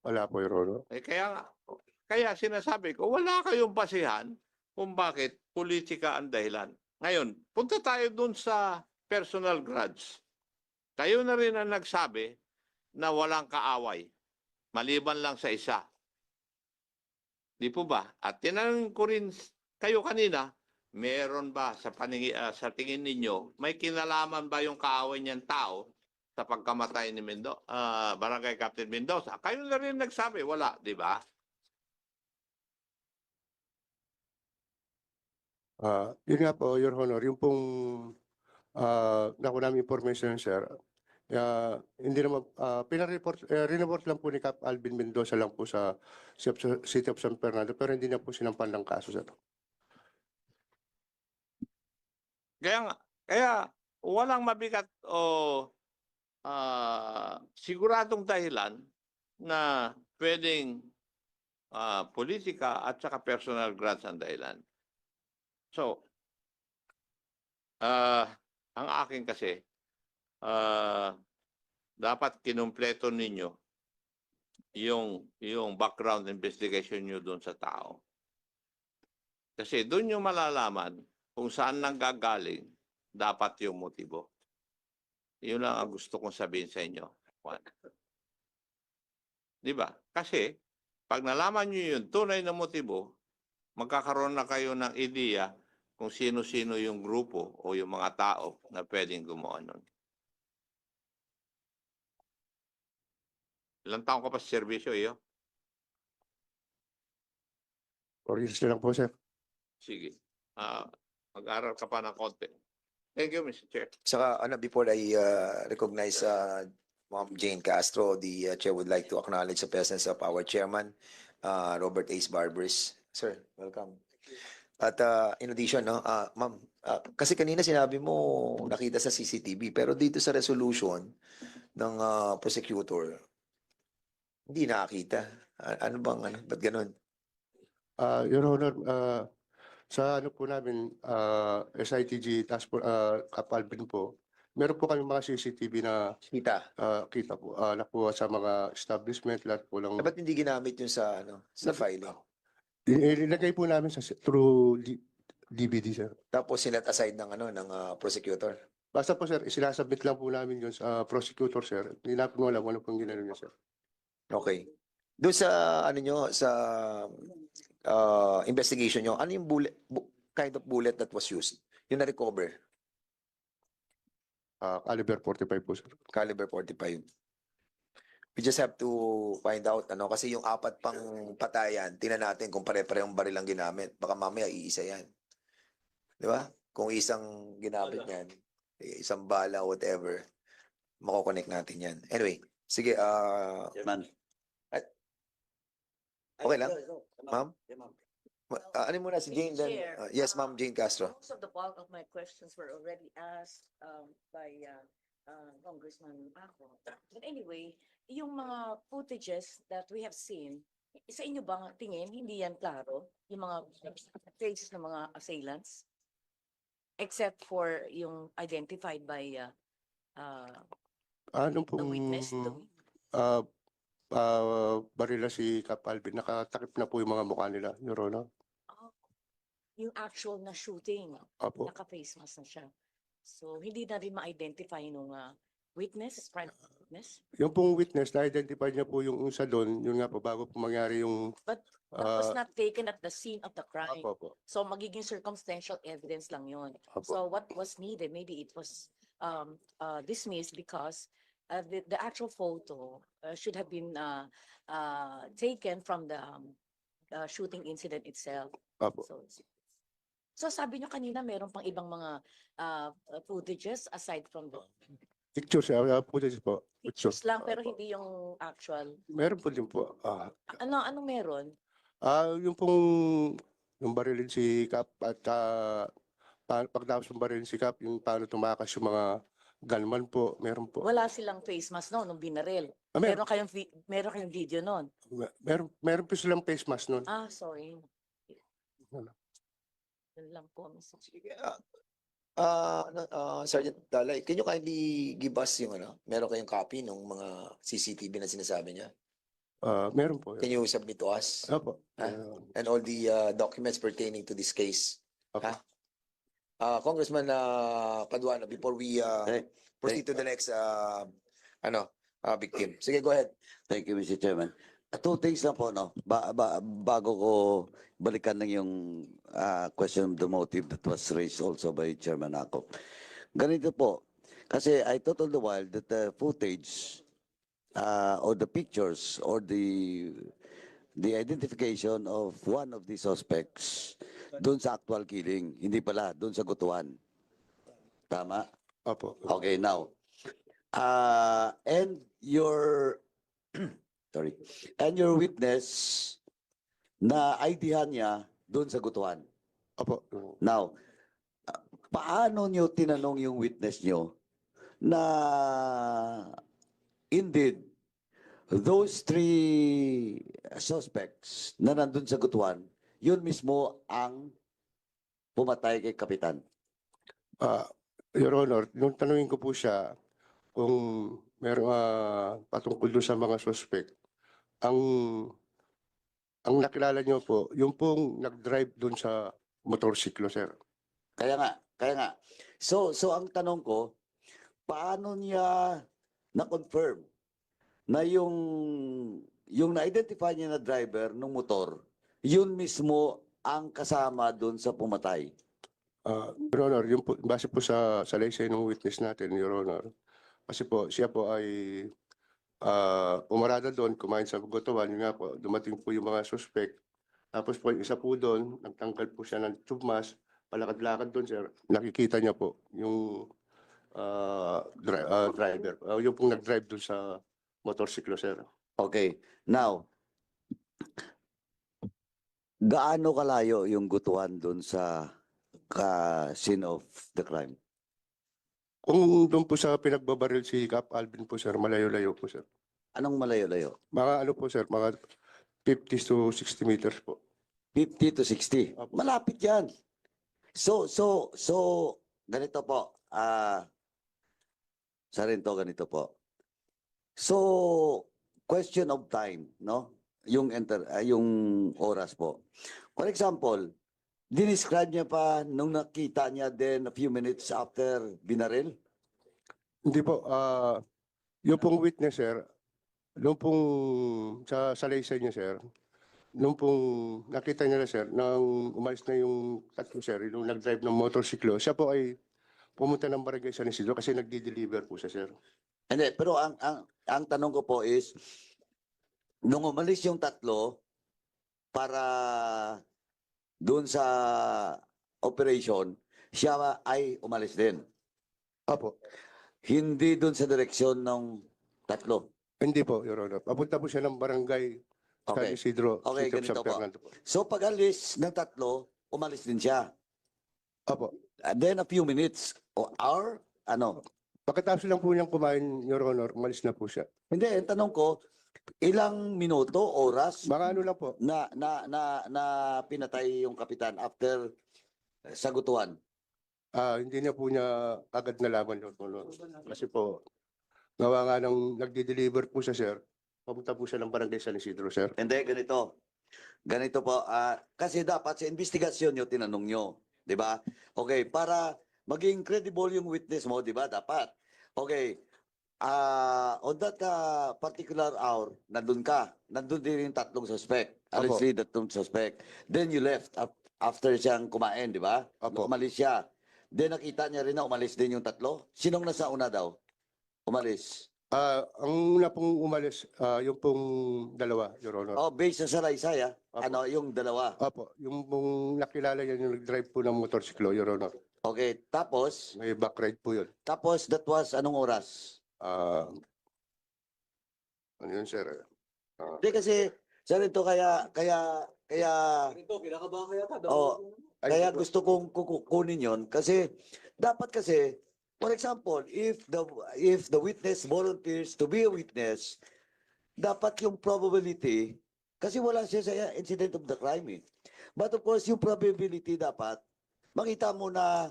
Wala po, Your Honor. Eh, kaya sinasabi ko, wala kayong basihan kung bakit politika ang dahilan. Ngayon, punta tayo dun sa personal grudge. Kayo na rin ang nagsabi na walang kaaway, maliban lang sa isa. Di po ba? At tinanong ko rin kayo kanina, meron ba sa tingin ninyo, may kinalaman ba yung kaaway niyang tao sa pagkamatay ni Barangay Captain Mendoza? Kayo na rin nagsabi, wala, di ba? Yun nga po, Your Honor, yung pong nakuha namin information, sir, Hindi naman, report lang po ni Cap Alvin Mendoza lang po sa City of San Fernando, pero hindi na po sinampan ng kaso, sir. Kaya walang mabigat o siguradong dahilan na pwedeng politika at saka personal grants ang dahilan. So, ang akin kasi, dapat kinumpleto ninyo yung background investigation nyo doon sa tao. Kasi doon nyo malalaman kung saan nanggagaling dapat yung motibo. Yun lang ang gusto kong sabihin sa inyo. Juan. Di ba? Kasi pag nalaman nyo yung tunay na motibo, magkakaroon na kayo ng ideya kung sino-sino yung grupo o yung mga tao na pwedeng gumawa nun. Ilang taon ka pa sa serbisyo, iyo? 4 years na lang po, sir. Sige. Mag-aral ka pa ng konti. Thank you, Mr. Chair. Saka, before I recognize Ma'am Jane Castro, the chair would like to acknowledge the presence of our chairman, Robert Ace Barbers. Sir, welcome. At in addition, no, ma'am, kasi kanina sinabi mo nakita sa CCTV, pero dito sa resolution ng prosecutor, hindi nakakita. Ano bang, ba't ganun? Your Honor, sa ano po namin, SITG Task Force, Cap Alvin po, meron po kami mga CCTV na Kita. kita po, nakuha sa mga establishment, lahat po lang. Ba't hindi ginamit yun sa, sa filing? Nilagay po namin through DVD, sir. Tapos sinet aside ng, ng prosecutor. Basta po, sir, sinasubmit lang po namin yun sa prosecutor, sir. Hindi namin mo alam ano pong ginano niya, sir. Okay. Doon sa, nyo, sa investigation nyo, ano yung kind of bullet that was used? Yung na-recover? Caliber 45 po, sir. Caliber 45. We just have to find out, kasi yung 4 pang patayan, tingnan natin kung pare-parehong baril ang ginamit. Baka mamaya iisa yan. Di ba? Kung isang ginamit yan, isang bala, whatever, makokonect natin yan. Anyway, sige, Chairman. Okay lang? Ma'am? Ano muna si Jane then? Chair, Yes, Ma'am Jane Castro. Most of the bulk of my questions were already asked by Congressman Ako. But anyway, yung mga footages that we have seen, sa inyo bang tingin, hindi yan klaro? Yung mga faces ng mga assailants? Except for yung identified by Ano the pong witness? barila si Cap Alvin, nakatakip na po yung mga mukha nila, Your Honor. Yung actual na shooting, Apo. naka-face mask na siya. So, hindi na rin ma-identify nung witness, private witness? Yung pong witness, na-identify niya po yung isa doon, yun nga po, bago po mangyari yung... But that was not taken at the scene of the crime. Apo po. So, magiging circumstantial evidence lang yun. Apo. So, what was needed, maybe it was dismissed because the actual photo should have been taken from the shooting incident itself. Apo. So sabi nyo kanina meron pang ibang mga footages aside from the Pictures, footage po. pictures lang pero hindi yung actual. Meron po din po. Anong meron? Yung pong yung barilin si Cap at pagtapos ng barilin si Cap, yung paano tumakas yung mga gunman po, meron po. Wala silang face mask no nung binaril. Meron, Meron kayong video noon. meron po silang face mask nun. Sorry. Wala. Yun lang po, Mr. Sergeant Dalay, can you kindly give us yung meron kayong copy ng mga CCTV na sinasabi niya? Meron po. Can you submit to us? Opo. And all the documents pertaining to this case? Opo. Congressman Paduano, before we proceed to the next victim. Sige, go ahead. Thank you, Mr. Chairman. Two things lang po, no? Bago ko balikan ng yung question of the motive that was raised also by Chairman Ako. Ganito po, kasi I thought all the while that the footage or the pictures or the identification of one of the suspects doon sa actual killing, hindi pala, doon sa gutuan. Tama? Opo. Okay, now, And your sorry, and your witness na ID-han niya doon sa Gutuan. Opo. Now, paano niyo tinanong yung witness niyo na indeed those three suspects na nandun sa Gutuan, yun mismo ang pumatay kay Kapitan? Your Honor, nung tanungin ko po siya kung meron patungkol doon sa mga suspect, ang nakilala niyo po, yung pong nag-drive doon sa motorsiklo, sir. Kaya nga. So ang tanong ko, paano niya na-confirm na yung na-identify niya na driver ng motor, yun mismo ang kasama doon sa pumatay? Your Honor, yung po, base po sa salaysay ng witness natin, Your Honor, kasi po siya po ay umarada doon, kumain sa Gutuan, yun nga po, dumating po yung mga suspect. Tapos po yung isa po doon, nagtanggal po siya ng tube mask, palakad-lakad doon, sir. Nakikita niya po yung driver, yung pong nag-drive doon sa motorsiklo, sir. Okay. Now, gaano kalayo yung Gutuan doon sa scene of the crime? Kung doon po sa pinagbabaril si Cap Alvin po, sir, malayo-layo po, sir. Anong malayo-layo? Mga ano po, sir, mga 50 to 60 meters po. 50 to 60. Opo. Malapit yan. So, ganito po. Ganito po. So, question of time, no? Yung oras po. For example, dinescribe niya pa nung nakita niya then a few minutes after binaril? Hindi po, yung pong witness, sir, nung pong sa salaysay niya, sir, nung pong nakita niya, sir, nang umalis na yung tatlo, sir, yung nag-drive ng motorsiklo, siya po ay pumunta ng barangay San Isidro kasi nagdi-deliver po siya, sir. Hindi, pero ang tanong ko po is, nung umalis yung tatlo para doon sa operation, siya ay umalis din. Opo. Hindi doon sa direksyon ng tatlo. Hindi po, Your Honor. Papunta po siya ng barangay San Okay. Isidro, Okay, City of San ganito po. Fernando po. So pag alis ng tatlo, umalis din siya. Opo. Then a few minutes or hour, ano? Pagkatapos lang po niyang kumain, Your Honor, umalis na po siya. Hindi, ang tanong ko, ilang minuto, oras Mga ano lang po, na pinatay yung kapitan after sa Gutuan? hindi niya po niya agad nalaman, Your Honor. Kasi po, gawa nga nang nagdi-deliver po siya, sir, papunta po siya ng barangay San Isidro, sir. Hindi, ganito. Ganito po, kasi dapat sa investigasyon nyo, tinanong nyo. Di ba? Okay, para maging credible yung witness mo, di ba? Dapat. Okay, on that particular hour, nandun ka. Nandun din yung tatlong suspect. Allegedly, tatlong suspect. Then you left after siyang kumain, di ba? Opo. Umalis siya. Then nakita niya rin na umalis din yung tatlo. Sinong nasa una daw? Umalis. Ang una pong umalis, yung pong dalawa, Your Honor. Oh, based sa salaysay, Opo. ano, yung dalawa. Opo, yung pong nakilala niya yung nag-drive po ng motorsiklo, Your Honor. Okay, tapos, May back ride po yun. that was anong oras? Ano yun, sir? Hindi kasi, sa rito kaya, Ito, kinakabahan ka yata. kaya gusto kong kukunin yon kasi, dapat kasi, for example, if the witness volunteers to be a witness, dapat yung probability, kasi wala siya sa incident of the crime eh. But of course, yung probability dapat, makita mo na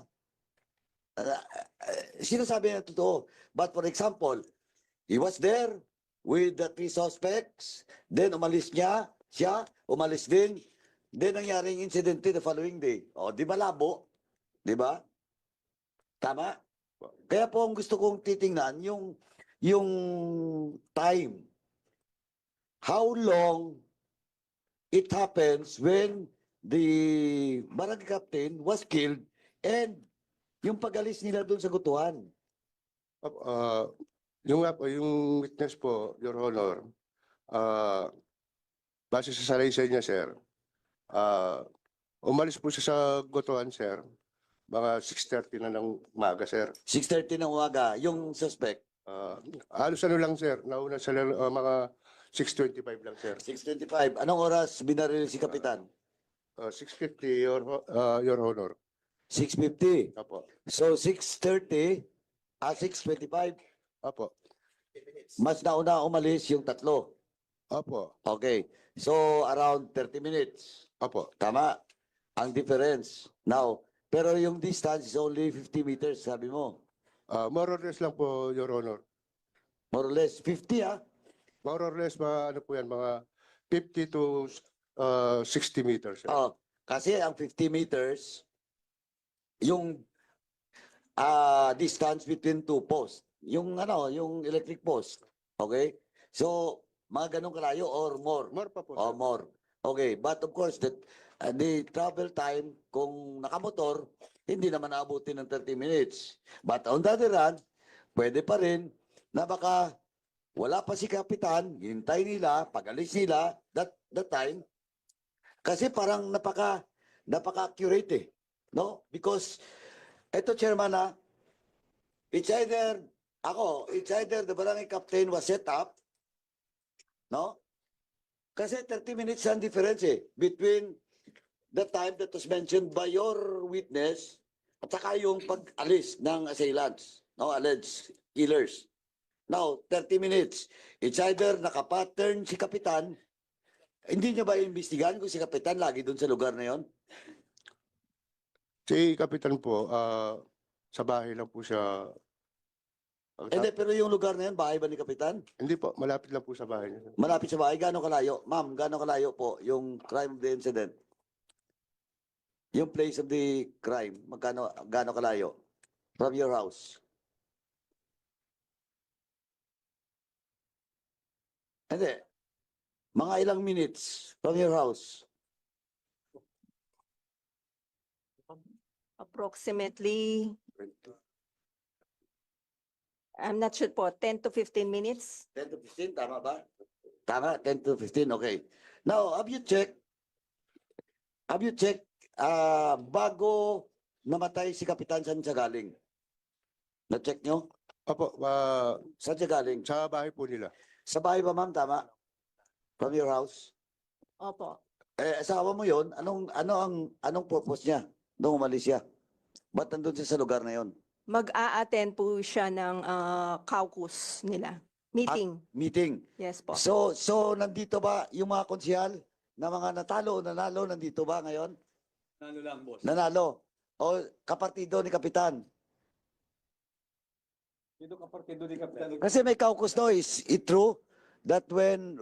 sinasabi na totoo. But for example, he was there with the three suspects, then umalis siya, umalis din, then nangyaring incident the following day. O, di ba labo? Di ba? Tama? Kaya po ang gusto kong titingnan yung time. How long it happens when the barangay captain was killed and yung pag-alis nila doon sa Gutuan. Yung witness po, Your Honor, base sa salaysay niya, sir, umalis po siya sa Gutuan, sir, mga 6:30 na ng umaga, sir. 6:30 ng umaga, yung suspect. Halos ano lang, sir. Nauna sila mga 6:25 lang, sir. 6:25. Anong oras binaril si Kapitan? 6:50, Your Honor. 6:50. Apo. So 6:30, 6:25. Apo. Mas nauna umalis yung tatlo. Apo. Okay. So around 30 minutes. Apo. Tama. Ang difference. Now, pero yung distance is only 50 meters, sabi mo. More or less lang po, Your Honor. More or less 50, ah. More or less, ano po yan, mga 50 to 60 meters. Sir. Oh, kasi ang 50 meters, yung distance between two posts. Yung yung electric post. Okay? So, mga ganun kalayo or more? More pa po. Or Sir. more. Okay, but of course, the travel time, kung nakamotor, hindi naman naabutin ng 30 minutes. But on the other hand, pwede pa rin na baka wala pa si Kapitan, hintay nila, pag-alis nila, that time, kasi parang napaka-accurate eh. No? Because, eto chairman it's either the barangay captain was set up, no? Kasi 30 minutes ang difference eh, between the time that was mentioned by your witness at saka yung pag-alis ng assailants, no? Alleged killers. Now, 30 minutes. It's either nakapattern si Kapitan. Hindi niyo ba imbestigahan kung si Kapitan lagi doon sa lugar na yon? Si Kapitan po, sa bahay lang po siya. Hindi, pero yung lugar na yon, bahay ba ni Kapitan? Hindi po, malapit lang po sa bahay niya. Malapit sa bahay, gaano kalayo? Ma'am, gaano kalayo po yung crime of the incident? Yung place of the crime, gaano kalayo? From your house? Hindi. Mga ilang minutes from your house? Approximately, I'm not sure po, 10 to 15 minutes. 10 to 15, tama ba? Tama, 10 to 15, okay. Now, have you checked, bago namatay si Kapitan, saan siya galing? Na-check nyo? Opo, Saan siya galing? sa bahay po nila. Sa bahay ba, ma'am? Tama? From your house? Opo. Asawa mo yon, anong purpose niya nung umalis siya? Ba't nandun siya sa lugar na yon? Mag-a-attend po siya ng caucus nila. Meeting. Meeting. Yes po. So nandito ba yung mga konsyal na mga nanalo, nandito ba ngayon? Ano lang, boss? Nanalo. O kapartido ni Kapitan? Dito kapartido ni Kapitan. Kasi may caucus no, is it true that when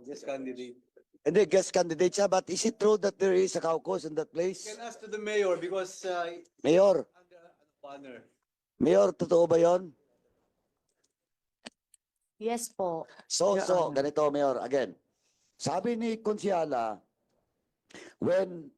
Yes, candidate. hindi guest candidate siya, but is it true that there is a caucus in that You place? can ask to the mayor because Mayor, under banner. Mayor, totoo ba yon? Yes po. So, Your Honor. ganito, Mayor, again. Sabi ni Konsyala, when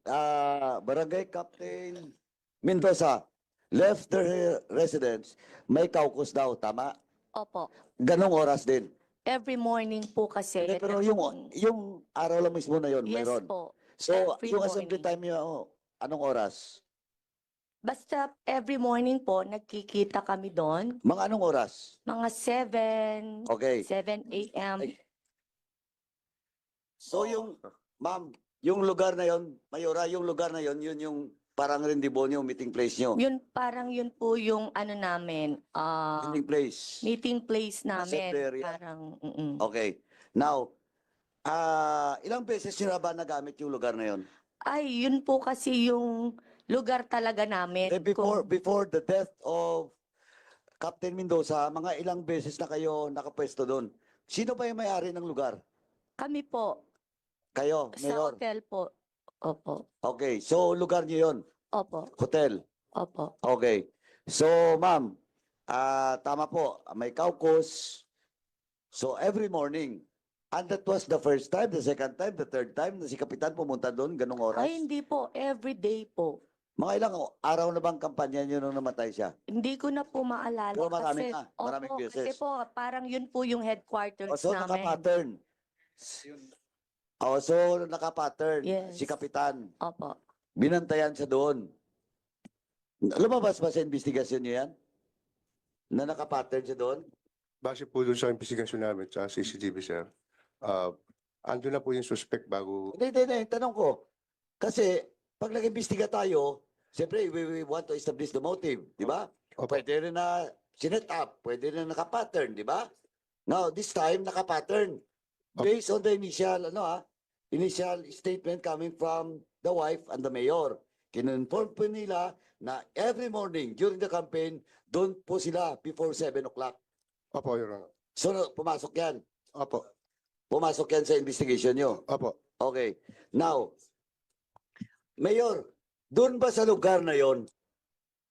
Barangay Captain Mendoza left their residence, may caucus daw, tama? Opo. Ganong oras din. Every morning po kasi. Hindi, pero yung araw lang mismo na yon, Yes mayroon. po. So, every yung assembly morning. time nyo, anong oras? Basta every morning po, nagkikita kami doon. Mga anong oras? Mga 7, Okay. 7 a.m. So, ma'am, yung lugar na yon, Mayora, yung lugar na yon, yun yung parang rendezvous nyo, meeting place nyo. Yun po yung ano namin, Meeting place. meeting place namin. Assembly area. Parang, Okay. Now, ilang beses nyo na ba nagamit yung lugar na yon? Ay, yun po kasi yung lugar talaga namin. Before the death of Captain Mendoza, mga ilang beses na kayo nakapwesto doon. Sino ba yung may-ari ng lugar? Kami po, Kayo, sa Mayor? hotel po. Opo. Okay, so lugar niyo yon, Opo. hotel. Opo. Okay. So, ma'am, tama po, may caucus. So, every morning. And that was the first time, the second time, the third time na si Kapitan pumunta doon, ganong oras? Ay, hindi po. Every day po. Mga ilang araw na bang kampanya niyo nung namatay siya? Hindi ko na po maalala. Pero marami kasi, na, maraming opo, beses. kasi po, parang yun po yung headquarters O, so, namin. naka-pattern. O, so, naka-pattern Yes. si Kapitan. Opo. Binantayan siya doon. Lumabas ba sa investigasyon niyo yan? Na nakapattern siya doon? Base po dun sa investigasyon namin sa CCTV, sir. Ando na po yung suspect bago. Hindi. Tanong ko. Kasi, pag nag-imbestiga tayo, siyempre, we want to establish the motive, di ba? Opo. Pwede rin na sinet up, pwede rin na nakapattern, di ba? Now, this time, nakapattern. Based on the initial, initial statement coming from the wife and the mayor. Kinonform po nila na every morning during the campaign, doon po sila before 7 o'clock. Opo, Your Honor. So, pumasok yan. Opo. Pumasok yan sa investigation nyo. Opo. Okay. Now, Mayor, doon ba sa lugar na yon?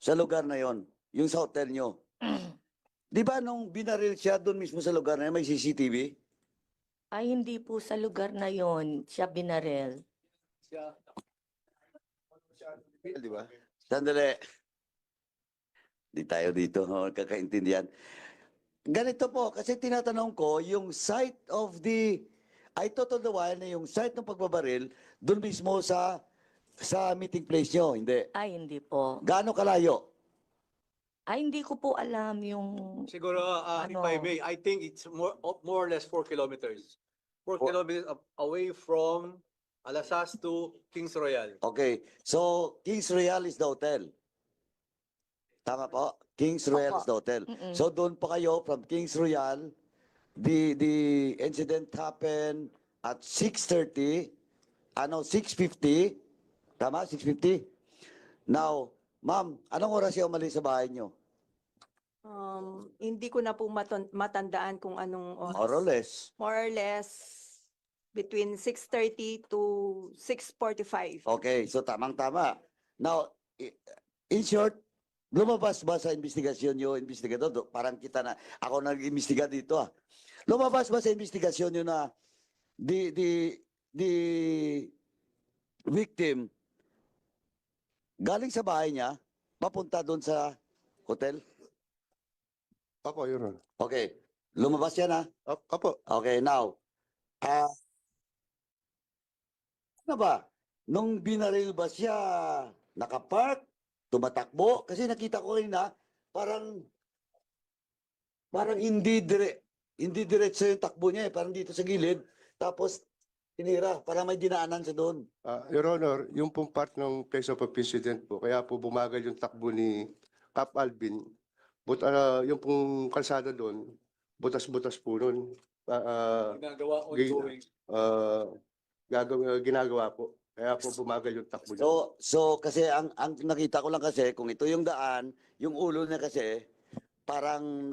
Sa lugar na yon, yung sa hotel nyo? Di ba nung binaril siya doon mismo sa lugar na yun, may CCTV? Ay, hindi po sa lugar na yon siya binarel. Di ba? Sandali. Di tayo dito, kakaintindihan. Ganito po, kasi tinatanong ko, yung site of the, I thought all the while na yung site ng pagbabaril, doon mismo sa meeting place nyo, hindi. Ay, hindi po. Gaano kalayo? Ay, hindi ko po alam yung... Siguro, if Ano? I may, I think it's more or less 4 kilometers. 4 Four- kilometers away from Alasas to Kings Royal. Okay, so Kings Royal is the hotel. Tama po? Kings Royal is the hotel. Mm-mm. So doon pa kayo from Kings Royal, the incident happened at 6:30, 6:50. Tama? 6:50? Now, ma'am, anong oras siya umalis sa bahay nyo? Hindi ko na po matandaan kung anong oras. More or less. More or less between 6:30 to 6:45. Okay, so tamang-tama. Now, in short, lumabas ba sa investigasyon nyo, investigador? Parang kita na, ako nag-imbestiga dito Lumabas ba sa investigasyon nyo na the victim galing sa bahay niya, papunta doon sa hotel? Opo, Your Honor. Okay, lumabas yan Opo. Okay, now, ano ba? Nung binaril ba siya, nakapark, tumatakbo? Kasi nakita ko na parang hindi diretso yung takbo niya parang dito sa gilid. Tapos, tinira, parang may dinaanan siya doon. Your Honor, yung pong part ng place of incident po, kaya po bumagal yung takbo ni Cap Alvin. But yung pong kalsada doon, butas-butas po nun. Ginagawa ongoing. Ginagawa po. Kaya po bumagal yung takbo niya. So kasi ang nakita ko lang kasi, kung ito yung daan, yung ulo niya kasi, parang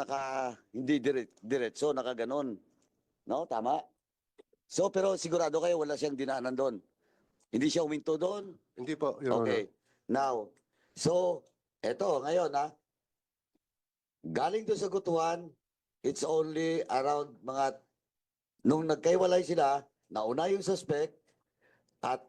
hindi diretso, nakaganon. No? Tama? So, pero sigurado kayo, wala siyang dinaanan doon. Hindi siya uminto doon. Hindi po, Your Honor. Okay. Now, so, eto, ngayon galing doon sa Gutuan, it's only around nung nagkaiwalay sila, nauna yung suspect, at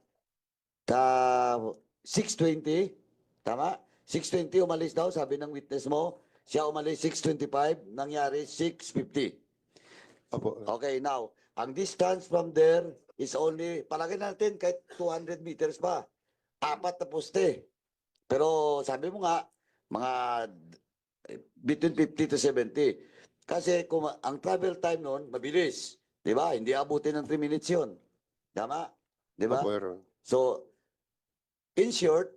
6:20, tama? 6:20 umalis daw, sabi ng witness mo, siya umalis 6:25, nangyari 6:50. Opo. Okay, now, ang distance from there is only, palagay natin kahit 200 meters pa. 4 na poste. Pero sabi mo nga, mga between 50 to 70. Kasi kung ang travel time noon, mabilis. Di ba? Hindi abutin ng 3 minutes yun. Tama? Di ba? Opo, Your Honor. So, in short,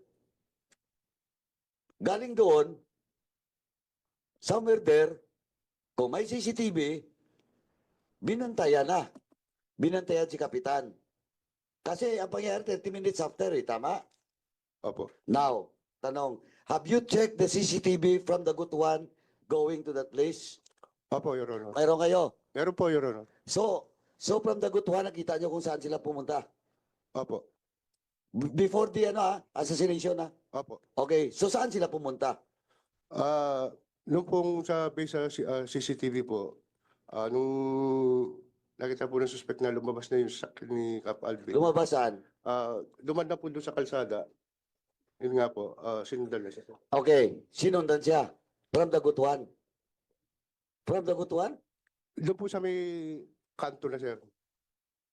galing doon, somewhere there, kung may CCTV, binantayan na. Binantayan si Kapitan. Kasi ang pangyayari 30 minutes after, tama? Opo. Now, tanong, have you checked the CCTV from the Gutuan going to that place? Opo, Your Honor. Mayroon kayo. Meron po, Your Honor. So from the Gutuan, nakita nyo kung saan sila pumunta? Opo. Before the assassination Opo. Okay, so saan sila pumunta? Nung pong sa base sa CCTV po, nung nakita po ng suspect na lumabas na yung sakit ni Cap Alvin. Lumabas saan? Duman na po doon sa kalsada. Yun nga po, sinundan na siya. Okay, sinundan siya. From the Gutuan. From the Gutuan? Doon po sa may kanto na, sir.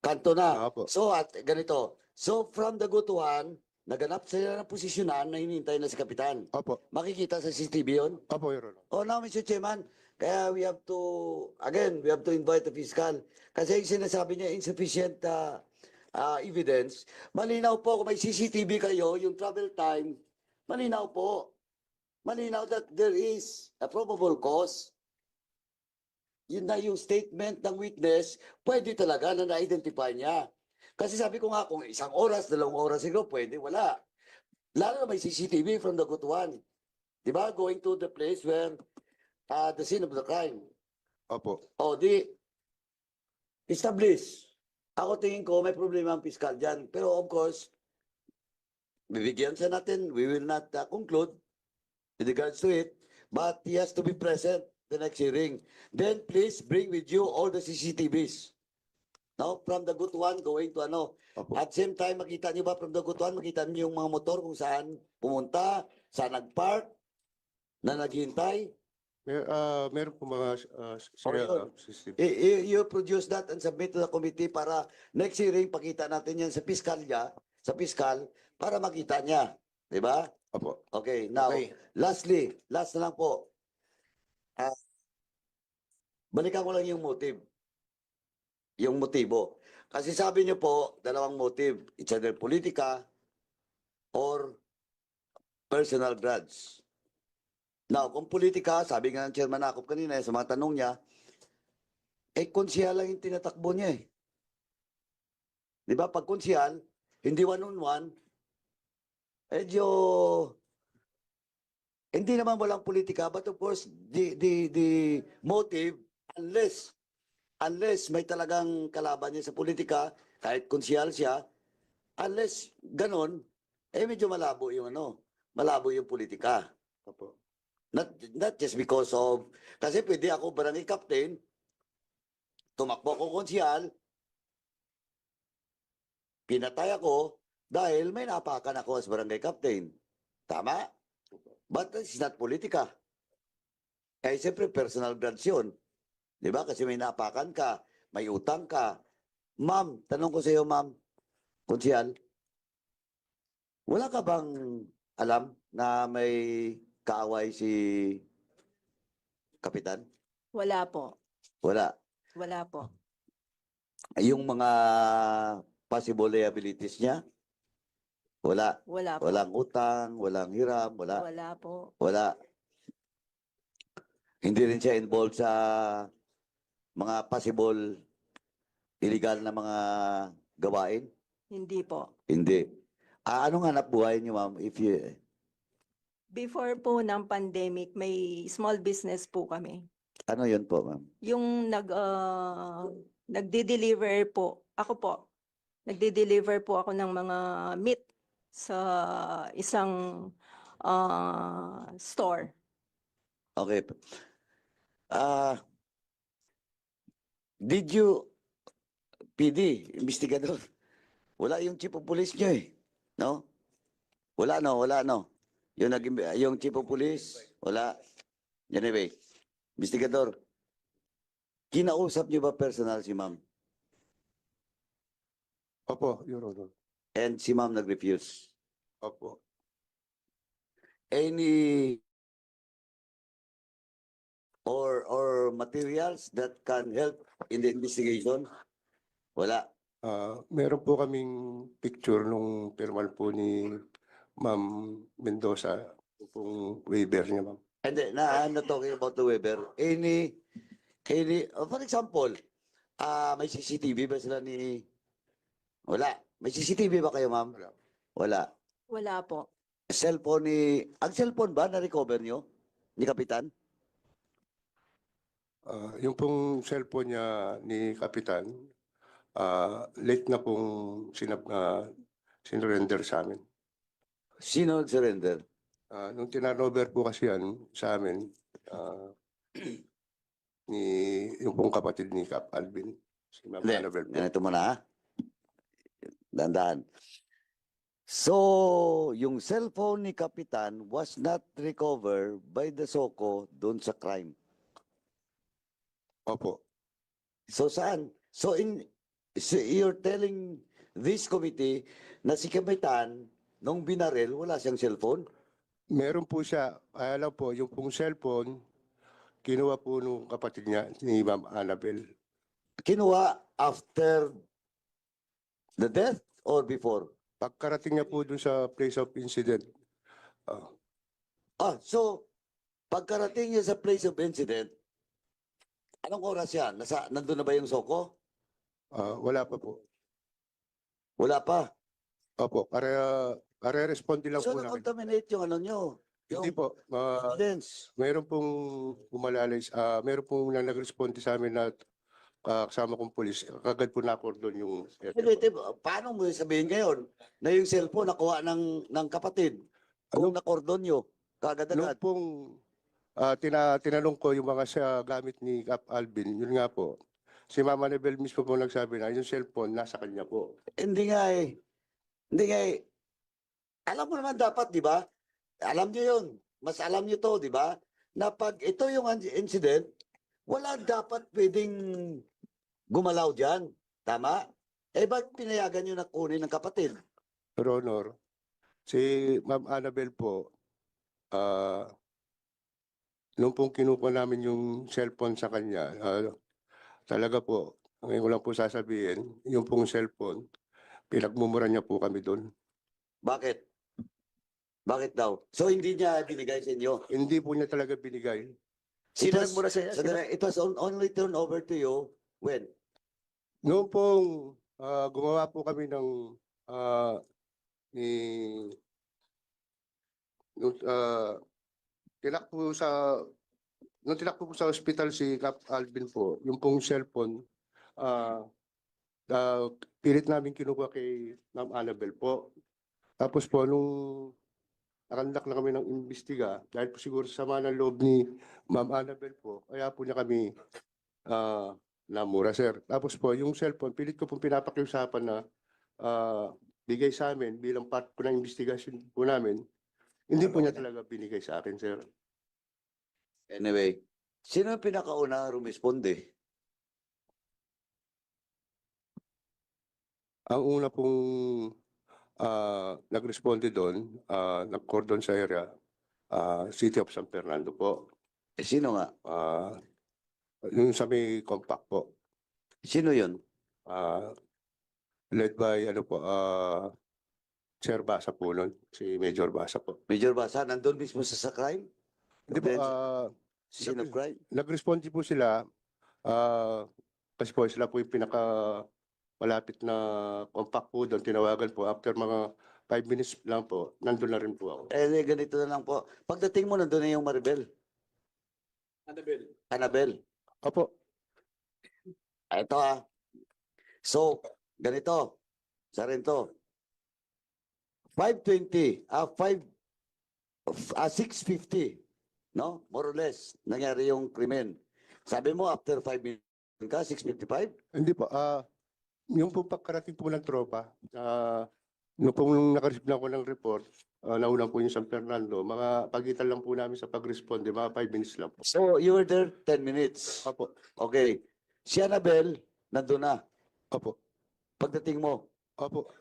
Kanto na. Opo. So at ganito. So from the Gutuan, naganap sila ng posisyonan na hinihintay na si Kapitan. Opo. Makikita sa CCTV yun? Opo, Your Honor. Oh, now, Mr. Chairman, kaya we have to, again, we have to invite the fiscal. Kasi yung sinasabi niya, insufficient evidence. Malinaw po, kung may CCTV kayo, yung travel time, malinaw po. Malinaw that there is a probable cause. Yun na yung statement ng witness, pwede talaga na na-identify niya. Kasi sabi ko nga, kung 1 oras, 2 oras siguro, pwede, wala. Lalo na may CCTV from the Gutuan. Diba? Going to the place where the scene of the crime. Opo. O di, establish. Ako tingin ko may problema ang piskal dyan. Pero of course, bibigyan siya natin, we will not conclude with regards to it, but he has to be present the next hearing. Then please bring with you all the CCTVs. No, from the Gutuan going to ano. Opo. At same time, makita niyo ba from the Gutuan, makita niyo yung mga motor kung saan pumunta, saan nagpark, na naghintay. Meron po mga yun. system. You produce that and submit to the committee para next hearing pakita natin yan sa piskalya, sa piskal, para makita niya. Di ba? Opo. Okay, now, Okay. lastly, last na lang po. Balikan ko lang yung motive. Yung motibo. Kasi sabi niyo po, 2 motive. It's either politika or personal grudge. Now, kung politika, sabi nga ng Chairman Akop kanina sa mga tanong niya, konsihal lang yung tinatakbo niya eh. Di ba? Pag konsihal, hindi one-on-one, medyo, hindi naman walang politika, but of course, the motive, unless may talagang kalaban niya sa politika, kahit konsihal siya, unless ganon, medyo malabo yung malabo yung politika. Opo. Not just because of, kasi pwede ako barangay captain, tumakbo ako konsihal, pinatay ako dahil may napakan ako as barangay captain. Tama? But it's not politika. Siyempre personal grudge yun. Di ba? Kasi may napakan ka, may utang ka. Ma'am, tanong ko sa iyo, ma'am, konsihal, wala ka bang alam na may kaaway si Kapitan? Wala po. Wala. Wala po. Yung mga possible liabilities niya? Wala. Wala po. Walang utang, walang hiram, wala. Wala po. Wala. Hindi rin siya involved sa mga possible illegal na mga gawain? Hindi po. Hindi. Anong hanap buhay niyo, ma'am? Before po ng pandemic, may small business po kami. Ano yun po, ma'am? Yung nagde-deliver po, ako po, nagde-deliver po ako ng mga meat sa isang store. Okay. Did you, PD, investigador, wala yung chief of police niyo eh. No? Wala no. Yung chief of police, wala. Anyway, investigador, kinausap niyo ba personal si ma'am? Opo, Your Honor. And si ma'am nag-refuse? Opo. Any or materials that can help in the investigation? Wala. Meron po kaming picture nung pirmal po ni Ma'am Mendoza, pong waiver niya, ma'am. Hindi, I'm not talking about the waiver. For example, may CCTV ba sila ni... Wala. May CCTV ba kayo, ma'am? Wala. Wala. Wala po. Cellphone ni... Ang cellphone ba na-recover nyo? Ni Kapitan? Yung pong cellphone niya ni Kapitan, late na pong sinurrender sa amin. Sino nag-surrender? Nung tinanover po kasi yan sa amin, yung pong kapatid ni Cap Alvin, si Ma'am Hindi. Annabel po. Ganito mo na, ha? Dandahan. So, yung cellphone ni Kapitan was not recovered by the SOCO doon sa crime. Opo. So, saan? So, you're telling this committee na si Kapitan nung binaril, wala siyang cellphone? Meron po siya, alam po, yung pong cellphone, kinuha po nung kapatid niya, ni Ma'am Annabel. Kinuha after the death or before? Pagkarating niya po dun sa place of incident, So, pagkarating niya sa place of incident, anong oras yan? Nandun na ba yung Soko? wala pa po. Wala pa. Opo, respond lang So, po namin. na-contaminate yung ano nyo? Hindi Yung po, evidence? meron pong umalalay, meron pong nag-respond sa amin na kasama kong pulis. Kagad po na-cordon yung Hindi, paano mo sabihin ngayon na yung cellphone nakuha ng kapatid? Kung na-cordon nyo, Nung kagad-agad. pong tinanong ko yung mga sa gamit ni Cap Alvin, yun nga po, si Mama Nebel mismo po nagsabi na yung cellphone nasa kanya po. Hindi nga eh. Hindi nga eh. Alam mo naman dapat, di ba? Alam nyo yun. Mas alam nyo to, di ba? Na pag ito yung incident, wala dapat pwedeng gumalaw dyan. Tama? Eh, ba't pinayagan nyo na kunin ng kapatid? Your Honor, si Ma'am Annabel po, nung pong kinuha namin yung cellphone sa kanya, talaga po, ngayon ko lang po sasabihin, yung pong cellphone, pinagmumura niya po kami doon. Bakit? Bakit daw? So, hindi niya binigay sa inyo? Hindi po niya talaga binigay. It was, it was only turned over to you when? Noong pong gumawa po kami ng tinakbo po sa ospital si Cap Alvin po, yung pong cellphone, pilit namin kinuha kay Ma'am Annabel po. Tapos po, nung nakandak na kami ng imbestiga, dahil po siguro sa sama ng loob ni Ma'am Annabel po, kaya po niya kami namura, sir. Tapos po, yung cellphone, pilit ko pong pinapakiusapan na bigay sa amin bilang part po ng investigation po namin. Hindi po niya talaga binigay sa akin, sir. Anyway, sino yung pinakauna rumisponde? Ang una pong nag-responde doon, nag-cordon sa area, City of San Fernando po. Eh, sino nga? Yung sa may compact po. Sino yun? Led by, Sir Basa po nun, si Major Basa po. Major Basa, nandun mismo sa crime? Hindi po, Scene of crime? nag-responde po sila, kasi po sila po yung pinaka malapit na compact po doon, tinawagan po, after mga 5 minutes lang po, nandun na rin po ako. Eh, ganito na lang po. Pagdating mo, nandun na yung Maribel. Annabel. Opo, Ito ah. So, ganito. Sarento. 5:20, 6:50, no? More or less, nangyari yung krimen. Sabi mo, after 5 minutes ka, 6:55? hindi po, yung po pagkarating po ng tropa, nung pong nakareceive na ako ng report, nauna po yung San Fernando, mga pagitan lang po namin sa pag-responde, mga 5 minutes lang po. So, you were there 10 minutes. Opo, Okay. Si Annabel, nandun na. opo, Pagdating mo, opo.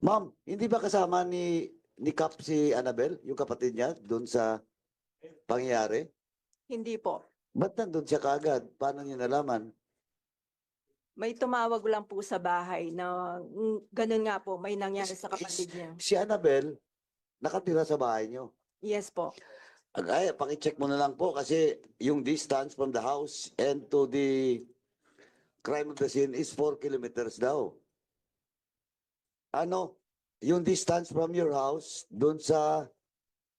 ma'am, hindi ba kasama ni Cap si Annabel, yung kapatid niya, doon sa pangyayari? Hindi po. Ba't nandun siya kaagad? Paano niyo nalaman? May tumawag lang po sa bahay na ganun nga po, may nangyari sa kapatid niya. Si Annabel, nakatira sa bahay niyo. Yes po. Ay, pakicheck mo na lang po kasi yung distance from the house and to the crime of the scene is 4 kilometers daw. Ano? Yung distance from your house doon sa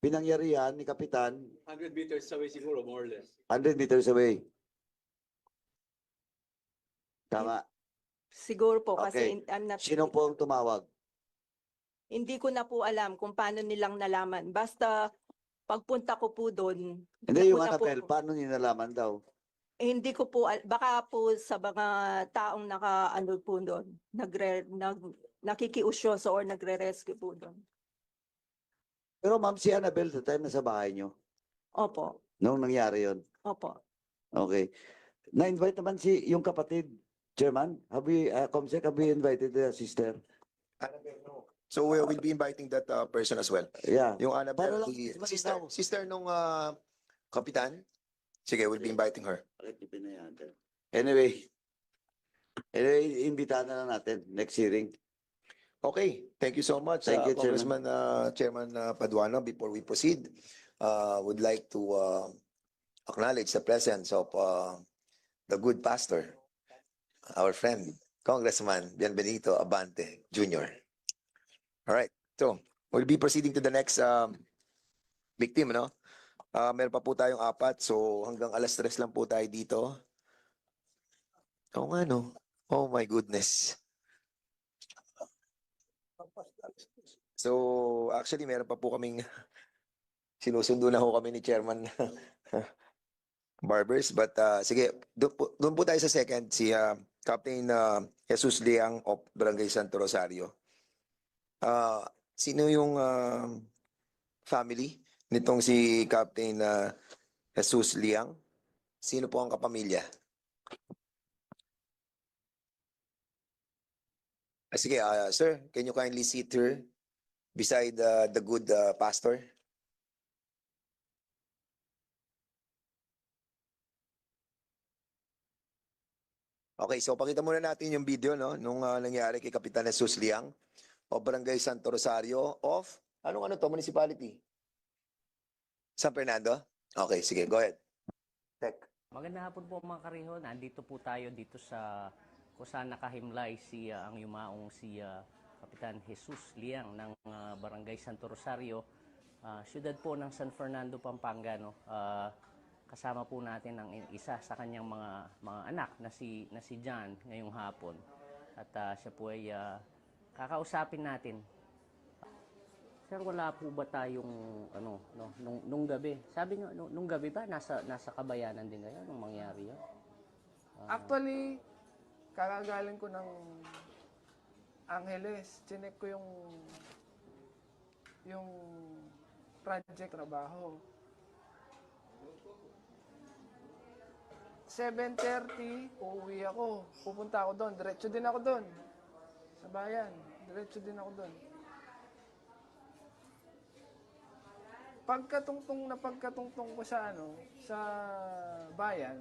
pinangyarihan ni Kapitan, 100 meters away siguro, more or less. 100 meters away. Tama. Siguro po Okay. kasi I'm not Sino po ang tumawag? Hindi ko na po alam kung paano nilang nalaman. Basta pagpunta ko po doon, Hindi yung nauna po Annabel, ako. paano niyo nalaman daw? Hindi ko po, baka po sa mga taong naka-ano po doon, nakikiusyoso or nagre-rescue po doon. Pero ma'am, si Annabel, the time na sa bahay niyo, Opo, nung nangyari yon. opo. Okay. Na-invite naman yung kapatid, Chairman. Comsec, have we invited the sister? So we'll be inviting that person as well. Yeah. Yung Annabelle, Para lang the malinaw. sister nung kapitan. Sige, we'll be inviting her. Anyway, imbitahan na lang natin next hearing. Okay, thank you so much, Thank you, Congressman Chairman Paduano. Before we proceed, would like to acknowledge the presence of the good pastor, our friend, Congressman Bienvenido Abante Jr. All right, so we'll be proceeding to the next victim, no? Meron pa po tayong 4, so hanggang alas 3 lang po tayo dito. Oo nga, no? Oh my goodness. So, actually, meron pa po kaming sinusundo na ho kami ni Chairman Barbers. But sige, doon po tayo sa second, si Captain Jesus Liang of Barangay Santo Rosario. Sino yung family nitong si Captain Jesus Liang? Sino po ang kapamilya? Sige, sir, can you kindly sit here beside the good pastor? Okay, so pakita muna natin yung video, no, nung nangyari kay Kapitan Jesus Liang o Barangay Santo Rosario of ano to, municipality? San Fernando? Okay, sige, go ahead. Tech. Magandang hapon po mga kariho. Nandito po tayo dito sa kung saan nakahimlay ang yumaong si Kapitan Jesus Liang ng Barangay Santo Rosario, siyudad po ng San Fernando, Pampanga, no? Kasama po natin ang isa sa kanyang mga anak na si John ngayong hapon. At siya po ay kakausapin natin. Sir, wala po ba tayong nung gabi? Sabi niyo nung gabi ba nasa Kabayanan din kayo nung mangyari 'yon? Actually, kakagaling ko ng Angeles. Chinek ko yung project trabaho. 7:30, uuwi ako. Pupunta ako doon. Diretso din ako doon. Sa bayan. Diretso din ako doon. Pagkatungtong ko sa sa bayan,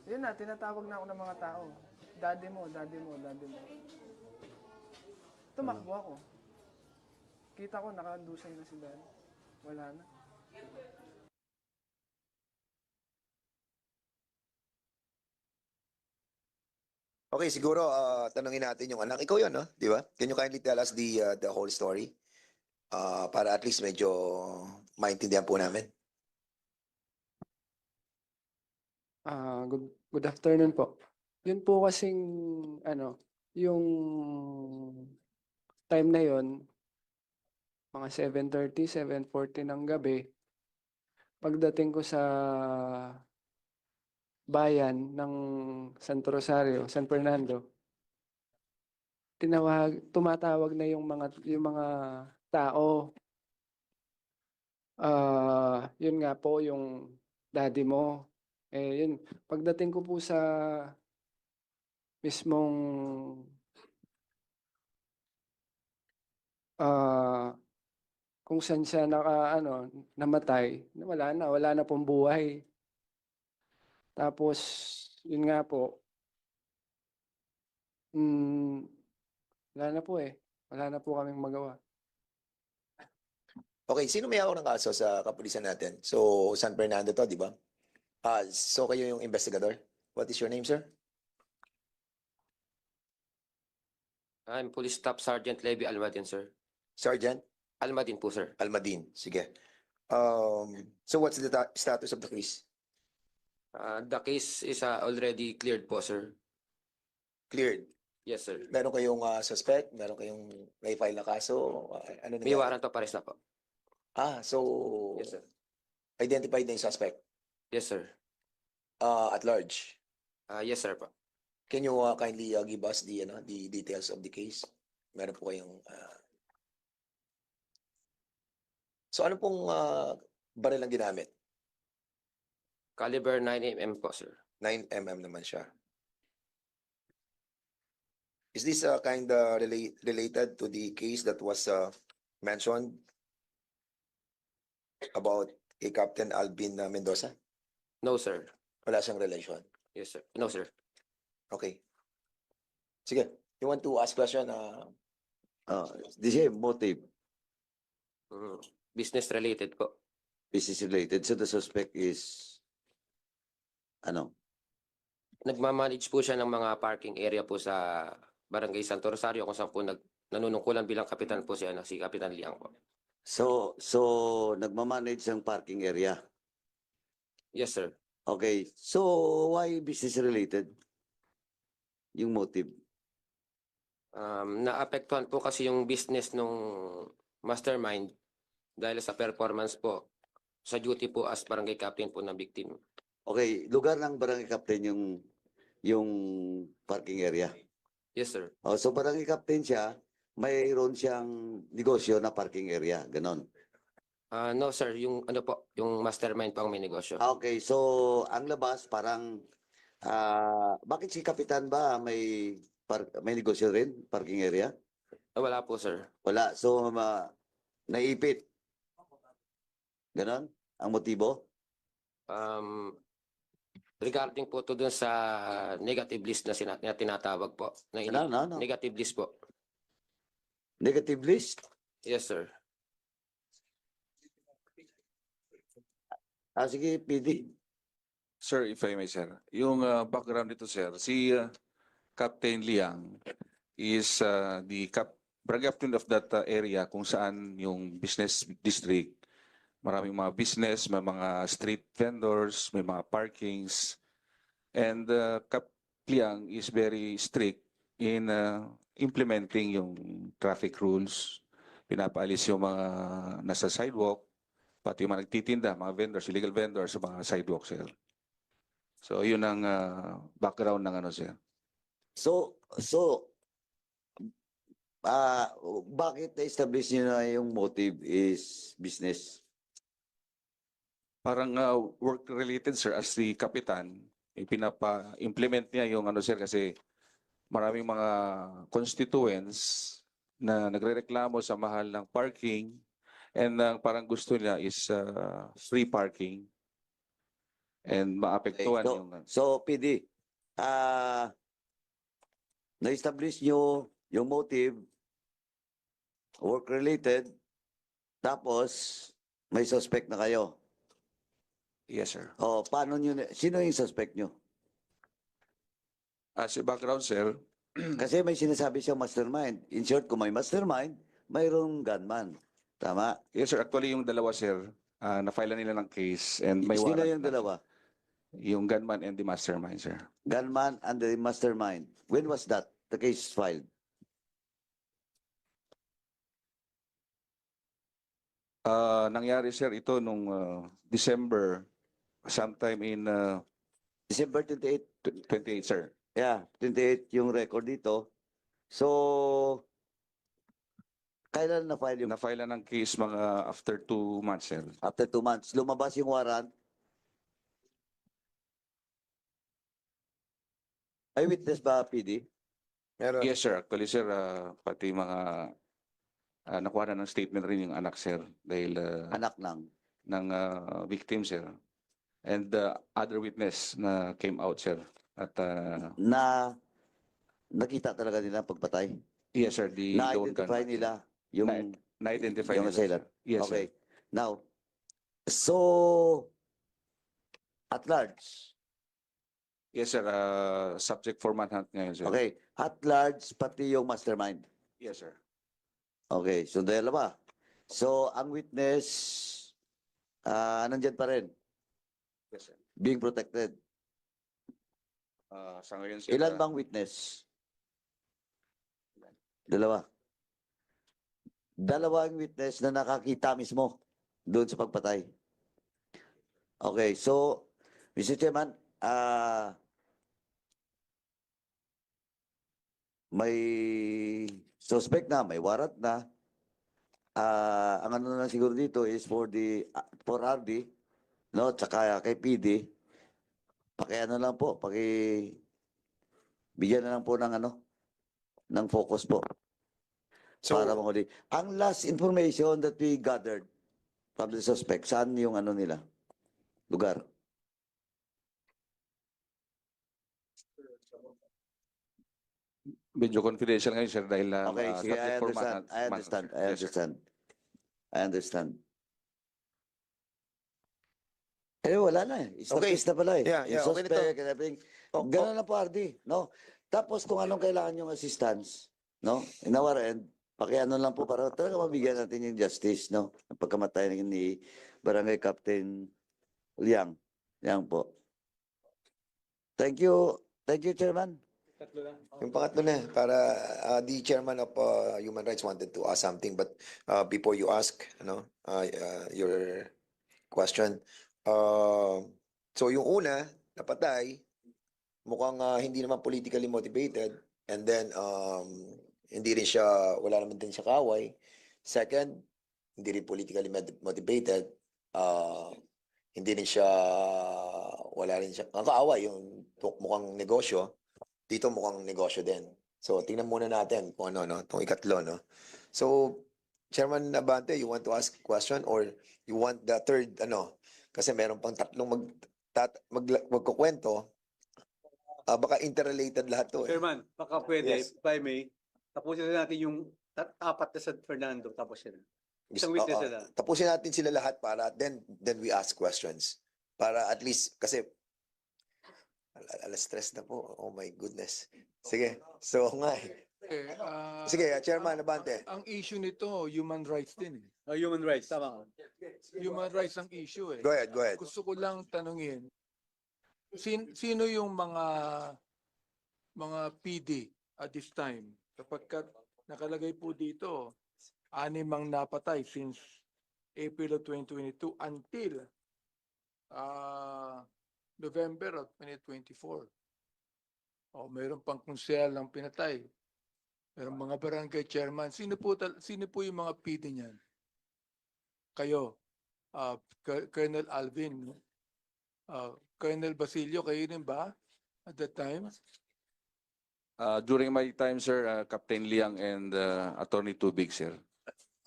yun na, tinatawag na ako ng mga tao. Daddy mo, daddy mo, daddy mo. Tumakbo ako. Kita ko, nakaandusay na si daddy. Wala na. Okay, siguro tanungin natin yung anak. Ikaw yun, no? Di ba? Can you kindly tell us the whole story? Para at least medyo maintindihan po namin. Good afternoon po. Yun po kasing yung time na yon, mga 7:30, 7:40 ng gabi, pagdating ko sa bayan ng Santo Rosario, San Fernando, tumatawag na yung mga tao. Yun nga po yung daddy mo. Yun, pagdating ko po sa mismong kung saan siya namatay, wala na pong buhay. Tapos, yun nga po, wala na po Wala na po kaming magawa. Okay, sino may hawak ng kaso sa kapulisan natin? So, San Fernando to, di ba? So kayo yung investigador? What is your name, sir? I'm Police Staff Sergeant Levy Almadin, sir. Sergeant? Almadin po, sir. Almadin, sige. So what's the status of the case? The case is already cleared po, sir. Cleared? Yes, sir. Meron kayong suspect? Meron kayong may file na kaso? Ano May nangyari? warrant of arrest na po. So Yes, sir. identified na yung suspect? Yes, sir. At large? Yes, sir po. Can you kindly give us the details of the case? Meron po kayong So ano pong baril ang ginamit? Caliber 9mm po, sir. 9mm naman siya. Is this kind related to the case that was mentioned about a Captain Alvin Mendoza? No, sir. Wala siyang relation. Yes, sir. No, sir. Okay. Sige, you want to ask question? The same motive, Mm, business related po. business related. So the suspect is, ano? Nagmamanage po siya ng mga parking area po sa Barangay Santo Rosario kung saan po nanunungkulan bilang kapitan po siya, si Kapitan Liang po. So nagmamanage ng parking area. Yes, sir. Okay, so why business related? Yung motive. Naapektuhan po kasi yung business nung mastermind dahil sa performance po sa duty po as barangay captain po ng victim. Okay, lugar ng barangay captain yung parking area. Yes, sir. Oh, so barangay captain siya, mayroon siyang negosyo na parking area, ganon. No, sir. Yung ano po, yung mastermind po ang may negosyo. Okay, so ang labas parang bakit si kapitan ba may negosyo rin, parking area? Wala po, sir. Wala. So naipit. Ganon ang motibo? Regarding po to dun sa negative list na tinatawag po. No. Negative list po. Negative list? Yes, sir. Sige, PD. Sir, if I may, sir. Yung background nito, sir, si Captain Liang is the barangay captain of that area kung saan yung business district. Maraming mga business, may mga street vendors, may mga parkings. And Cap Liang is very strict in implementing yung traffic rules. Pinapaalis yung mga nasa sidewalk, pati yung mga nagtitinda, mga vendors, illegal vendors sa mga sidewalk, sir. So, yun ang background ng ano, sir. So bakit na-establish niyo na yung motive is business? Parang work-related, sir, as the kapitan, pinapa-implement niya yung ano, sir, kasi maraming mga constituents na nagrereklamo sa mahal ng parking and parang gusto niya is free parking and maapektuhan yung... So, PD, na-establish nyo yung motive, work-related, tapos may suspect na kayo. Yes, sir. O, paano nyo, sino yung suspect nyo? As a background, sir, Kasi may sinasabi siyang mastermind. In short, kung may mastermind, mayroong gunman. Tama? yes, sir. Actually, yung dalawa, sir, na-file nila ng case and may Sino warrant yung na, dalawa? yung gunman and the mastermind, sir. Gunman and the mastermind. When was that? The case filed? Nangyari, sir, ito nung December, sometime in December 28. 28, sir. Yeah, 28 yung record dito. So, kailan na-file yung Na-file na ng case mga after 2 months, sir. after 2 months? Lumabas yung warrant. Eyewitness ba, PD? Meron. Yes, sir. Actually, sir, pati mga nakuha na ng statement rin yung anak, sir, dahil Anak ng. ng victim, sir. And other witness na came out, sir. At Na nakita talaga nila ang pagpatay. yes, sir, the lone Na-identify gunman, nila yung na-identify yung nila, assailant. sir. Yes, Okay. sir. Now, so at large, Yes, sir. Subject for manhunt ngayon, sir. okay, at large pati yung mastermind. Yes, sir. Okay, so dalawa. So ang witness nandyan pa rin, Yes, sir. being protected. Sa ngayon, sir. Ilan bang witness? Dalawa. Dalawa ang witness na nakakita mismo doon sa pagpatay. Okay, so Mr. Chairman, may suspect na, may warrant na. Ang ano na siguro dito is for RD, no, tsaka kay PD. Ano lang po, bigyan na lang po ng ano, ng focus po. So, Para mahuli. Ang last information that we gathered from the suspect, saan yung ano nila? Lugar? Medyo confidential ngayon, sir, dahil Okay, sige, I understand. I understand. I Yes, sir. understand. I understand. Eh, wala na eh. Okay. Established na pala eh. Yeah, Yung okay na to. suspect and everything. Oh, Ganun na po, RD. No? Tapos kung anong kailangan yung assistance, no? In our end, pakiano lang po para talaga mabigyan natin yung justice, no? Ang pagkamatay ni Barangay Captain Liang. Liang po. Thank you. Thank you, Chairman. Yung pangatlo na, para the chairman of Human Rights wanted to ask something, but before you ask, your question, so yung una, napatay, mukhang hindi naman politically motivated, and then hindi rin siya, wala naman din siya kaaway. Second, hindi rin politically motivated, hindi rin siya, wala rin siya, ang kaaway, yung mukhang negosyo, dito mukhang negosyo din. So, tingnan muna natin kung ano, no? Itong ikatlo, no? So, Chairman Abante, you want to ask question or you want the third, ano? Kasi meron pang tatlong magkukwento. Baka interrelated lahat to. Eh. Chairman, baka pwede, Yes. if I may, tapusin na natin yung apat na San Fernando, tapos yun. Isang witness Oo, na. tapusin natin sila lahat para then we ask questions. Para at least, kasi alas stress na po. Oh my goodness. Sige. So, nga eh. Sige, Chairman Abante. Ang issue nito, human rights din eh. Human rights, tama ka. Human rights ang issue eh. Go ahead, go ahead. Gusto ko lang tanungin, sino yung mga PD at this time? Kapag nakalagay po dito, 6 ang napatay since April of 2022 until November of 2024. O mayroon pang konsehal ng pinatay. Mayroon mga barangay chairman. Sino po yung mga PD niyan? Kayo, Colonel Alvin, no? Colonel Basilio, kayo rin ba at that time? During my time, sir, Captain Liang and Attorney Tubig, sir.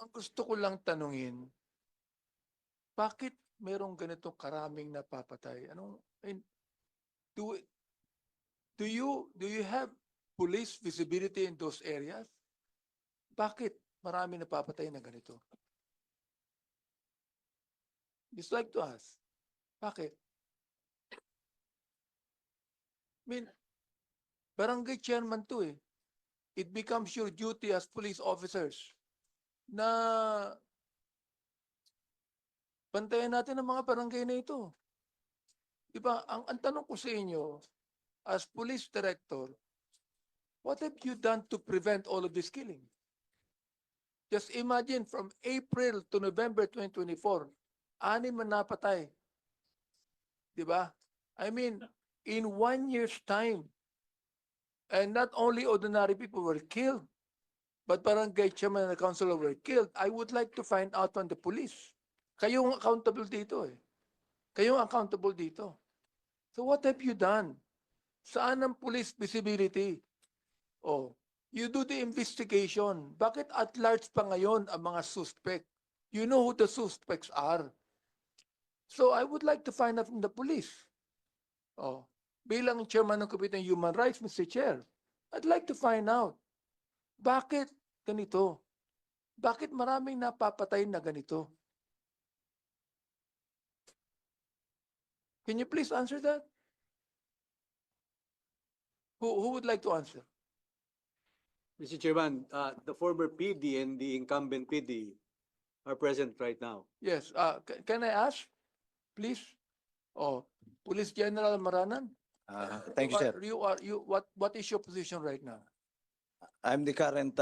Ang gusto ko lang tanungin, bakit merong ganitong karaming napapatay? Do you have police visibility in those areas? Bakit marami napapatay na ganito? Just like to ask, bakit? I mean, barangay chairman to eh. It becomes your duty as police officers na bantayan natin ang mga barangay na ito. Diba, ang tanong ko sa inyo, as police director, what have you done to prevent all of this killing? Just imagine from April to November 2024, 6 man napatay. Diba? I mean, in 1 year's time, and not only ordinary people were killed, but barangay chairman and councilor were killed. I would like to find out from the police. Kayong accountable dito eh. Kayong accountable dito. So what have you done? Saan ang police visibility? Oh, you do the investigation. Bakit at large pa ngayon ang mga suspect? You know who the suspects are. So I would like to find out from the police. Oh, bilang chairman ng Committee on Human Rights, Mr. Chair, I'd like to find out. Bakit ganito? Bakit maraming napapatay na ganito? Can you please answer that? Who would like to answer? Mr. Chairman, the former PD and the incumbent PD are present right now. Yes. Can I ask, please? Oh, Police General Maranan. Thank you, sir. What is your position right now? I'm the current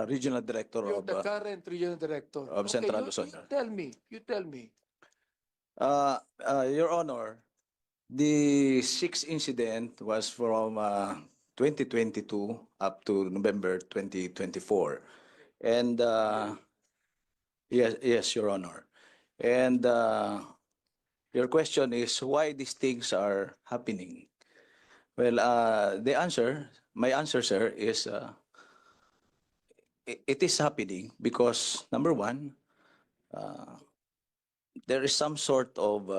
regional director You're of the current regional director of Central Luzon. You tell me. Your Honor, the sixth incident was from 2022 up to November 2024. And yes, Your Honor. And your question is why these things are happening. Well, my answer, sir, is it is happening because number one, there is some sort of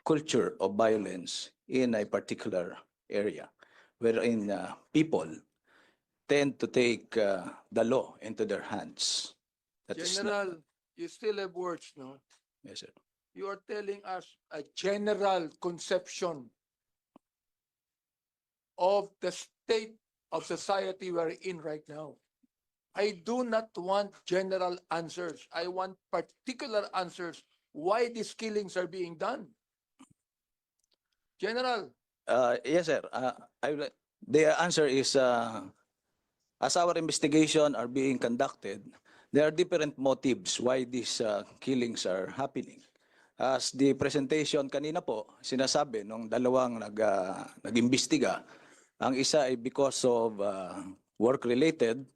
culture of violence in a particular area wherein people tend to take the law into their hands. That is not- General, you still have words, no? yes, sir. You are telling us a general conception of the state of society we're in right now. I do not want general answers. I want particular answers why these killings are being done. General, Yes, sir. The answer is, as our investigation are being conducted, there are different motives why these killings are happening. As the presentation kanina po, sinasabi nung dalawang nag-imbestiga, ang isa ay because of work-related,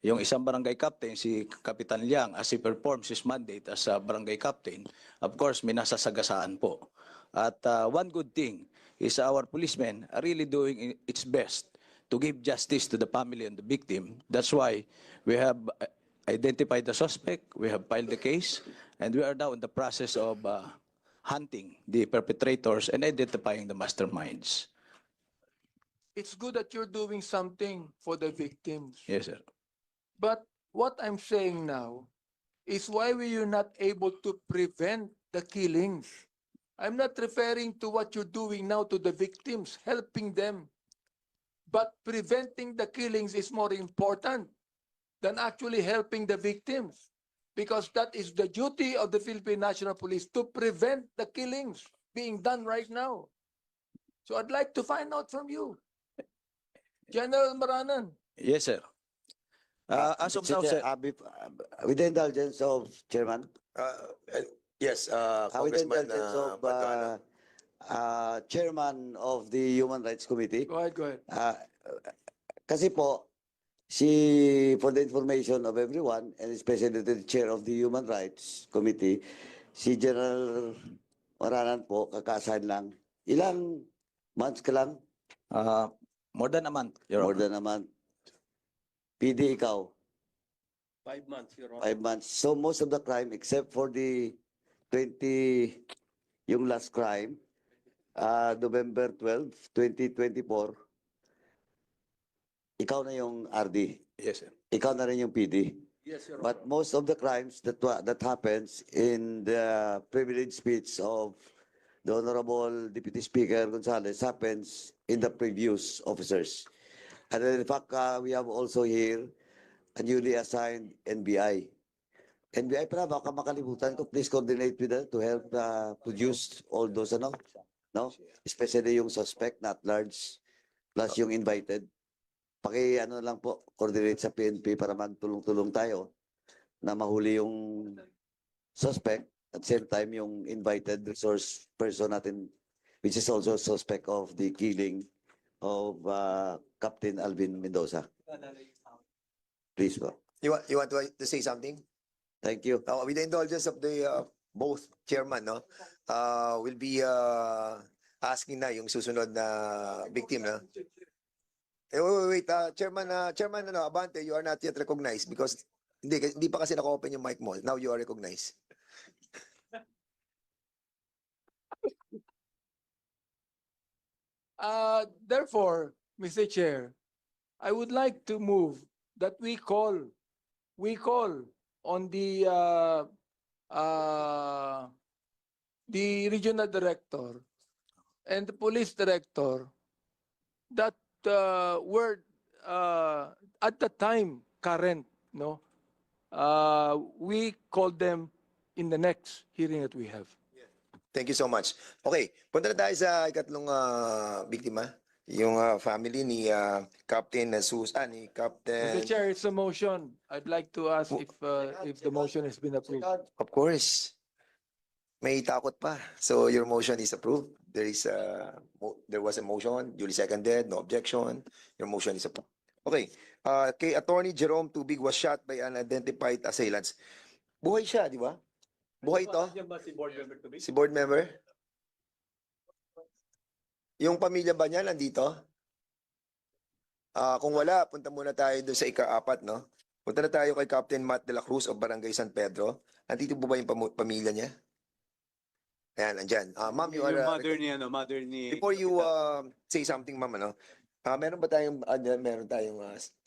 yung isang barangay captain, si Kapitan Liang, as he performs his mandate as a barangay captain, of course, may nasasagasaan po. At one good thing is our policemen are really doing its best to give justice to the family and the victim. That's why we have identified the suspect, we have filed the case, and we are now in the process of hunting the perpetrators and identifying the masterminds. it's good that you're doing something for the victims. Yes, sir. But what I'm saying now is why were you not able to prevent the killings? I'm not referring to what you're doing now to the victims, helping them. But preventing the killings is more important than actually helping the victims. Because that is the duty of the Philippine National Police, to prevent the killings being done right now. So I'd like to find out from you. General Maranan. Yes, sir. As of now, sir, With the indulgence of Chairman, Yes, with the Congressman indulgence of Paduano. Chairman of the Human Rights Committee, Go ahead, go ahead. kasi po, for the information of everyone, and especially the chair of the Human Rights Committee, si General Maranan po, kakasahan lang. Ilang months ka lang? more than a month, Your More Honor. than a month. PD ikaw, 5 months, Your Honor. 5 months. So most of the crime, except for the 20, yung last crime, November 12, 2024, ikaw na yung RD. Yes, sir. Ikaw na rin yung PD. Yes, Your Honor. But most of the crimes that happens in the privileged speech of the Honorable Deputy Speaker Gonzales happens in the previous officers. And in fact, we have also here a newly assigned NBI. NBI pala, baka makalimutan ko, please coordinate with them to help produce all those, no? Especially yung suspect, not large, plus yung invited. Lang po, coordinate sa PNP para magtulong-tulong tayo na mahuli yung suspect at same time yung invited resource person natin, which is also suspect of the killing of Captain Alvin Mendoza. Please po. You want to say something? Thank you. With the indulgence of the both chairman, no, will be asking na yung susunod na victim, na. Wait, chairman, Abante, you are not yet recognized because hindi pa kasi naka-open yung mic mo. Now you are recognized. Therefore, Mr. Chair, I would like to move that we call on the regional director and the police director that were at the time current, no, we call them in the next hearing that we have. Thank you so much. Okay, punta na tayo sa ikatlong biktima, yung family ni Captain Susan, ni Captain... Mr. Chair, it's a motion. I'd like to ask if the motion has been approved. Of course. May takot pa. So your motion is approved. There was a motion, duly seconded, no objection. Your motion is approved. Okay. Kay Attorney Jerome Tubig was shot by unidentified assailants. Buhay siya, di ba? Buhay ito? Si board member? Yung pamilya ba niya nandito? Kung wala, punta muna tayo doon sa ika-4, no? Punta na tayo kay Captain Matt de la Cruz of Barangay San Pedro. Andito po ba yung pamilya niya? Ayan, andyan. Ma'am, you Yung are... mother ni before you Kapitan. say something, ma'am, ano? Meron tayong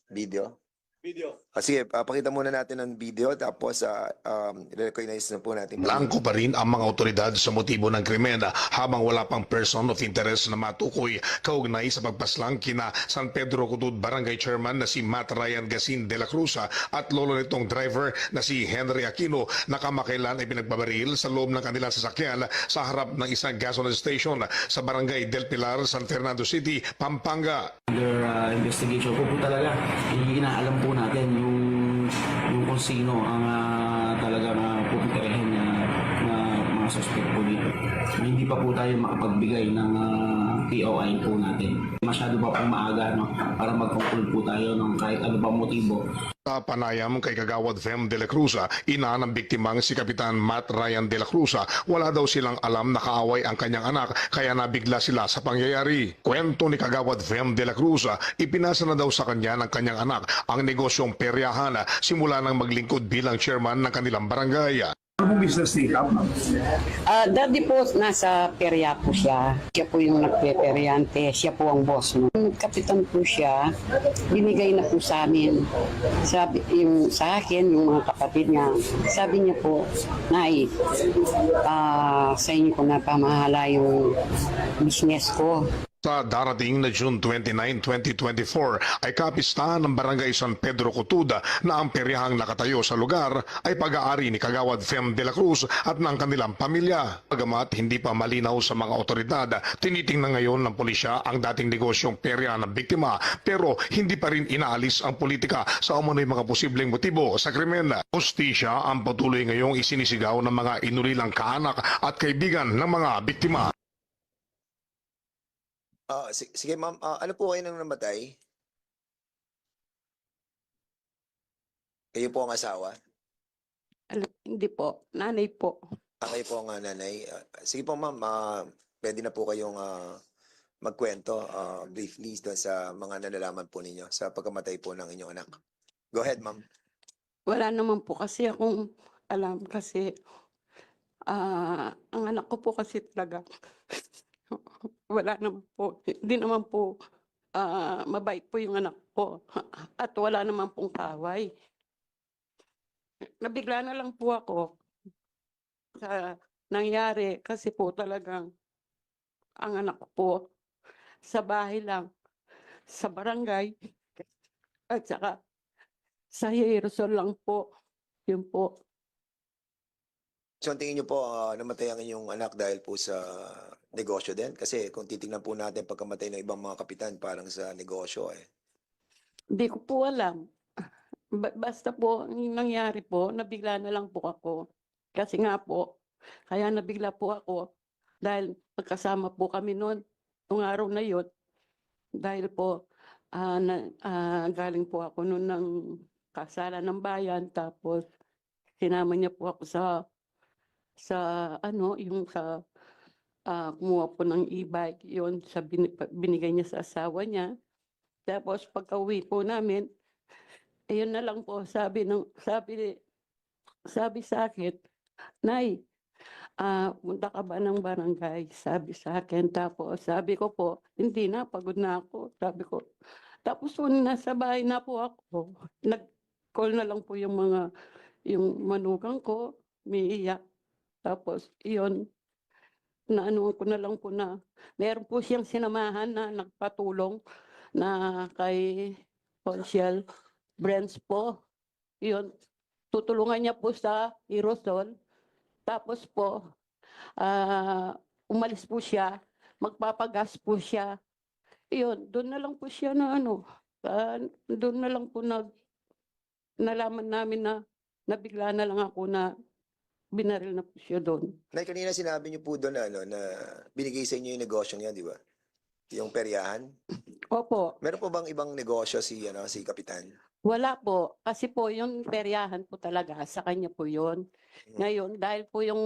video? Video. Sige, pakita muna natin ang video tapos recognize na po natin. Blanco pa rin ang mga otoridad sa motibo ng krimen habang wala pang person of interest na matukoy kaugnay sa pagpaslang kina San Pedro Cutud Barangay Chairman na si Matt Ryan Gasin de la Cruz at lolo nitong driver na si Henry Aquino na kamakailan ay pinagbabaril sa loob ng kanilang sasakyan sa harap ng isang gasoline station sa Barangay Del Pilar, San Fernando City, Pampanga. Under investigation po talaga, inaalam po natin yung kung sino ang talaga pupitirahin na mga suspect po dito. Hindi pa po tayo makapagbigay ng POI po natin. Masyado pa po maaga para mag-conclude po tayo ng kahit ano pa motibo. Sa panayam kay Kagawad Fem de la Cruz, ina ng biktimang si Kapitan Matt Ryan de la Cruz, wala daw silang alam na kaaway ang kanyang anak kaya nabigla sila sa pangyayari. Kwento ni Kagawad Fem de la Cruz, ipinasa na daw sa kanya ng kanyang anak ang negosyong peryahan simula nang maglingkod bilang chairman ng kanilang barangay. Anong business ni Cap? Dati po nasa perya po siya. Siya po yung nagpeperyante. Siya po ang boss. Kapitan po siya. Binigay na po sa amin. Sabi, sa akin, yung mga kapatid niya. Sabi niya po, Nay, sa inyo ko na pamahala yung business ko. Sa darating na June 29, 2024 ay kapistahan ng Barangay San Pedro Cutud na ang peryahang nakatayo sa lugar ay pag-aari ni Kagawad Fem de la Cruz at ng kanilang pamilya. Bagamat hindi pa malinaw sa mga otoridad, tinitingnan ngayon ng pulisya ang dating negosyong perya ng biktima pero hindi pa rin inaalis ang politika sa umano'y mga posibleng motibo sa krimen. Hustisya ang patuloy ngayong isinisigaw ng mga inulilang kaanak at kaibigan ng mga biktima. Sige, ma'am, ano po kayo nang namatay? Kayo po ang asawa? Hindi po. Nanay po. Kayo po ang nanay. Sige po, ma'am, pwede na po kayong magkwento briefly doon sa mga nalalaman po ninyo sa pagkamatay po ng inyong anak. Go ahead, ma'am. Wala naman po kasi akong alam kasi ang anak ko po kasi talaga wala naman po. Hindi naman po mabait po yung anak ko at wala naman pong kaway. Nabigla na lang po ako sa nangyari kasi po talagang ang anak ko po sa bahay lang, sa barangay at saka sa Hierosol lang po. Yun po. So, ang tingin niyo po, namatay ang inyong anak dahil po sa negosyo din? Kasi kung titingnan po natin pagkamatay ng ibang mga kapitan, parang sa negosyo eh. Hindi ko po alam. Basta po, yung nangyari po, nabigla na lang po ako. Kasi nga po, kaya nabigla po ako dahil magkasama po kami noon, nung araw na yun. Dahil po, galing po ako noon ng kasalan ng bayan, tapos sinama niya po ako sa kumuha po ng e-bike, yun, sa binigay niya sa asawa niya. Tapos pagka-uwi po namin, ayun na lang po, sabi sa akin, Nay, punta ka ba ng barangay? Sabi sa akin. Tapos sabi ko po, hindi na, pagod na ako. Sabi ko. Tapos kung nasa bahay na po ako, nag-call na lang po yung manugang ko, umiiyak. Tapos iyon, naanuan ko na lang po na meron po siyang sinamahan na nagpatulong na kay Consiel Brents po. Yun, tutulungan niya po sa Hierosol. Tapos po, umalis po siya, magpapagas po siya. Yun, doon na lang po siya na doon na lang po nalaman namin na nabigla na lang ako na binaril na po siya doon. Nay, kanina sinabi niyo po doon na binigay sa inyo yung negosyo niya, di ba? Yung peryahan. Opo. Meron po bang ibang negosyo si Kapitan? Wala po. Kasi po yung peryahan po talaga, sa kanya po yun. Ngayon, dahil po yung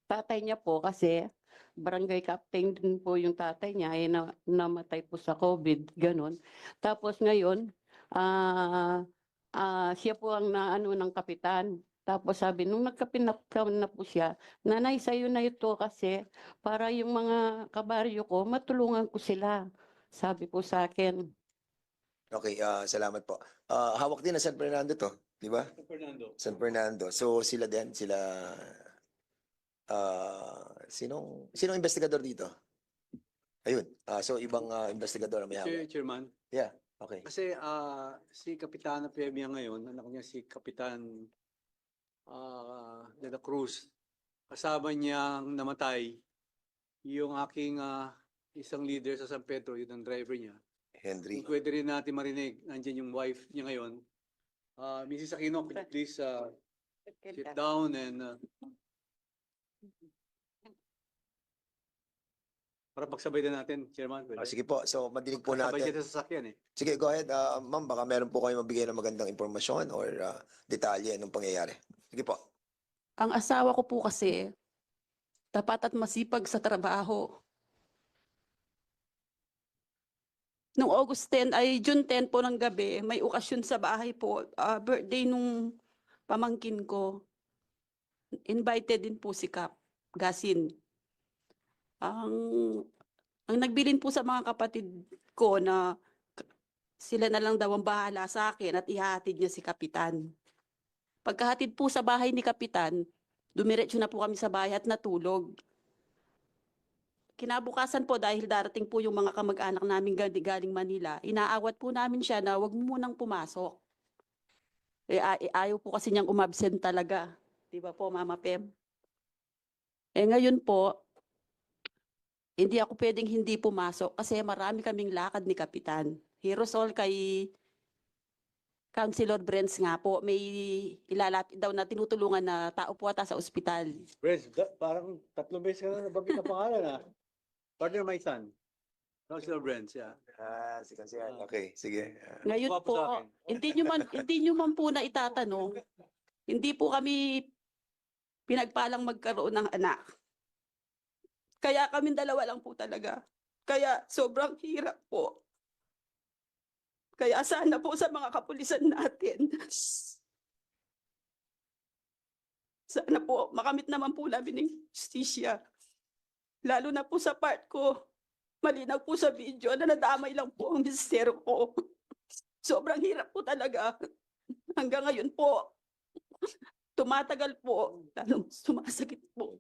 tatay niya po kasi barangay captain din po yung tatay niya, eh, namatay po sa COVID, ganun. Tapos ngayon, siya po ang naano ng kapitan. Tapos sabi, nung nagkapinap na po siya, nanay, sa'yo na ito kasi para yung mga kabaryo ko, matulungan ko sila. Sabi po sa akin. Okay, salamat po. Hawak din ng San Fernando to, di ba? Fernando. San Fernando. So sila din, sila sinong investigador dito? Ayun. So ibang investigador ang may hawak. Chairman, Yeah, okay. kasi si Kapitana Pemia ngayon, anak niya si Kapitan De La Cruz, kasama niyang namatay yung aking isang leader sa San Pedro, yun ang driver niya. Henry. Kung pwede rin natin marinig, nandiyan yung wife niya ngayon. Mrs. Aquino, could you please sit down and para pagsabay din natin, Chairman. Pwede? Sige po. So madinig po Sabay natin. siya sa sasakyan eh. Sige, go ahead. Ma'am, baka meron po kayo mabigay ng magandang impormasyon or detalye ng pangyayari. Sige po. Ang asawa ko po kasi, tapat at masipag sa trabaho. Noong June 10 po ng gabi, may okasyon sa bahay po, birthday nung pamangkin ko. Invited din po si Kap Gasin. Ang nagbilin po sa mga kapatid ko na sila na lang daw ang bahala sa akin at ihahatid niya si Kapitan. Pagkahatid po sa bahay ni Kapitan, dumiretso na po kami sa bahay at natulog. Kinabukasan po dahil darating po yung mga kamag-anak namin galing Manila, inaawat po namin siya na wag mo munang pumasok. Ayaw po kasi niyang umabsent talaga. Di ba po, Mama Pem? Ngayon po, hindi ako pwedeng hindi pumasok kasi marami kaming lakad ni Kapitan. Hirosol kay Councilor Brents nga po, may ilalapit daw na tinutulungan na tao po ata sa ospital. Brez, parang 3 beses ka na nabanggit na pangalan ah. Partner my son. Councilor Brents, yeah. Si Kansiyan. Okay, sige. Ngayon Guwapo po, sa akin. hindi nyo man po na itatanong, hindi po kami pinagpalang magkaroon ng anak. Kaya kami dalawa lang po talaga. Kaya sobrang hirap po. Kaya sana po sa mga kapulisan natin, sana po makamit naman po namin ng justisya. Lalo na po sa part ko, malinaw po sa video na nadamay lang po ang mister ko. Sobrang hirap po talaga. Hanggang ngayon po, tumatagal po, lalo sumasakit po.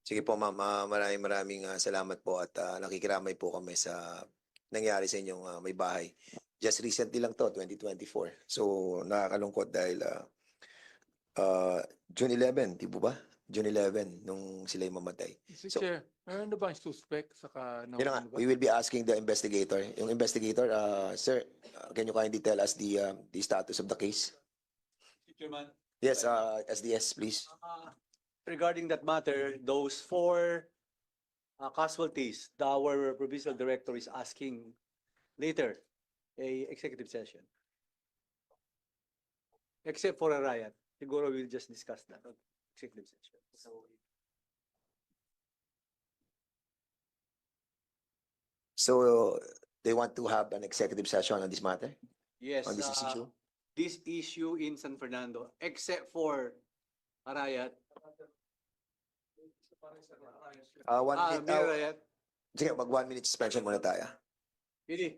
Sige po, ma'am. Maraming salamat po at nakikiramay po kami sa nangyari sa inyong may bahay. Just recently lang to, 2024. So nakakalungkot dahil June 11, di po ba? June 11 nung sila yung mamatay. Mr. So- Chair, meron na ba ang suspect saka Yun na nga, we will be asking the investigator. Yung investigator, sir, can you kindly tell us the status of the case? Chairman. Yes, SDS, please. Regarding that matter, those 4 casualties, our provincial director is asking later a executive session. Except for a riot. Siguro we'll just discuss that on executive session. So they want to have an executive session on this matter? Yes, On this issue? this issue in San Fernando, except for a riot. One minute. May riot. Sige, mag 1 minute suspension muna tayo. Pili.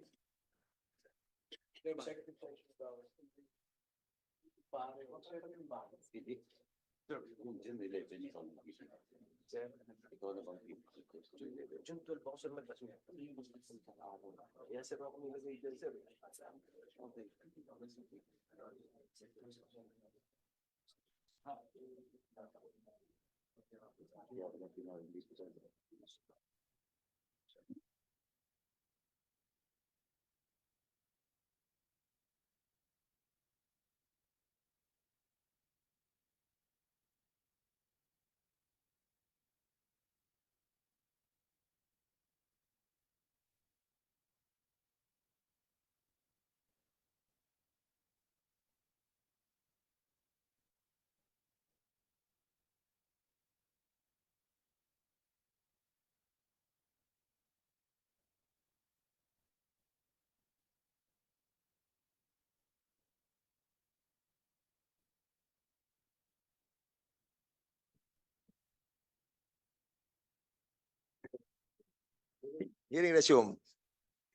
Hearing resume.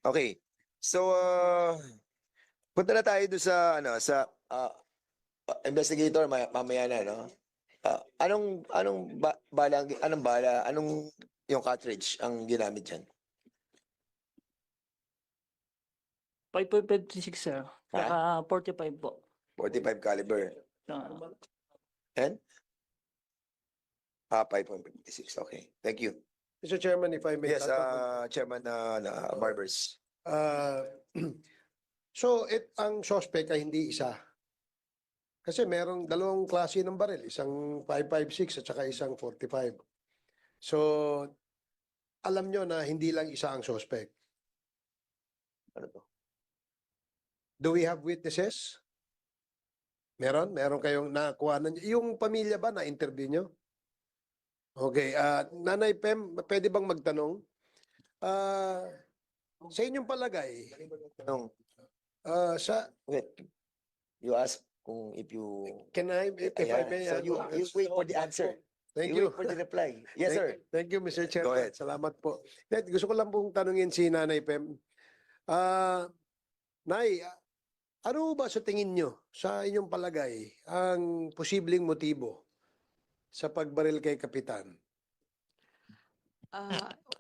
Okay. So, punta na tayo doon sa, investigator, mamaya na, no? Anong bala, anong yung cartridge ang ginamit dyan? 5.56 sir. Saka 45 po. 45 caliber. And? 5.56. Okay. Thank you. Mr. Chairman, if I may. Yes, Chairman Barbers. So, ang suspect ay hindi isa. Kasi merong dalawang klase ng baril, isang 5.56 at saka isang 45. So, alam nyo na hindi lang isa ang suspect. Ano to? Do we have witnesses? Meron? Meron kayong nakuha na? Yung pamilya ba na-interview nyo? Okay. Nanay Pem, pwede bang magtanong? Sa inyong palagay, Wait. You ask kung if you... can I, if I Ayan. may... So you wait for the answer. Thank You you. wait for the reply. Yes, sir. Thank you, Mr. Chair. Go ahead. Salamat po. Gusto ko lang pong tanungin si Nanay Pem. Nay, ano ba sa tingin nyo, sa inyong palagay, ang posibleng motibo sa pagbaril kay Kapitan?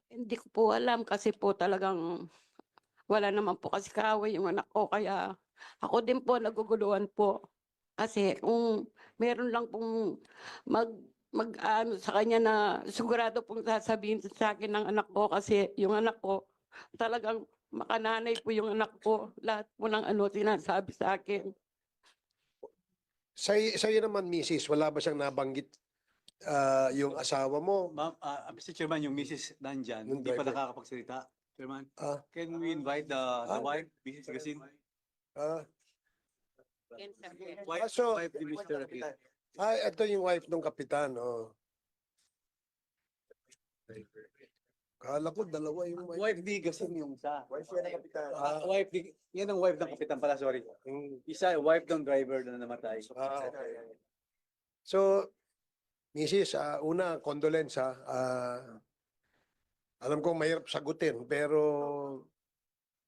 Hindi ko po alam kasi po talagang wala naman po kasi kaaway yung anak ko. Kaya ako din po naguguluhan po. Kasi kung meron lang pong mag-ano sa kanya na sigurado pong sasabihin sa akin ng anak ko kasi yung anak ko talagang makananay po yung anak ko. Lahat po ng sinasabi sa akin. Sa'yo naman, Mrs., wala ba siyang nabanggit yung asawa mo? Ma'am, Mr. Chairman, yung Mrs. nandyan, Yung hindi pa driver. nakakapagsalita. Chairman, Ah. can we invite the wife, Mrs. Gasin? So, Wife ni Mr. Aquino. ito yung wife ng Kapitan. Oh. Kala ko dalawa yung wife. Wife ni Gasin yung isa. Wife yan ng Kapitan. Yan ang wife ng kapitan pala, sorry. Isa, wife ng driver na namatay. Okay. So, Mrs., una, condolence ha. Alam kong mahirap sagutin, pero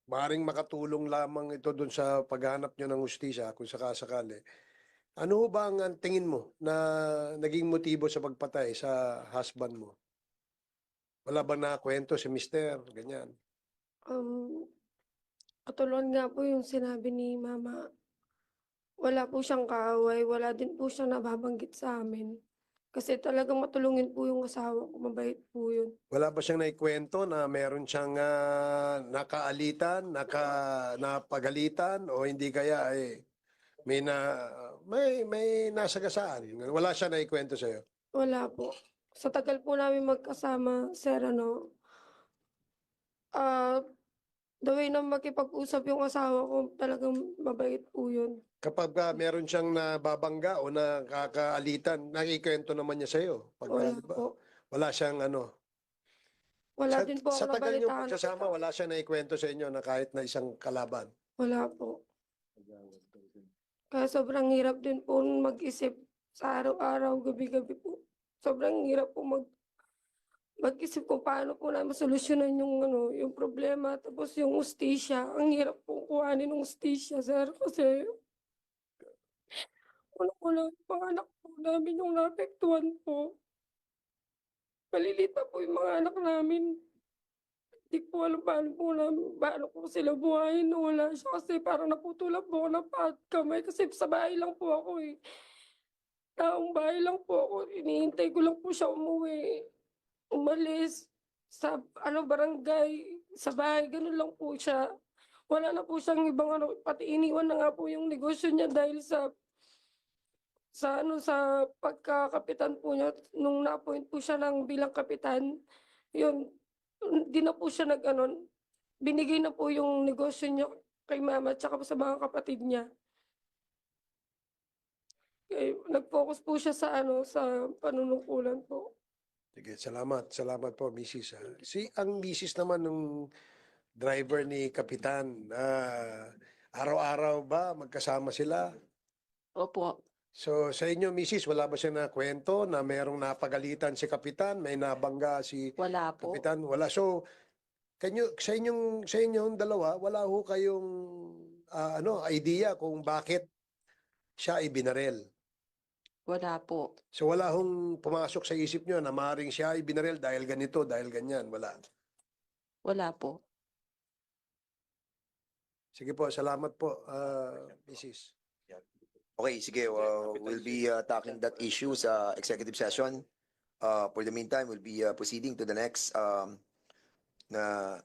maaaring makatulong lamang ito dun sa paghanap nyo ng hustisya kung sakasakali. Ano ba ang tingin mo na naging motibo sa pagpatay sa husband mo? Wala ba na kwento si mister? Ganyan. Katulad nga po yung sinabi ni Mama. Wala po siyang kaaway, wala din po siyang nababanggit sa amin. Kasi talagang matulungin po yung asawa ko, mabait po yun. Wala ba siyang naikwento na meron siyang nakaalitan, napagalitan, o hindi kaya may nasagasaan? Wala siya naikwento sa'yo? Wala po. Sa tagal po namin magkasama, sir, the way na makipag-usap yung asawa ko, talagang mabait po yun. Kapag meron siyang nababangga o nakakaalitan, nakikwento naman niya sa'yo? Wala po. Wala siyang Wala din po Sa ako tagal niyong nabalitaan. pagsasama, wala siya naikwento sa inyo na kahit na isang kalaban? Wala po. Kaya sobrang hirap din po mag-isip sa araw-araw, gabi-gabi po. Sobrang hirap po mag-isip kung paano po namin masolusyonan yung problema. Tapos yung hustisya, ang hirap po kuhanin ng hustisya, sir. Kasi unang-una, yung mga anak po namin yung naapektuhan po. Malilit pa po yung mga anak namin. Hindi ko alam paano ko sila buhayin na wala siya kasi parang naputulan po ako ng paat kamay kasi sa bahay lang po ako eh. Taong bahay lang po ako. Iniintay ko lang po siya umuwi. Umalis sa barangay, sa bahay, ganun lang po siya. Wala na po siyang ibang pati iniwan na nga po yung negosyo niya dahil sa pagkakapitan po niya, nung na-appoint po siya bilang kapitan, yun, di na po siya binigay na po yung negosyo niya kay mama at saka sa mga kapatid niya. Kaya nag-focus po siya sa panunungkulan po. Sige, salamat. Salamat po, Mrs. Ang Mrs. naman ng driver ni Kapitan, araw-araw ba magkasama sila? Opo. So sa inyo, Mrs., wala ba siya na kwento na mayroong napagalitan si Kapitan, may nabangga si Wala po. Kapitan? Wala. So sa inyong dalawa, wala ho kayong idea kung bakit siya ay binarel. Wala po. So wala hong pumasok sa isip nyo na maaaring siya ay binarel dahil ganito, dahil ganyan. Wala. Wala po. Sige po, salamat po, Mrs. Okay, sige, we'll be tackling that issue sa executive session. For the meantime, we'll be proceeding to the next na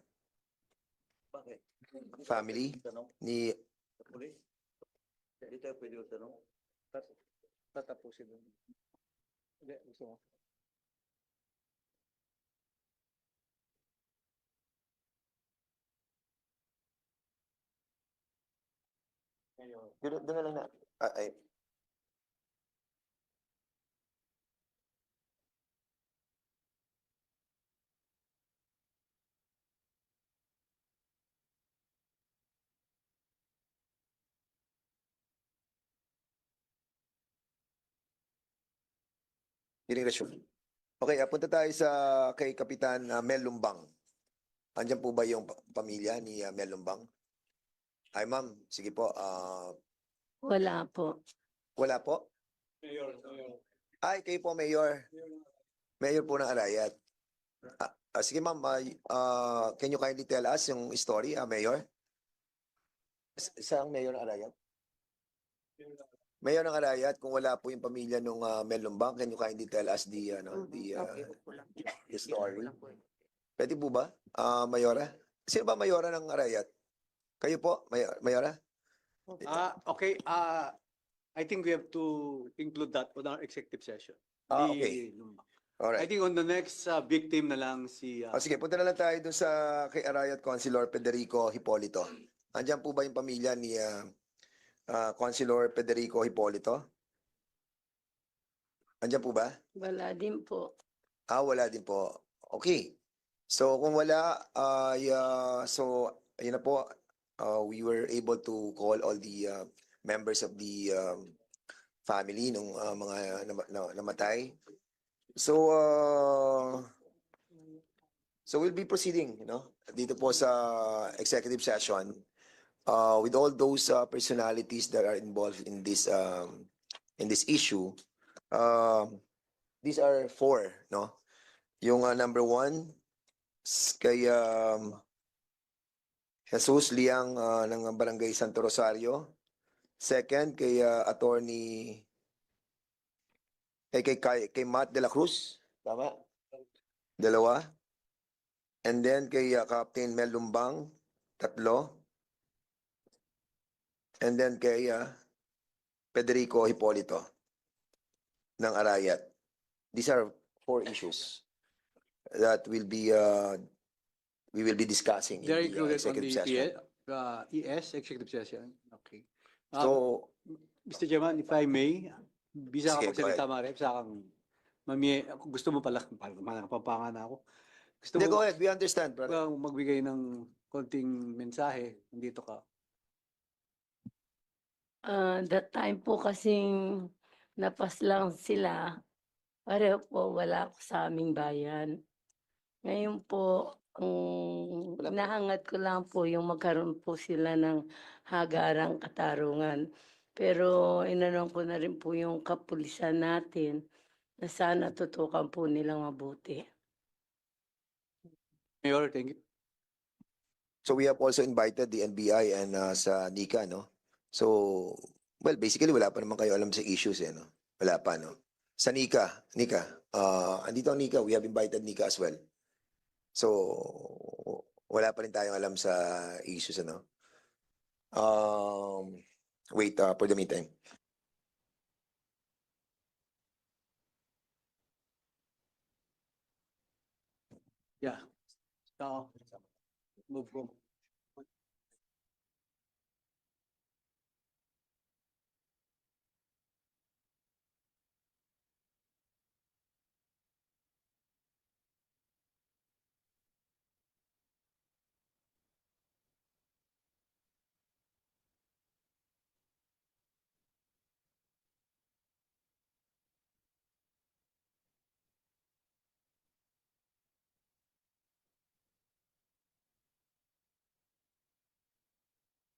family ni Tatapusin mo. Hindi, gusto mo. doon na lang na ay, hearing resumed. Okay, punta tayo sa kay Kapitan Mel Lumbang. Andiyan po ba yung pamilya ni Mel Lumbang? Ay, ma'am, sige po. Wala po. Wala po? Ay, kayo po, Mayor. Mayor po ng Arayat. Sige, ma'am, can you kindly tell us yung story, Mayor? Saan Mayor ng Arayat? Mayor ng Arayat, kung wala po yung pamilya nung Mel Lumbang, can you kindly tell us the story? Pwede po ba, Mayora? Sino ba Mayora ng Arayat? Kayo po, Mayora? Okay, I think we have to include that on our executive session. Okay. I Alright. think on the next victim na lang si Sige, punta na lang tayo dun sa kay Arayat Councilor Federico Hipolito. Andiyan po ba yung pamilya ni Councilor Federico Hipolito? Andiyan po ba? Wala din po. Wala din po. Okay. So kung wala, so ayun na po, we were able to call all the members of the family nung mga namatay. So so we'll be proceeding, dito po sa executive session with all those personalities that are involved in this issue. These are four, no? Yung number one, kay Jesus Liang ng Barangay Santo Rosario. Second, kay attorney kay Matt de la Cruz. Tama? Dalawa. And then kay Captain Mel Lumbang. Tatlo. And then kay Federico Hipolito ng Arayat. These are four issues that we will be discussing they're in the included on executive the session. ES executive session. Okay. So, Mr. Chairman, if I may, bisa Sige, ka magsalita, Marep, sa kang gusto mo pala, kapampangan na ako. Gusto Hindi, mo go ahead. We understand, brother. magbigay ng konting mensahe, nandito ka. That time po kasing napaslang sila, pareho po wala ako sa aming bayan. Ngayon po, ang nahangat ko lang po yung magkaroon po sila ng hagarang katarungan. Pero inanong ko na rin po yung kapulisan natin na sana tutukan po nilang mabuti. Mayor, thank you. So we have also invited the NBI and sa NICA, no? So, well, basically wala pa naman kayo alam sa issues, no? Wala pa, no? Sa NICA, andito ang NICA, we have invited NICA as well. So, wala pa rin tayong alam sa issues, ano? Wait, for the meantime. Yeah. So, move on.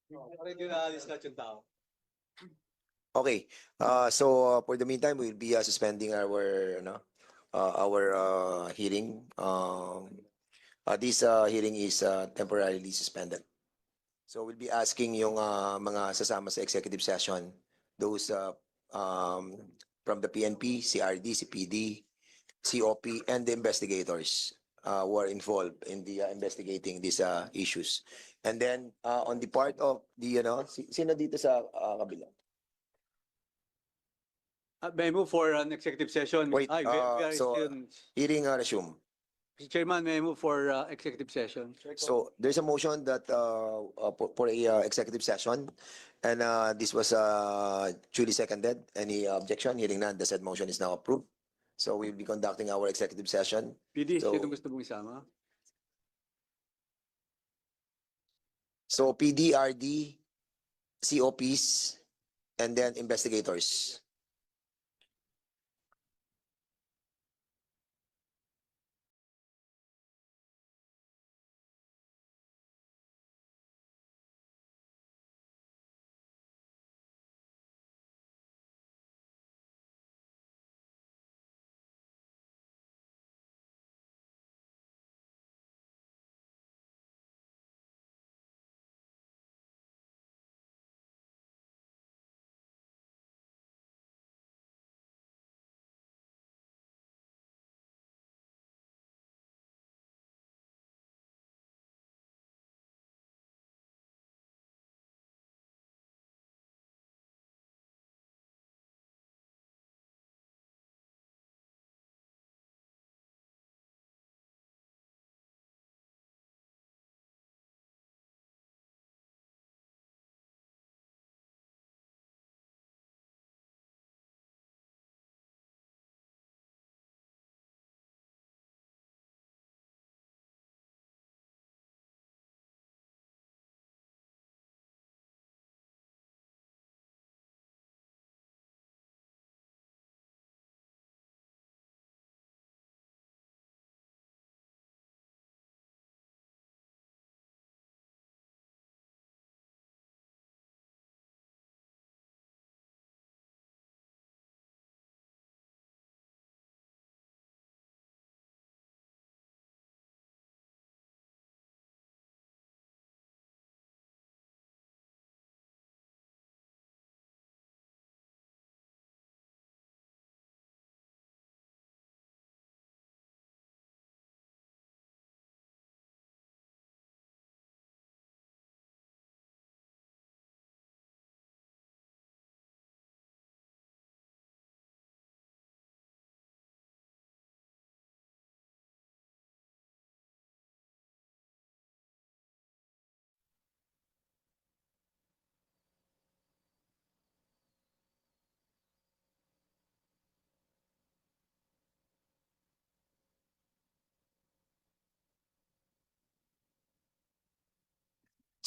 Regionalis na yung tao. Okay. For the meantime, we'll be suspending our hearing. This hearing is temporarily suspended. So we'll be asking yung mga sasama sa executive session, those from the PNP, CRD, CPD, COP, and the investigators who are involved in the investigating these issues. And then on the part of the, sino dito sa kabila? May I move for an executive session? Wait, we are so still- hearing resume. Mr. Chairman, may I move for executive session? So there's a motion that for a executive session, and this was duly seconded. Any objection? Hearing none, the said motion is now approved. So we'll be conducting our executive session. PD, So- sino gusto mong isama? So PDRD, COPs, and then investigators.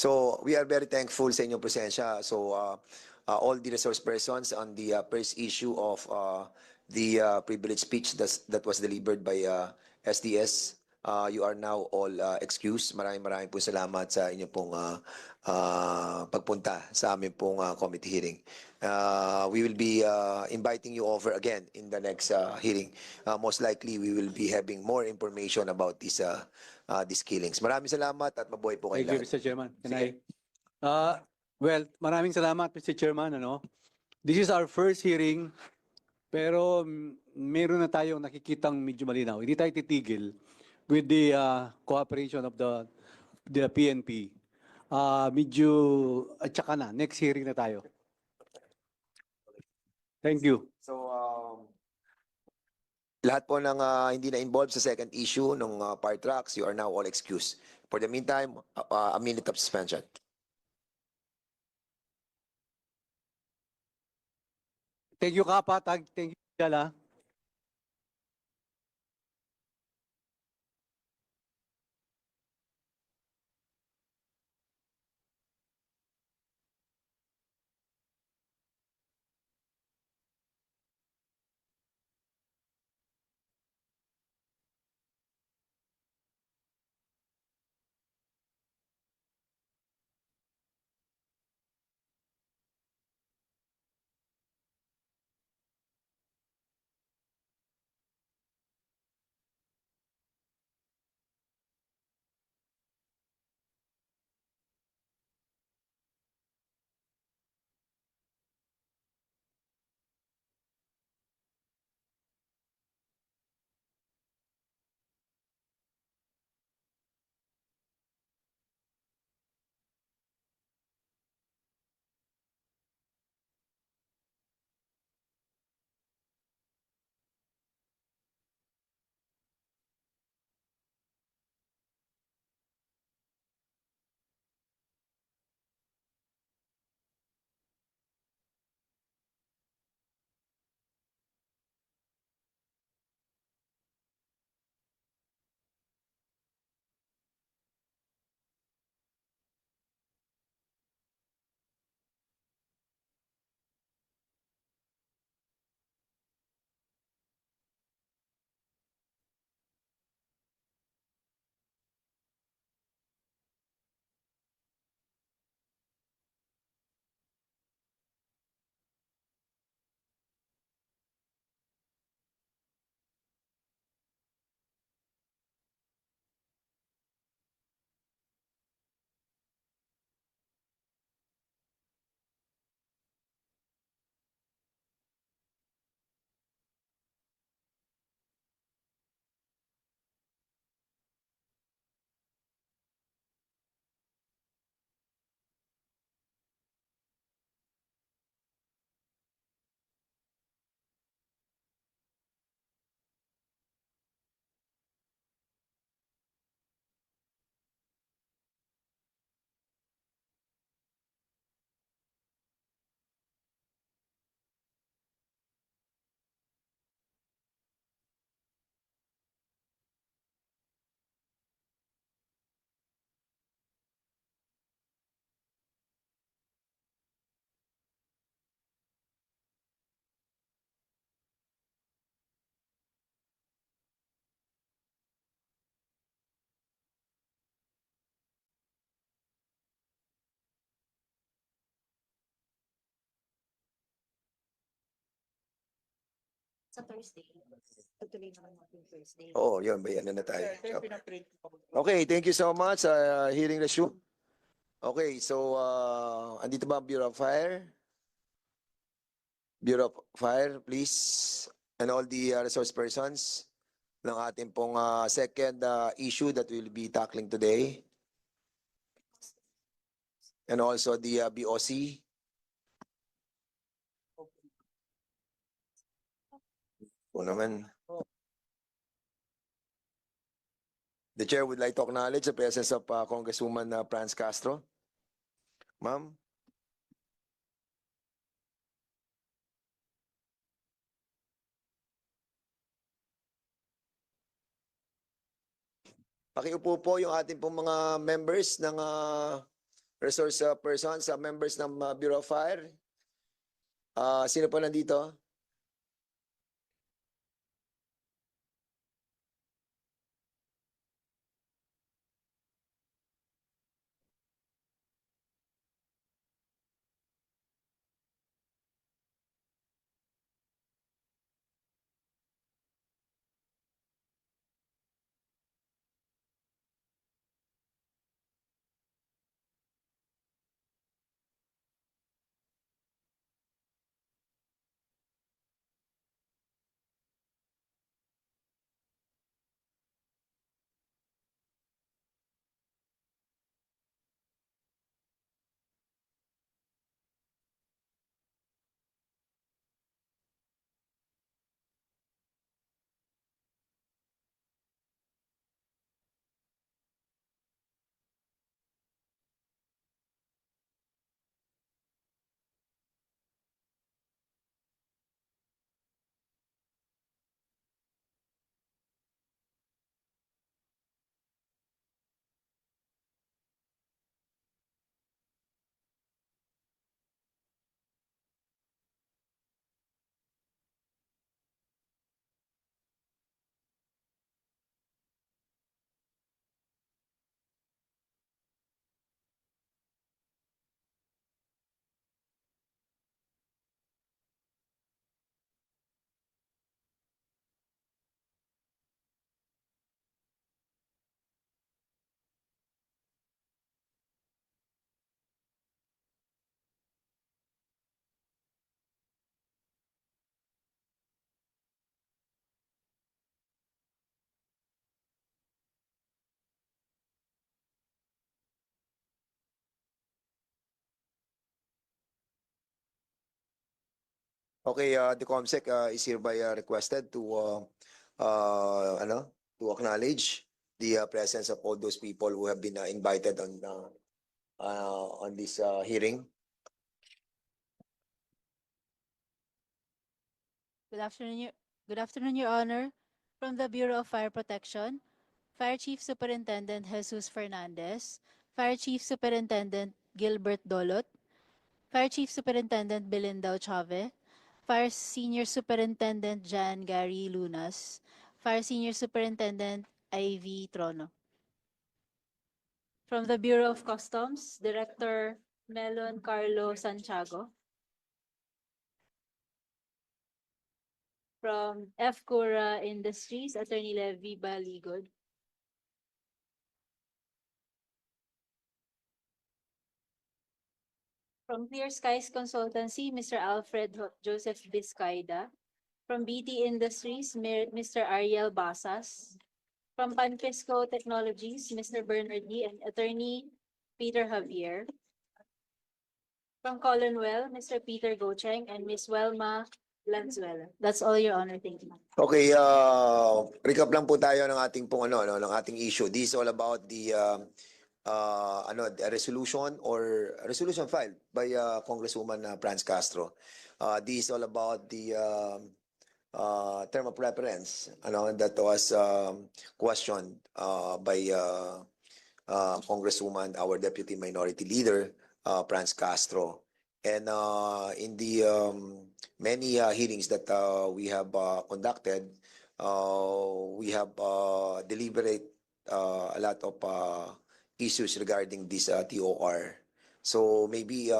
So we are very thankful sa inyong presensya. So all the resource persons on the first issue of the privilege speech that was delivered by SDS, you are now all excused. Maraming po salamat sa inyong pong pagpunta sa aming pong committee hearing. We will be inviting you over again in the next hearing. Most likely, we will be having more information about these killings. Maraming salamat at mabuhay po kayo Thank you, lahat. Mr. Chairman. Can Sige. well, maraming salamat, Mr. Chairman. This is our first hearing, pero meron na tayong nakikitang medyo malinaw. Hindi tayo titigil with the cooperation of the PNP. Medyo, at saka na, next hearing na tayo. Thank you. So, lahat po ng hindi na-involved sa second issue ng fire trucks, you are now all excused. For the meantime, a minute of suspension. Thank you, Kapa. Thank you, Jala. Sa Thursday. Tutuloy naman natin Thursday. Oo, yun. Bayan na tayo. Okay, thank you so much. Hearing resume. Okay, so andito ba ang Bureau of Fire? Bureau of Fire, please. And all the resource persons ng ating pong second issue that we'll be tackling today. And also the BOC. O naman. The chair would like to acknowledge the presence of Congresswoman Franz Castro. Ma'am. Pakiupo po yung ating pong mga members ng resource persons, members ng Bureau of Fire. Sino po nandito? Okay, the COMSEC is hereby requested to to acknowledge the presence of all those people who have been invited on this hearing. Good afternoon, Your Honor. From the Bureau of Fire Protection, Fire Chief Superintendent Jesus Fernandez, Fire Chief Superintendent Gilbert Dolot, Fire Chief Superintendent Belindao Chave, Fire Senior Superintendent Jan Gary Lunas, Fire Senior Superintendent Ivy Trono. From the Bureau of Customs, Director Melon Carlo Santiago. From F. Cura Industries, Attorney Levy Baligod. From Clear Skies Consultancy, Mr. Alfred Joseph Biscaida. From BT Industries, Mr. Ariel Basas. From Panfisco Technologies, Mr. Bernard Lee and Attorney Peter Javier. From Colonwell, Mr. Peter Gocheng and Ms. Welma Lanzuela. That's all, Your Honor. Thank you. Okay, recap lang po tayo ng ating pong ng ating issue. This is all about the the resolution or resolution filed by Congresswoman Franz Castro. This is all about the term of reference that was questioned by Congresswoman, our Deputy Minority Leader, Franz Castro. And in the many hearings that we have conducted, we have deliberate a lot of issues regarding this TOR. So maybe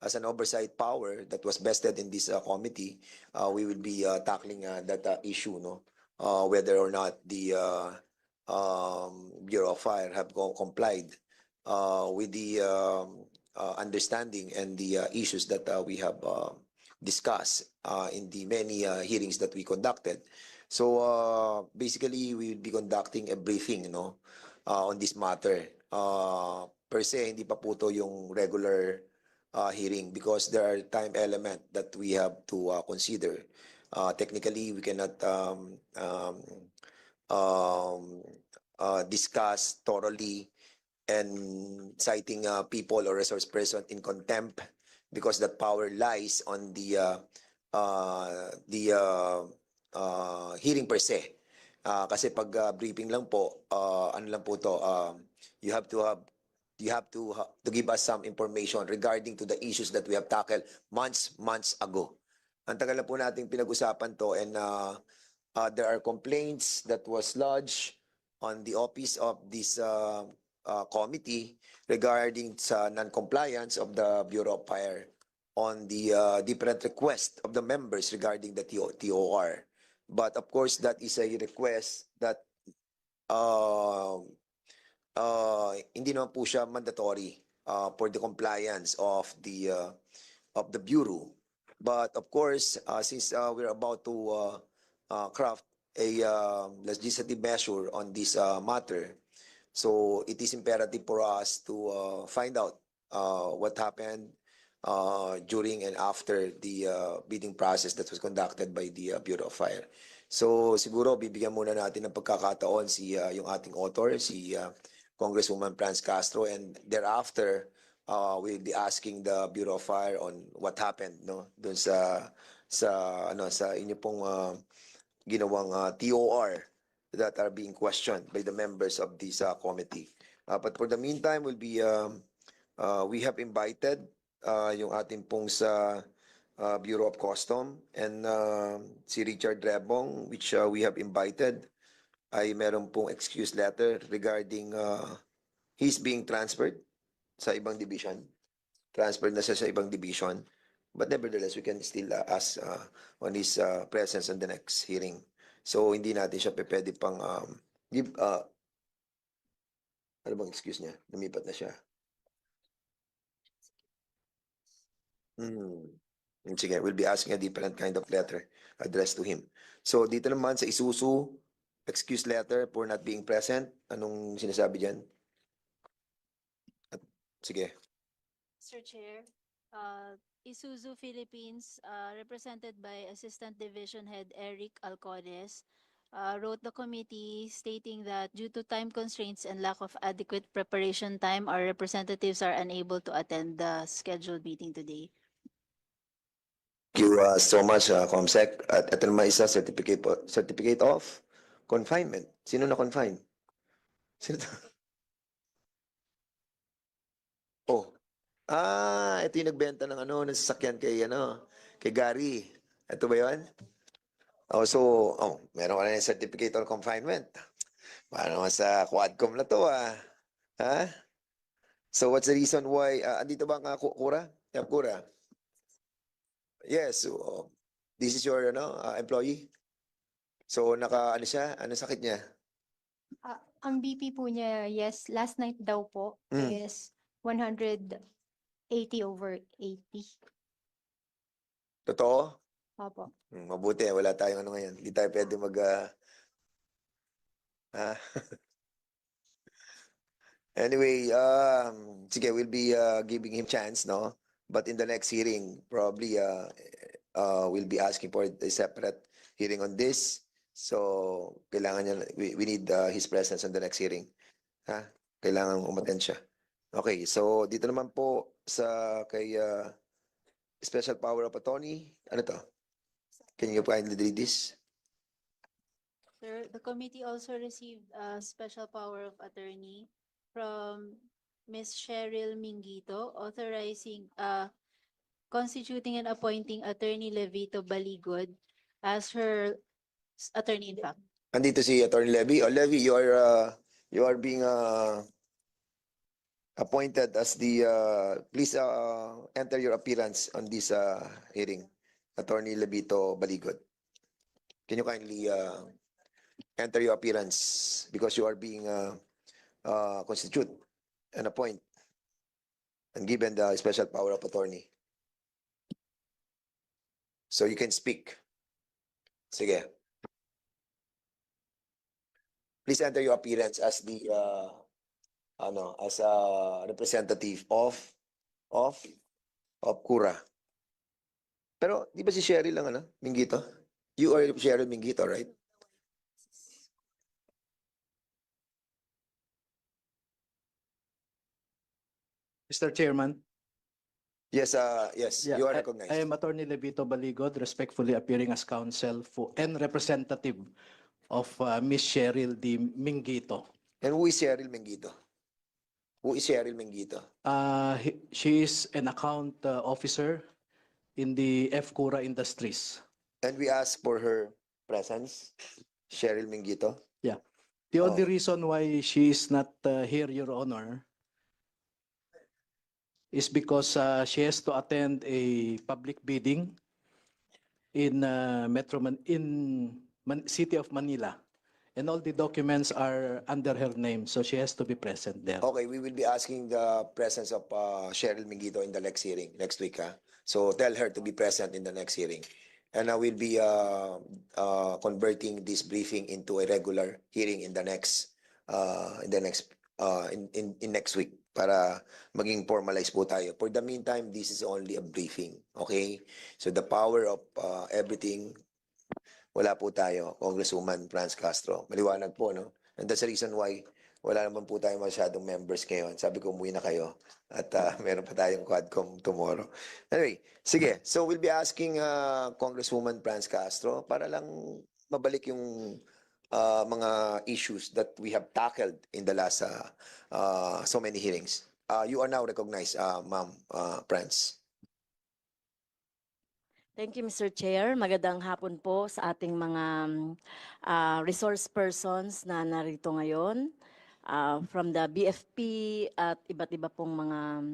as an oversight power that was vested in this committee, we will be tackling that issue, no? Whether or not the Bureau of Fire have complied with the understanding and the issues that we have discussed in the many hearings that we conducted. So basically, we will be conducting a briefing, no, on this matter. Per se, hindi pa po to yung regular hearing because there are time element that we have to consider. Technically, we cannot discuss thoroughly and citing people or resource person in contempt because that power lies on the hearing per se. Kasi pag briefing lang po, ano lang po to, you have to give us some information regarding to the issues that we have tackled months ago. Ang tagal na po nating pinag-usapan to, and there are complaints that was lodged on the office of this committee regarding sa non-compliance of the Bureau of Fire on the different requests of the members regarding the TOR. But of course, that is a request that hindi naman po siya mandatory for the compliance of the Bureau. But of course, since we're about to craft a legislative measure on this matter, so it is imperative for us to find out what happened during and after the bidding process that was conducted by the Bureau of Fire. So siguro bibigyan muna natin ng pagkakataon yung ating author, si Congresswoman Franz Castro, and thereafter we'll be asking the Bureau of Fire on what happened, no, doon sa inyo pong ginawang TOR that are being questioned by the members of this committee. But for the meantime, we have invited yung ating pong sa Bureau of Custom and si Richard Rebong, which we have invited, ay meron pong excuse letter regarding he's being transferred sa ibang division. Transferred na siya sa ibang division. But nevertheless, we can still ask on his presence on the next hearing. So hindi natin siya pwede pang give ano bang excuse niya? Lumipat na siya. Sige, we'll be asking a different kind of letter addressed to him. So dito naman sa Isuzu, excuse letter for not being present. Anong sinasabi diyan? Sige. Mr. Chair, Isuzu Philippines, represented by Assistant Division Head Eric Alcones, wrote the committee stating that due to time constraints and lack of adequate preparation time, our representatives are unable to attend the scheduled meeting today. Thank you so much, Comsec. At ito naman isa, certificate of confinement. Sino na-confine? Sino to? Oh. Ito yung nagbenta ng ng sasakyan kay Gary. Ito ba yun? Meron ka na yung certificate of confinement. Paano naman sa Quadcom na to, Ha? So what's the reason why, andito ba ang Kura? Kura? Yes, so, this is your employee? So ano siya? Ano sakit niya? Ang BP po niya, yes, last night daw po is 180/80. Totoo? Opo. Mabuti, wala tayong ngayon. Hindi tayo pwede Anyway, sige, we'll be giving him chance, no? But in the next hearing, probably we'll be asking for a separate hearing on this. So, kailangan niya, we need his presence on the next hearing. Kailangan umattend siya. Okay, so dito naman po sa kay Special Power of Attorney, ano to? Can you kindly read this? Sir, the committee also received a special power of attorney from Ms. Cheryl Mingito authorizing constituting and appointing Attorney Levito Baligod as her attorney in fact. Andito si Attorney Levy. Levy, you are being appointed as the, please enter your appearance on this hearing. Attorney Levito Baligod. Can you kindly enter your appearance because you are being constitute and appoint and given the special power of attorney. So you can speak. Sige. Please enter your appearance as the as a representative of Kura. Pero di ba si Cheryl lang Minggito? You are Cheryl Minggito, right? Mr. Chairman. Yes, yes, Yeah, you are I recognized. am Attorney Levito Baligod, respectfully appearing as counsel and representative of Miss Cheryl D. Minggito. And who is Cheryl Minggito? Who is Cheryl Minggito? She is an account officer in the F. Cura Industries. And we ask for her presence, Cheryl Minggito. Yeah. The only Oh. reason why she is not here, Your Honor, is because she has to attend a public bidding in City of Manila, and all the documents are under her name, so she has to be present there. Okay, we will be asking the presence of Cheryl Minggito in the next hearing next week. So tell her to be present in the next hearing. And I will be converting this briefing into a regular hearing in next week para maging formalize po tayo. For the meantime, this is only a briefing. Okay? So the power of everything, wala po tayo, Congresswoman Franz Castro. Maliwanag po, no? And that's the reason why wala naman po tayo masyadong members ngayon. Sabi ko, umuwi na kayo. At meron pa tayong Quadcom tomorrow. Anyway, sige. So we'll be asking Congresswoman Franz Castro para lang mabalik yung mga issues that we have tackled in the last so many hearings. You are now recognized, Ma'am Franz. Thank you, Mr. Chair. Magandang hapon po sa ating mga resource persons na narito ngayon. From the BFP at iba't iba pong mga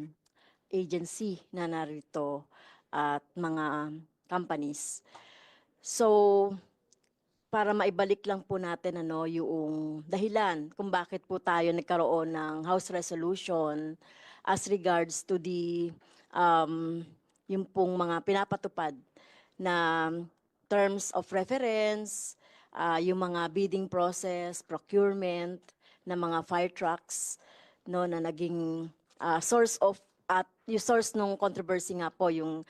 agency na narito at mga companies. So, para maibalik lang po natin yung dahilan kung bakit po tayo nagkaroon ng House Resolution as regards to the yung pong mga pinapatupad na terms of reference, yung mga bidding process, procurement ng mga fire trucks na naging source of at yung source ng controversy nga po yung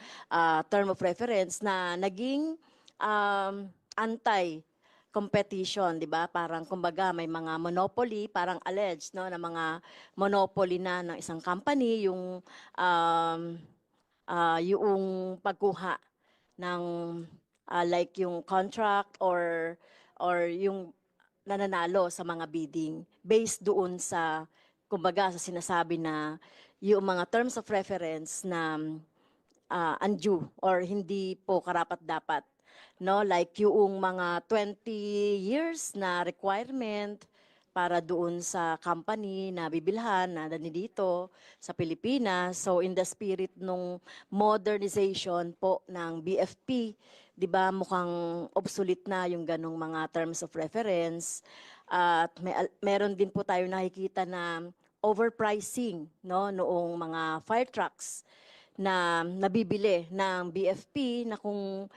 term of reference na naging anti-competition, di ba? Parang kumbaga may mga monopoly, parang alleged na mga monopoly na ng isang company yung pagkuha ng like yung contract or yung nananalo sa mga bidding based doon sa kumbaga sa sinasabi na yung mga terms of reference na undue or hindi po karapat-dapat, no, like yung mga 20 years na requirement para doon sa company na bibilhan na dito sa Pilipinas. So in the spirit nung modernization po ng BFP, 'di ba, mukhang obsolete na yung ganong mga terms of reference. At meron din po tayo nakikita na overpricing, no, noong mga fire trucks na nabibili ng BFP na kung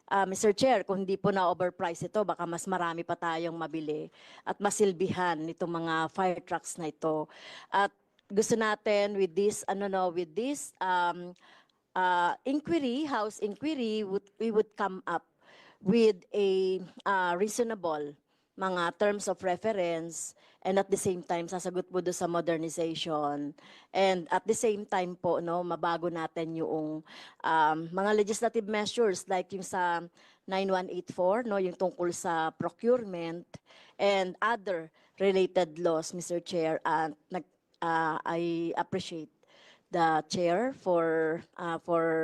Mr. Chair, kung hindi po na overprice ito, baka mas marami pa tayong mabili at masilbihan nitong mga fire trucks na ito. At gusto natin with this inquiry, House inquiry, we would come up with a reasonable mga terms of reference and at the same time sasagot po doon sa modernization and at the same time po mabago natin yung mga legislative measures like yung sa 9184 yung tungkol sa procurement and other related laws, Mr. Chair. I appreciate the chair for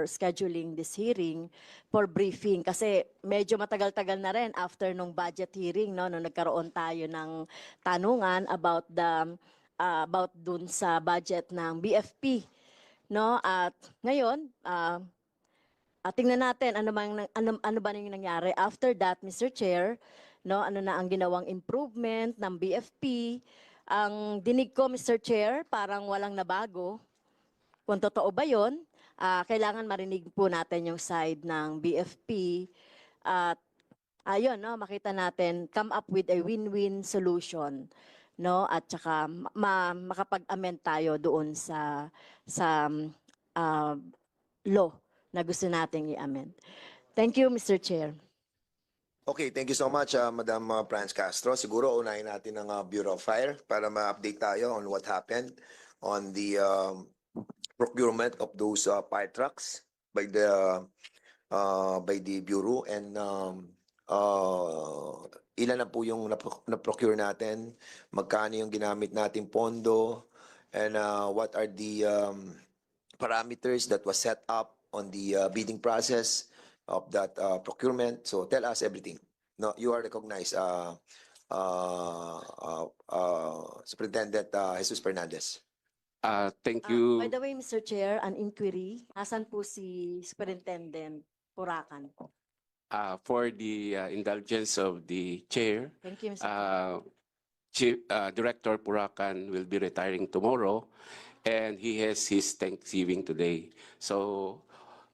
scheduling this hearing for briefing kasi medyo matagal-tagal na rin after nung budget hearing nung nagkaroon tayo ng tanungan about the about dun sa budget ng BFP, no? At ngayon, tingnan natin ano ba yung nangyari after that, Mr. Chair, no? Ano na ang ginawang improvement ng BFP? Ang dinig ko, Mr. Chair, parang walang nabago. Kung totoo ba 'yon, kailangan marinig po natin yung side ng BFP at ayun, no, makita natin come up with a win-win solution, no? At saka makapag-amend tayo doon sa law na gusto nating i-amend. Thank you, Mr. Chair. Okay, thank you so much, Madam Franz Castro. Siguro unahin natin ang Bureau of Fire para ma-update tayo on what happened on the procurement of those fire trucks by the Bureau, and ilan na po yung na-procure natin, magkano yung ginamit nating pondo, and what are the parameters that was set up on the bidding process of that procurement. So tell us everything. No, you are recognized, Superintendent Jesus Fernandez. By Thank you. the way, Mr. Chair, an inquiry, asan po si Superintendent Purakan? For the indulgence of the chair, Thank you, Mr. Chair. Director Purakan will be retiring tomorrow, and he has his Thanksgiving today. So,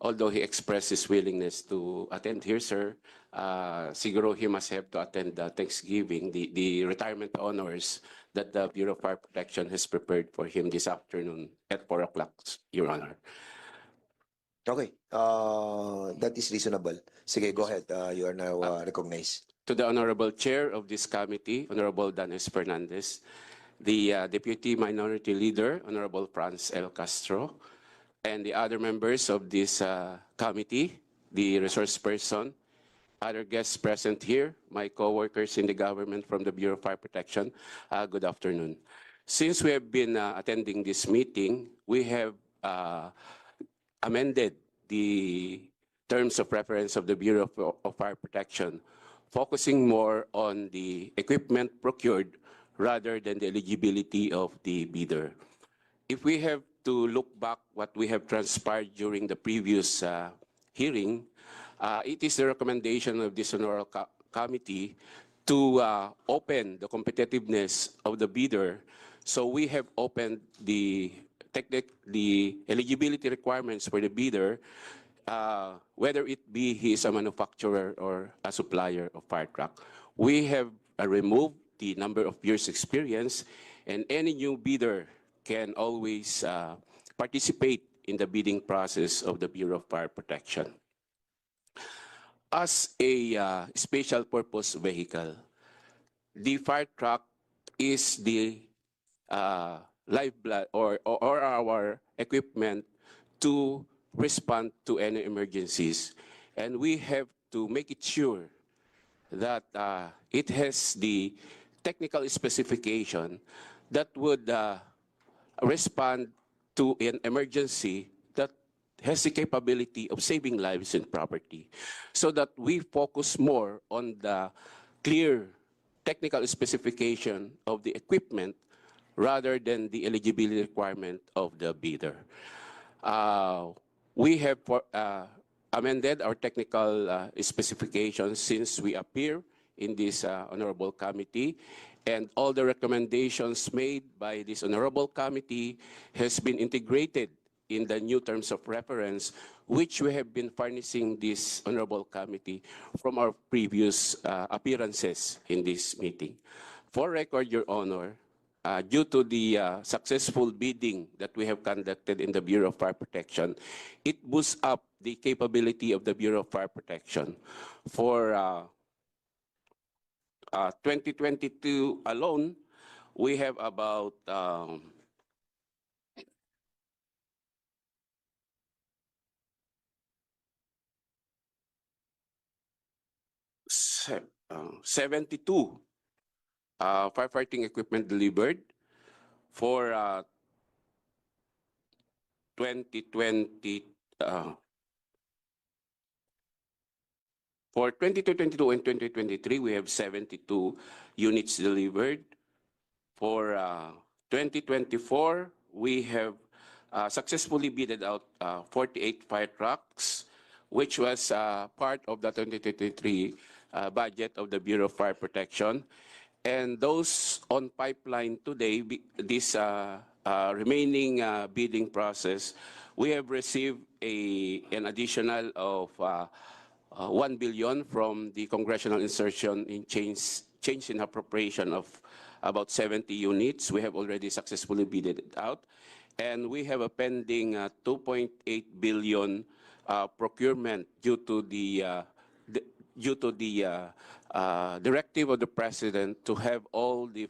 although he expressed his willingness to attend here, sir, siguro he must have to attend the Thanksgiving, the retirement honors that the Bureau of Fire Protection has prepared for him this afternoon at 4 o'clock, Your Honor. Okay, that is reasonable. Sige, go ahead. You are now recognized. To the Honorable Chair of this committee, Honorable Danes Fernandez, the Deputy Minority Leader, Honorable Franz L. Castro, and the other members of this committee, the resource person, other guests present here, my co-workers in the government from the Bureau of Fire Protection, good afternoon. Since we have been attending this meeting, we have amended the terms of reference of the Bureau of Fire Protection, focusing more on the equipment procured rather than the eligibility of the bidder. If we have to look back what we have transpired during the previous hearing, it is the recommendation of this honorable committee to open the competitiveness of the bidder. So we have opened the eligibility requirements for the bidder, whether it be he is a manufacturer or a supplier of fire truck. We have removed the number of years experience, and any new bidder can always participate in the bidding process of the Bureau of Fire Protection. As a special purpose vehicle, the fire truck is the lifeblood or our equipment to respond to any emergencies. And we have to make it sure that it has the technical specification that would respond to an emergency that has the capability of saving lives and property, so that we focus more on the clear technical specification of the equipment rather than the eligibility requirement of the bidder. We have amended our technical specifications since we appear in this honorable committee, and all the recommendations made by this honorable committee has been integrated in the new terms of reference, which we have been furnishing this honorable committee from our previous appearances in this meeting. For record, Your Honor, due to the successful bidding that we have conducted in the Bureau of Fire Protection, it boosts up the capability of the Bureau of Fire Protection. For 2022 alone, we have about 72 firefighting equipment delivered. For 2020, for 2022 and 2023, we have 72 units delivered. For 2024, we have successfully bidded out 48 fire trucks, which was part of the 2023 budget of the Bureau of Fire Protection. And those on pipeline today, this remaining bidding process, we have received an additional of 1 billion from the congressional insertion in change in appropriation of about 70 units. We have already successfully bidded it out. And we have a pending 2.8 billion procurement due to the directive of the President to have all the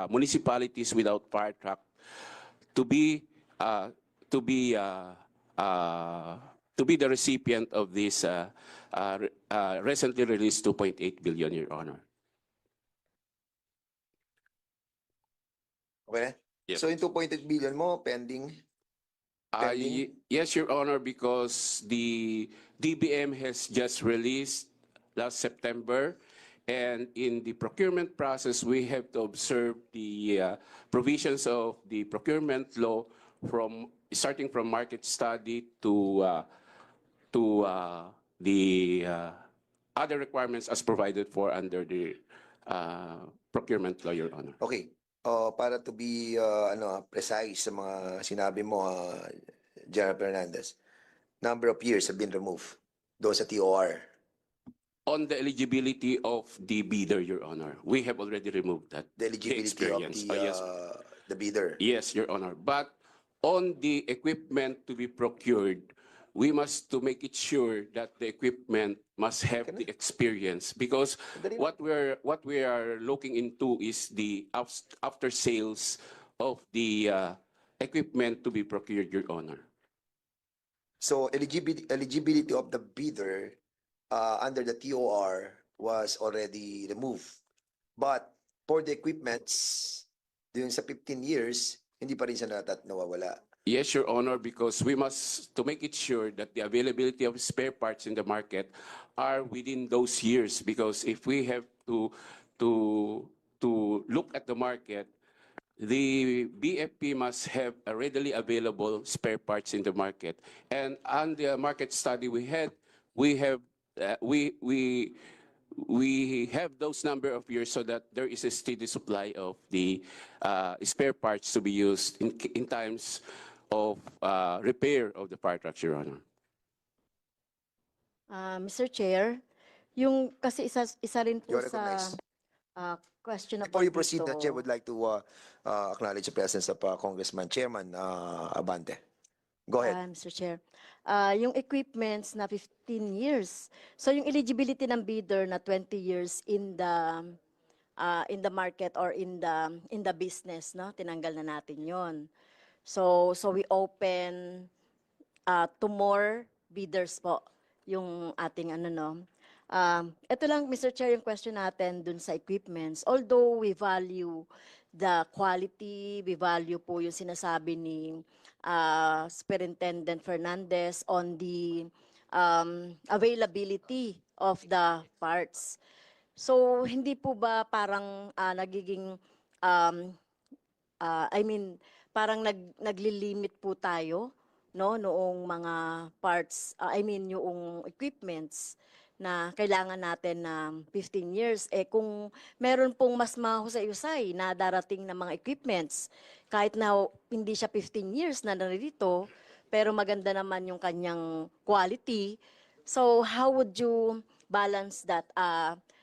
municipalities without fire truck to be the recipient of this recently released 2.8 billion, Your Honor. Okay? Yes. So yung 2.8 billion mo, pending? Yes, Your Honor, because the DBM has just released last September, and in the procurement process, we have to observe the provisions of the procurement law starting from market study to the other requirements as provided for under the procurement law, Your Honor. Okay. Para to be precise sa mga sinabi mo, General Fernandez, number of years have been removed doon sa TOR. On the eligibility of the bidder, Your Honor, we have already removed that. The eligibility of the bidder. Yes, Your Honor. But on the equipment to be procured, we must to make it sure that the equipment must have the experience, because what we are looking into is the after sales of the equipment to be procured, Your Honor. So eligibility of the bidder under the TOR was already removed. But for the equipments, dun sa 15 years, hindi pa rin siya nawawala. Yes, Your Honor, because we must to make it sure that the availability of spare parts in the market are within those years. Because if we have to look at the market, the BFP must have a readily available spare parts in the market. And on the market study we have those number of years so that there is a steady supply of the spare parts to be used in times of repair of the fire trucks, Your Honor. Mr. Chair, yung kasi isa rin po You're sa recognized. question Before you about proceed, the dito. Chair would like to acknowledge the presence of Congressman Chairman Abante. Go ahead. Mr. Chair. Yung equipments na 15 years. So yung eligibility ng bidder na 20 years in the market or in the business, no? Tinanggal na natin 'yon. So we open to more bidders po yung ating ito lang, Mr. Chair, yung question natin dun sa equipments. Although we value the quality, we value po yung sinasabi ni Superintendent Fernandez on the availability of the parts. So hindi po ba parang nagiging parang naglilimit po tayo, no, noong mga parts, yung equipments na kailangan natin na 15 years. Kung meron pong mas mahusay-husay na darating na mga equipments, kahit na hindi siya 15 years na narito, pero maganda naman yung kanyang quality. So how would you balance that,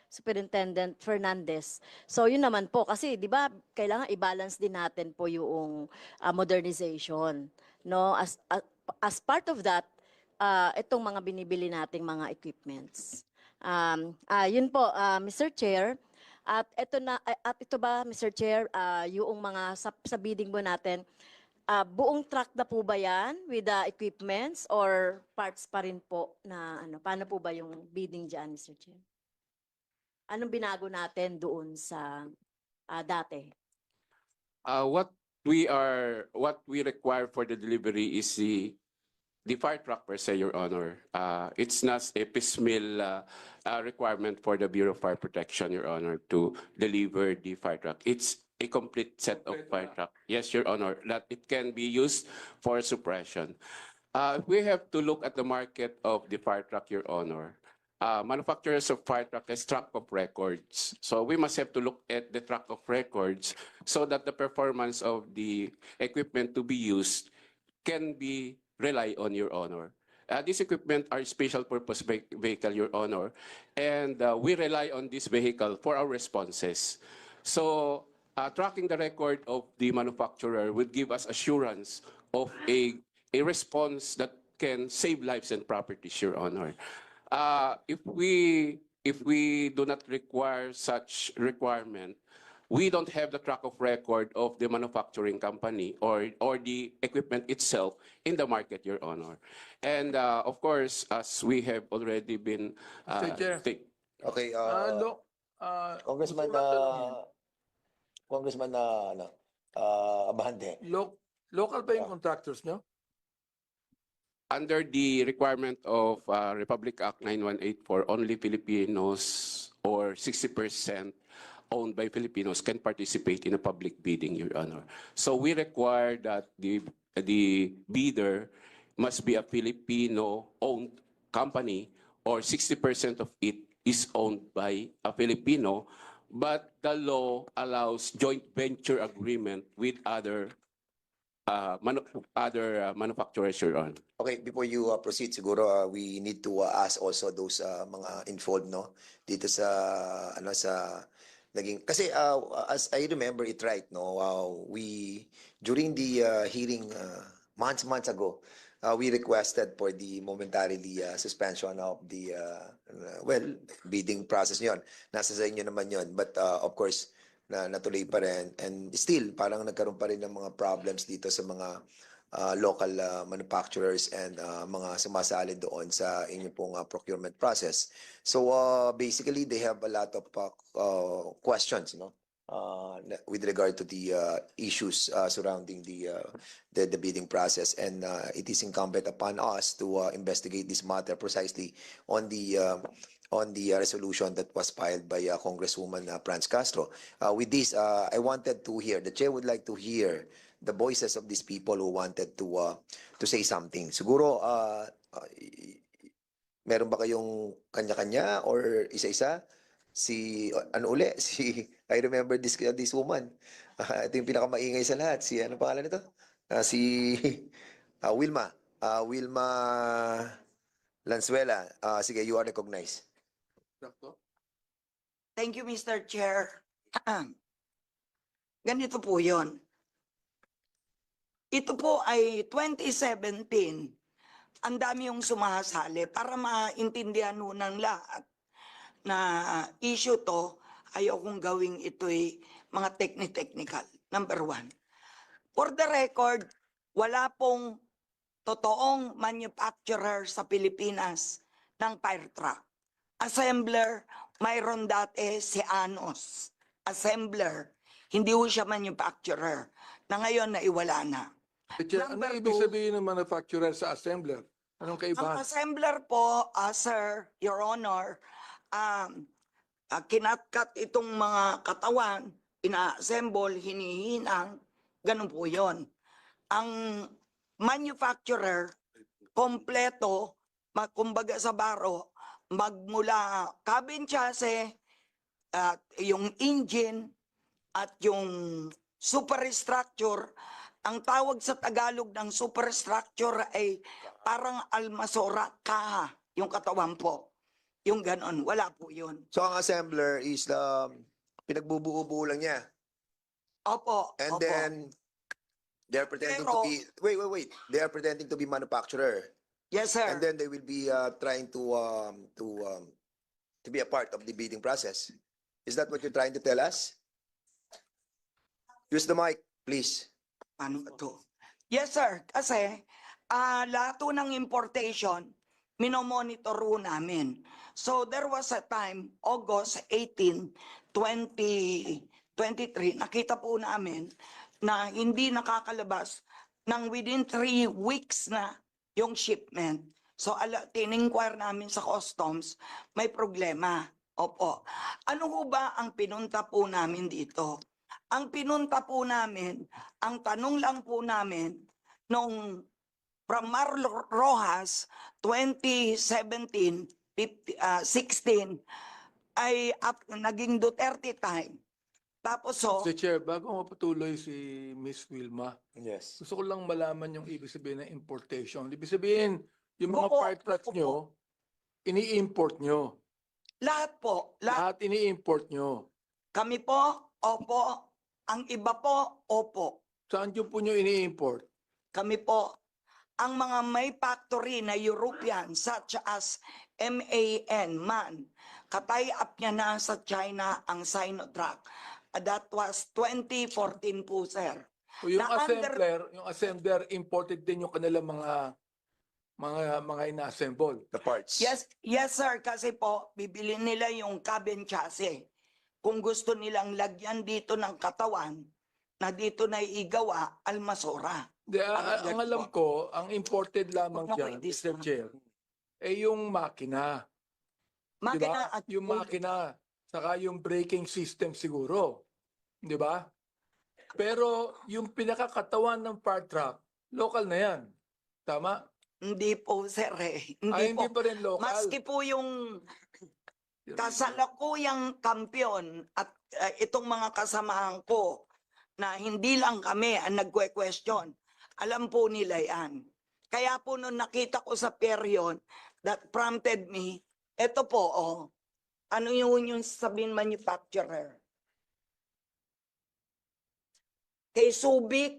Superintendent Fernandez? So yun naman po, kasi di ba kailangan i-balance din natin po yung modernization, no? As part of that, itong mga binibili nating mga equipments. Yun po, Mr. Chair. At ito ba, Mr. Chair, yung mga sa bidding mo natin, buong truck na po ba yan with the equipments or parts pa rin po na paano po ba yung bidding dyan, Mr. Chair? Anong binago natin doon sa dati? What we require for the delivery is the fire truck per se, Your Honor. It's not a piecemeal requirement for the Bureau of Fire Protection, Your Honor, to deliver the fire truck. It's a complete set of fire truck. Yes, Your Honor, that it can be used for suppression. We have to look at the market of the fire truck, Your Honor. Manufacturers of fire truck has track of records. So we must have to look at the track of records so that the performance of the equipment to be used can be rely on, Your Honor. This equipment are special purpose vehicle, Your Honor, and we rely on this vehicle for our responses. So tracking the record of the manufacturer would give us assurance of a response that can save lives and properties, Your Honor. If we do not require such requirement, we don't have the track of record of the manufacturing company or the equipment itself in the market, Your Honor. And of course, as we have already been Mr. Chair. Okay, Look, Congressman Congressman Abante. local ba yung contractors nyo? Under the requirement of Republic Act 9184, only Filipinos or 60% owned by Filipinos can participate in a public bidding, Your Honor. So we require that the bidder must be a Filipino-owned company or 60% of it is owned by a Filipino, but the law allows joint venture agreement with other manufacturers, Your Honor. Okay, before you proceed, siguro we need to ask also those mga involved, no, dito sa naging kasi as I remember it right, no, we during the hearing months ago, we requested for the momentarily suspension of the bidding process yon. Nasa sa inyo naman yon, but of course natuloy pa rin, and still parang nagkaroon pa rin ng mga problems dito sa mga local manufacturers and mga sumasali doon sa inyo pong procurement process. So basically they have a lot of questions, no, with regard to the issues surrounding the bidding process, and it is incumbent upon us to investigate this matter precisely on the resolution that was filed by Congresswoman Franz Castro. With this, I wanted to hear, the chair would like to hear the voices of these people who wanted to say something. Siguro, meron ba kayong kanya-kanya or isa-isa? I remember this woman. Ito yung pinakamaingay sa lahat. Si, ano pangalan nito? Si Wilma. Wilma Lanzuela. Sige, you are recognized. Thank you, Mr. Chair. Ganito po yun. Ito po ay 2017. Ang dami yung sumasali para maintindihan ho ng lahat na issue to. Ayaw kong gawing ito'y mga technical. Number one. For the record, wala pong totoong manufacturer sa Pilipinas ng fire truck. Assembler, mayroon dati si Anos. Assembler, hindi ho siya manufacturer. Na ngayon naiwala na. Ano ibig sabihin ng manufacturer sa assembler? Anong Ang kaibahan? assembler po, Sir, Your Honor, kinatkat itong mga katawan, ina-assemble, hinihinang, ganun po yon. Ang manufacturer, kompleto, kumbaga sa baro, magmula cabin chassis, yung engine, at yung superstructure. Ang tawag sa Tagalog ng superstructure ay parang almasora, kaha, yung katawan po. Yung ganon, wala po yun. So ang assembler is pinagbubuo-buo lang niya. Opo, And opo. then they're pretending to be wait. They are pretending to be manufacturer. Yes, sir. And then they will be trying to be a part of the bidding process. Is that what you're trying to tell us? Use the mic, please. Ano ba to? Yes, sir. Kasi lahat po ng importation, minomonitor po namin. So there was a time, August 18, 2023, nakita po namin na hindi nakakalabas ng within 3 weeks na yung shipment. So tin-inquire namin sa customs, may problema. Opo. Ano ho ba ang pinunta po namin dito? Ang pinunta po namin, ang tanong lang po namin, nung from Rojas 2017, 16, ay naging Duterte time. Tapos Mr. Chair, bago mapatuloy si Miss Wilma, Yes. gusto ko lang malaman yung ibig sabihin ng importation. Ibig sabihin, yung mga Buko, fire trucks buko nyo, ini-import nyo. lahat po, lahat. Lahat ini-import nyo. Kami po, opo. Ang iba po, opo. Saan nyo po nyo ini-import? Kami po, ang mga may factory na European such as MAN, katay up niya na sa China ang Sinotrack. That was 2014 po, sir. O yung Na assembler imported din yung kanilang mga ina-assemble. The parts. Yes, sir, kasi po, bibili nila yung cabin chassis. Kung gusto nilang lagyan dito ng katawan, na dito na igawa, almasora. Ang alam ko, ang imported lamang dyan, Mr. Chair, yung makina. Makina Diba? at Yung makina, saka yung braking system siguro. Di ba? Pero yung pinakakatawan ng fire truck, local na yan. Tama? Hindi po, sir. Hindi po. pa rin local. Maski po yung kasalukuyang kampiyon at itong mga kasamahan ko na hindi lang kami ang nagkwe-question. Alam po nila yan. Kaya po nung nakita ko sa period that prompted me, eto po, ano yung sabihin manufacturer? Kay Subic,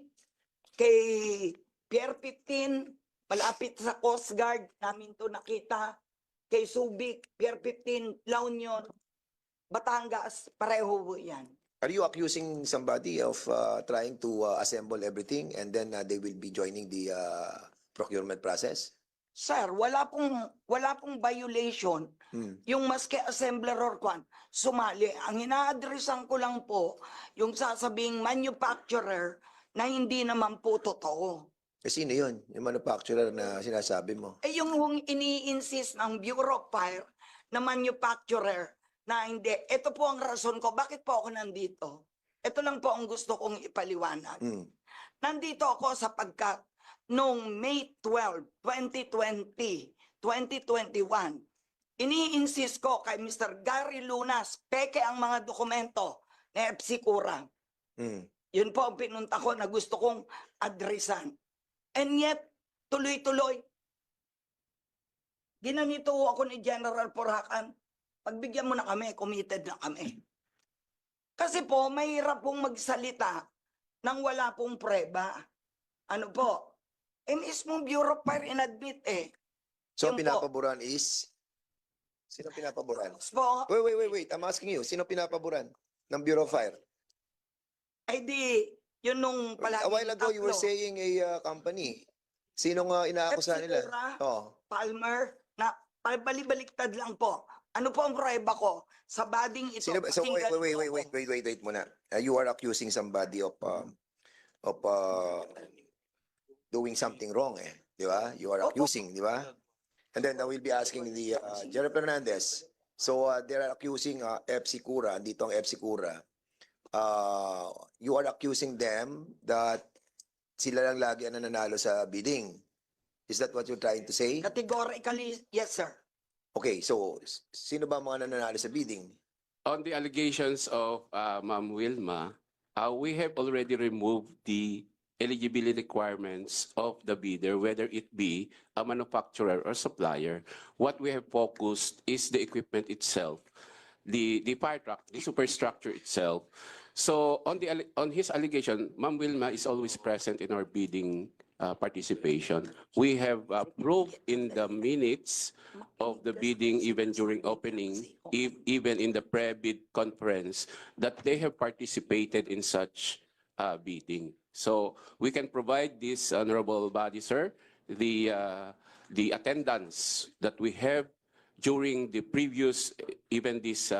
kay Pier 15, malapit sa Coast Guard, namin to nakita. Kay Subic, Pier 15, La Union, Batangas, pareho po yan. Are you accusing somebody of trying to assemble everything and then they will be joining the procurement process? Sir, wala pong violation. Yung maski assembler or kwan, sumali. Ang ina-addressan ko lang po, yung sasabing manufacturer na hindi naman po totoo. Sino yun? Yung manufacturer na sinasabi mo? Yung ini-insist ng Bureau of Fire na manufacturer na hindi. Ito po ang rason ko. Bakit po ako nandito? Ito lang po ang gusto kong ipaliwanag. Nandito ako sapagkat noong May 12, 2021, ini-insist ko kay Mr. Gary Lunas, peke ang mga dokumento na FC Cura. Yun po ang pinunta ko na gusto kong adresan. And yet, tuloy-tuloy. Ginanito ako ni General Poracan. Pagbigyan mo na kami, committed na kami. Kasi po, mahirap pong magsalita nang wala pong preba. Ano po? Mismo Bureau of Fire inadmit So, Yun po. pinapaboran is? Sino pinapaboran? Po, Wait. I'm asking you. Sino pinapaboran ng Bureau of Fire? ay di, yun nung palagi. A while ago, you were saying a company. Sino nga inaakusahan nila? Oh. Palmer, na balik-baliktad lang po. Ano po ang preba ko? Sa bading ito. Sino ba? So, pakinggan niyo ako. wait muna. You are accusing somebody of doing something wrong, di ba? You are accusing, di ba? And then I will be asking the General Fernandez. So they are accusing FC Cura, andito ang FC Cura. You are accusing them that sila lang lagi ang nananalo sa bidding. Is that what you're trying to say? Categorically, yes, sir. Okay, so sino ba mga nananalo sa bidding? On the allegations of Ma'am Wilma, we have already removed the eligibility requirements of the bidder, whether it be a manufacturer or supplier. What we have focused is the equipment itself, the fire truck, the superstructure itself. So on his allegation, Ma'am Wilma is always present in our bidding participation. We have proved in the minutes of the bidding, even during opening, even in the pre-bid conference, that they have participated in such bidding. So we can provide this honorable body, sir, the attendance that we have during the previous, even this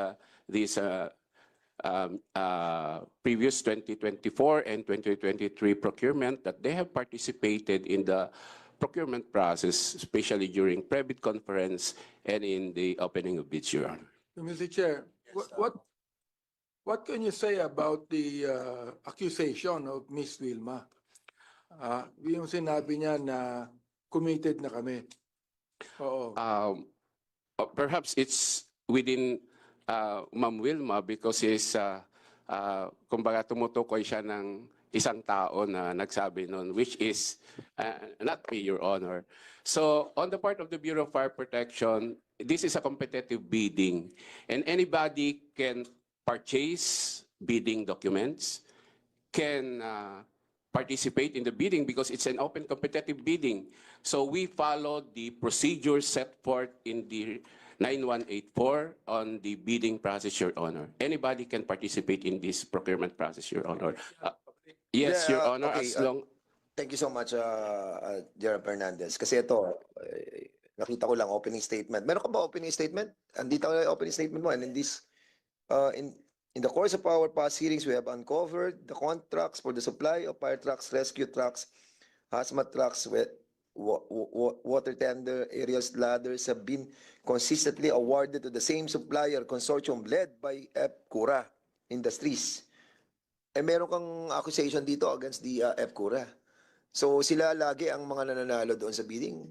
previous 2024 and 2023 procurement, that they have participated in the procurement process, especially during pre-bid conference and in the opening of bids, Your Honor. Mr. Chair, what What can you say about the accusation of Miss Wilma? Yung sinabi niya na committed na kami. Oo. Perhaps it's within Ma'am Wilma because kumbaga tumutukoy siya ng isang tao na nagsabi nun, which is not me, Your Honor. So on the part of the Bureau of Fire Protection, this is a competitive bidding and anybody can purchase bidding documents, can participate in the bidding because it's an open competitive bidding. So we follow the procedures set forth in the 9184 on the bidding process, Your Honor. Anybody can participate in this procurement process, Your Honor. Yes, Yeah, Your Honor, okay, as long... Thank you so much, Gerald Fernandez. Kasi ito, nakita ko lang opening statement. Meron ka ba opening statement? Andito ang opening statement mo. And in this, in the course of our past hearings, we have uncovered the contracts for the supply of fire trucks, rescue trucks, hazmat trucks, water tender, aerial ladders have been consistently awarded to the same supplier consortium led by FCURA Industries. Eh meron kang accusation dito against the FCURA. So sila lagi ang mga nananalo doon sa bidding.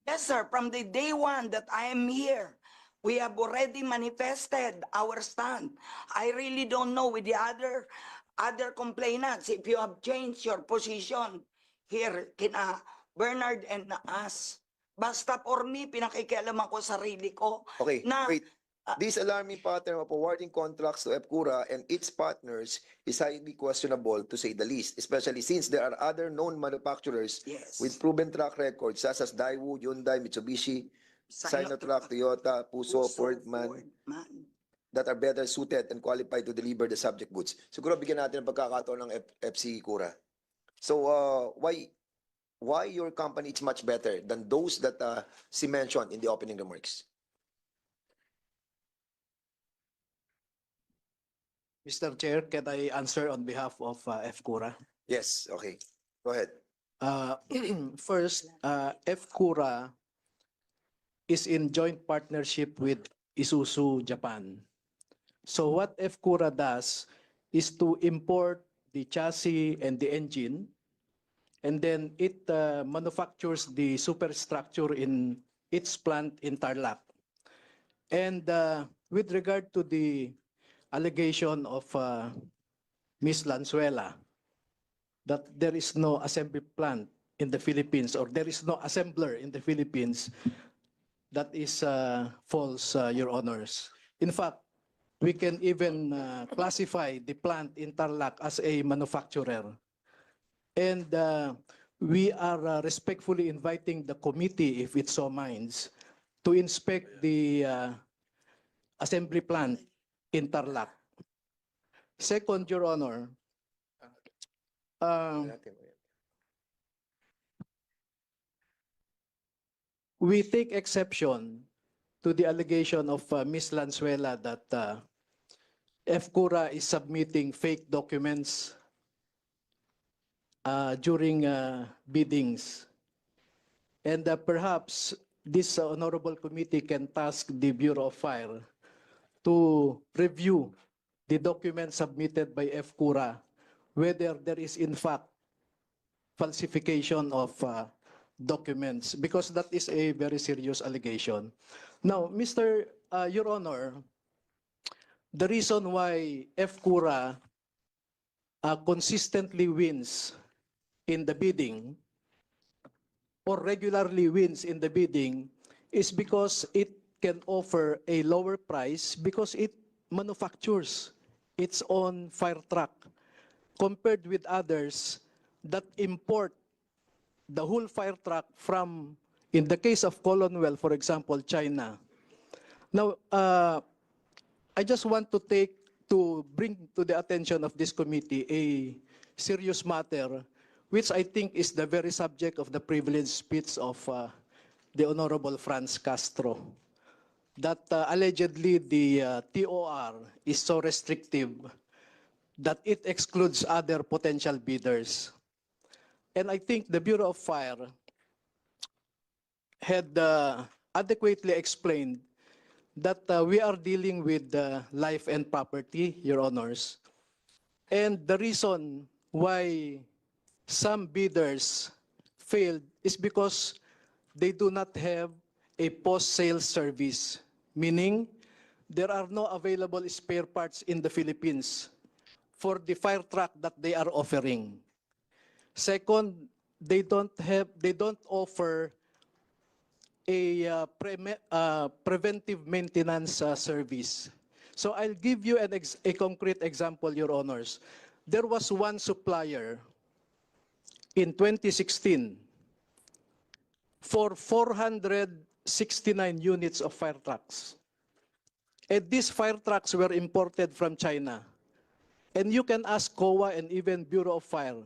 Yes, sir. From the day one that I am here, we have already manifested our stand. I really don't know with the other complainants if you have changed your position here kina Bernard and us. Basta for me, pinakikialaman ko sarili ko. Okay, na, wait. This alarming pattern of awarding contracts to FCURA and its partners is highly questionable to say the least, especially since there are other known manufacturers yes. with proven track records such as Daewoo, Hyundai, Mitsubishi, Sinotruk, Toyota, Puso, Ford, MAN, that are better suited and qualified to deliver the subject goods. Siguro bigyan natin ng pagkakataon ng FC Cura. So why your company is much better than those that she mentioned in the opening remarks? Mr. Chair, can I answer on behalf of FCURA? Yes, okay. Go ahead. First, FCURA is in joint partnership with Isuzu Japan. So what FCURA does is to import the chassis and the engine, and then it manufactures the superstructure in its plant in Tarlac. And with regard to the allegation of Ms. Lanzuela that there is no assembly plant in the Philippines or there is no assembler in the Philippines, that is false, Your Honors. In fact, we can even classify the plant in Tarlac as a manufacturer. And we are respectfully inviting the committee, if it so minds, to inspect the assembly plant in Tarlac. Second, Your Honor, we take exception to the allegation of Ms. Lanzuela that FCURA is submitting fake documents during biddings. And perhaps this honorable committee can task the Bureau of Fire to review the documents submitted by FCURA, whether there is in fact falsification of documents, because that is a very serious allegation. Now, Your Honor, the reason why FCURA consistently wins in the bidding or regularly wins in the bidding is because it can offer a lower price because it manufactures its own fire truck compared with others that import the whole fire truck from, in the case of Colonwell, for example, China. Now, I just want to bring to the attention of this committee a serious matter, which I think is the very subject of the privileged speech of the Honorable Franz Castro, that allegedly the TOR is so restrictive that it excludes other potential bidders. And I think the Bureau of Fire had adequately explained that we are dealing with life and property, Your Honors. And the reason why some bidders failed is because they do not have a post-sale service, meaning there are no available spare parts in the Philippines for the fire truck that they are offering. Second, they don't offer a preventive maintenance service. So I'll give you a concrete example, Your Honors. There was one supplier in 2016 for 469 units of fire trucks. And these fire trucks were imported from China. And you can ask COA and even Bureau of Fire.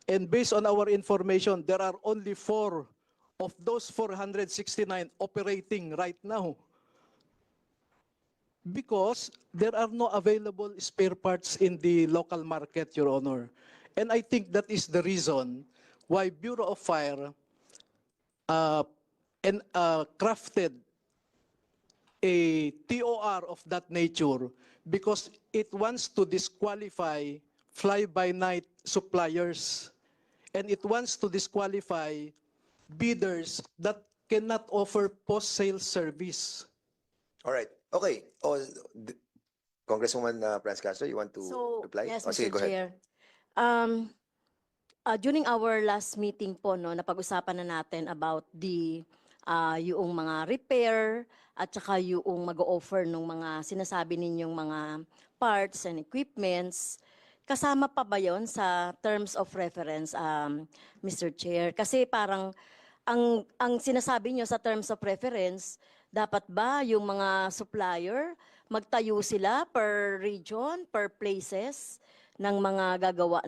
And based on our information, there are only 4 of those 469 operating right now. Because there are no available spare parts in the local market, Your Honor. And I think that is the reason why Bureau of Fire crafted a TOR of that nature because it wants to disqualify fly-by-night suppliers and it wants to disqualify bidders that cannot offer post-sale service. All right. Okay. Congresswoman Franz Castro, you want to reply? Yes, Sige, Mr. go ahead. Chair. During our last meeting po, no, napag-usapan na natin about the yung mga repair at saka yung mag-offer ng mga sinasabi ninyong mga parts and equipments. Kasama pa ba yon sa terms of reference, Mr. Chair? Kasi parang ang sinasabi nyo sa terms of reference, dapat ba yung mga supplier magtayo sila per region, per places ng mga gagawa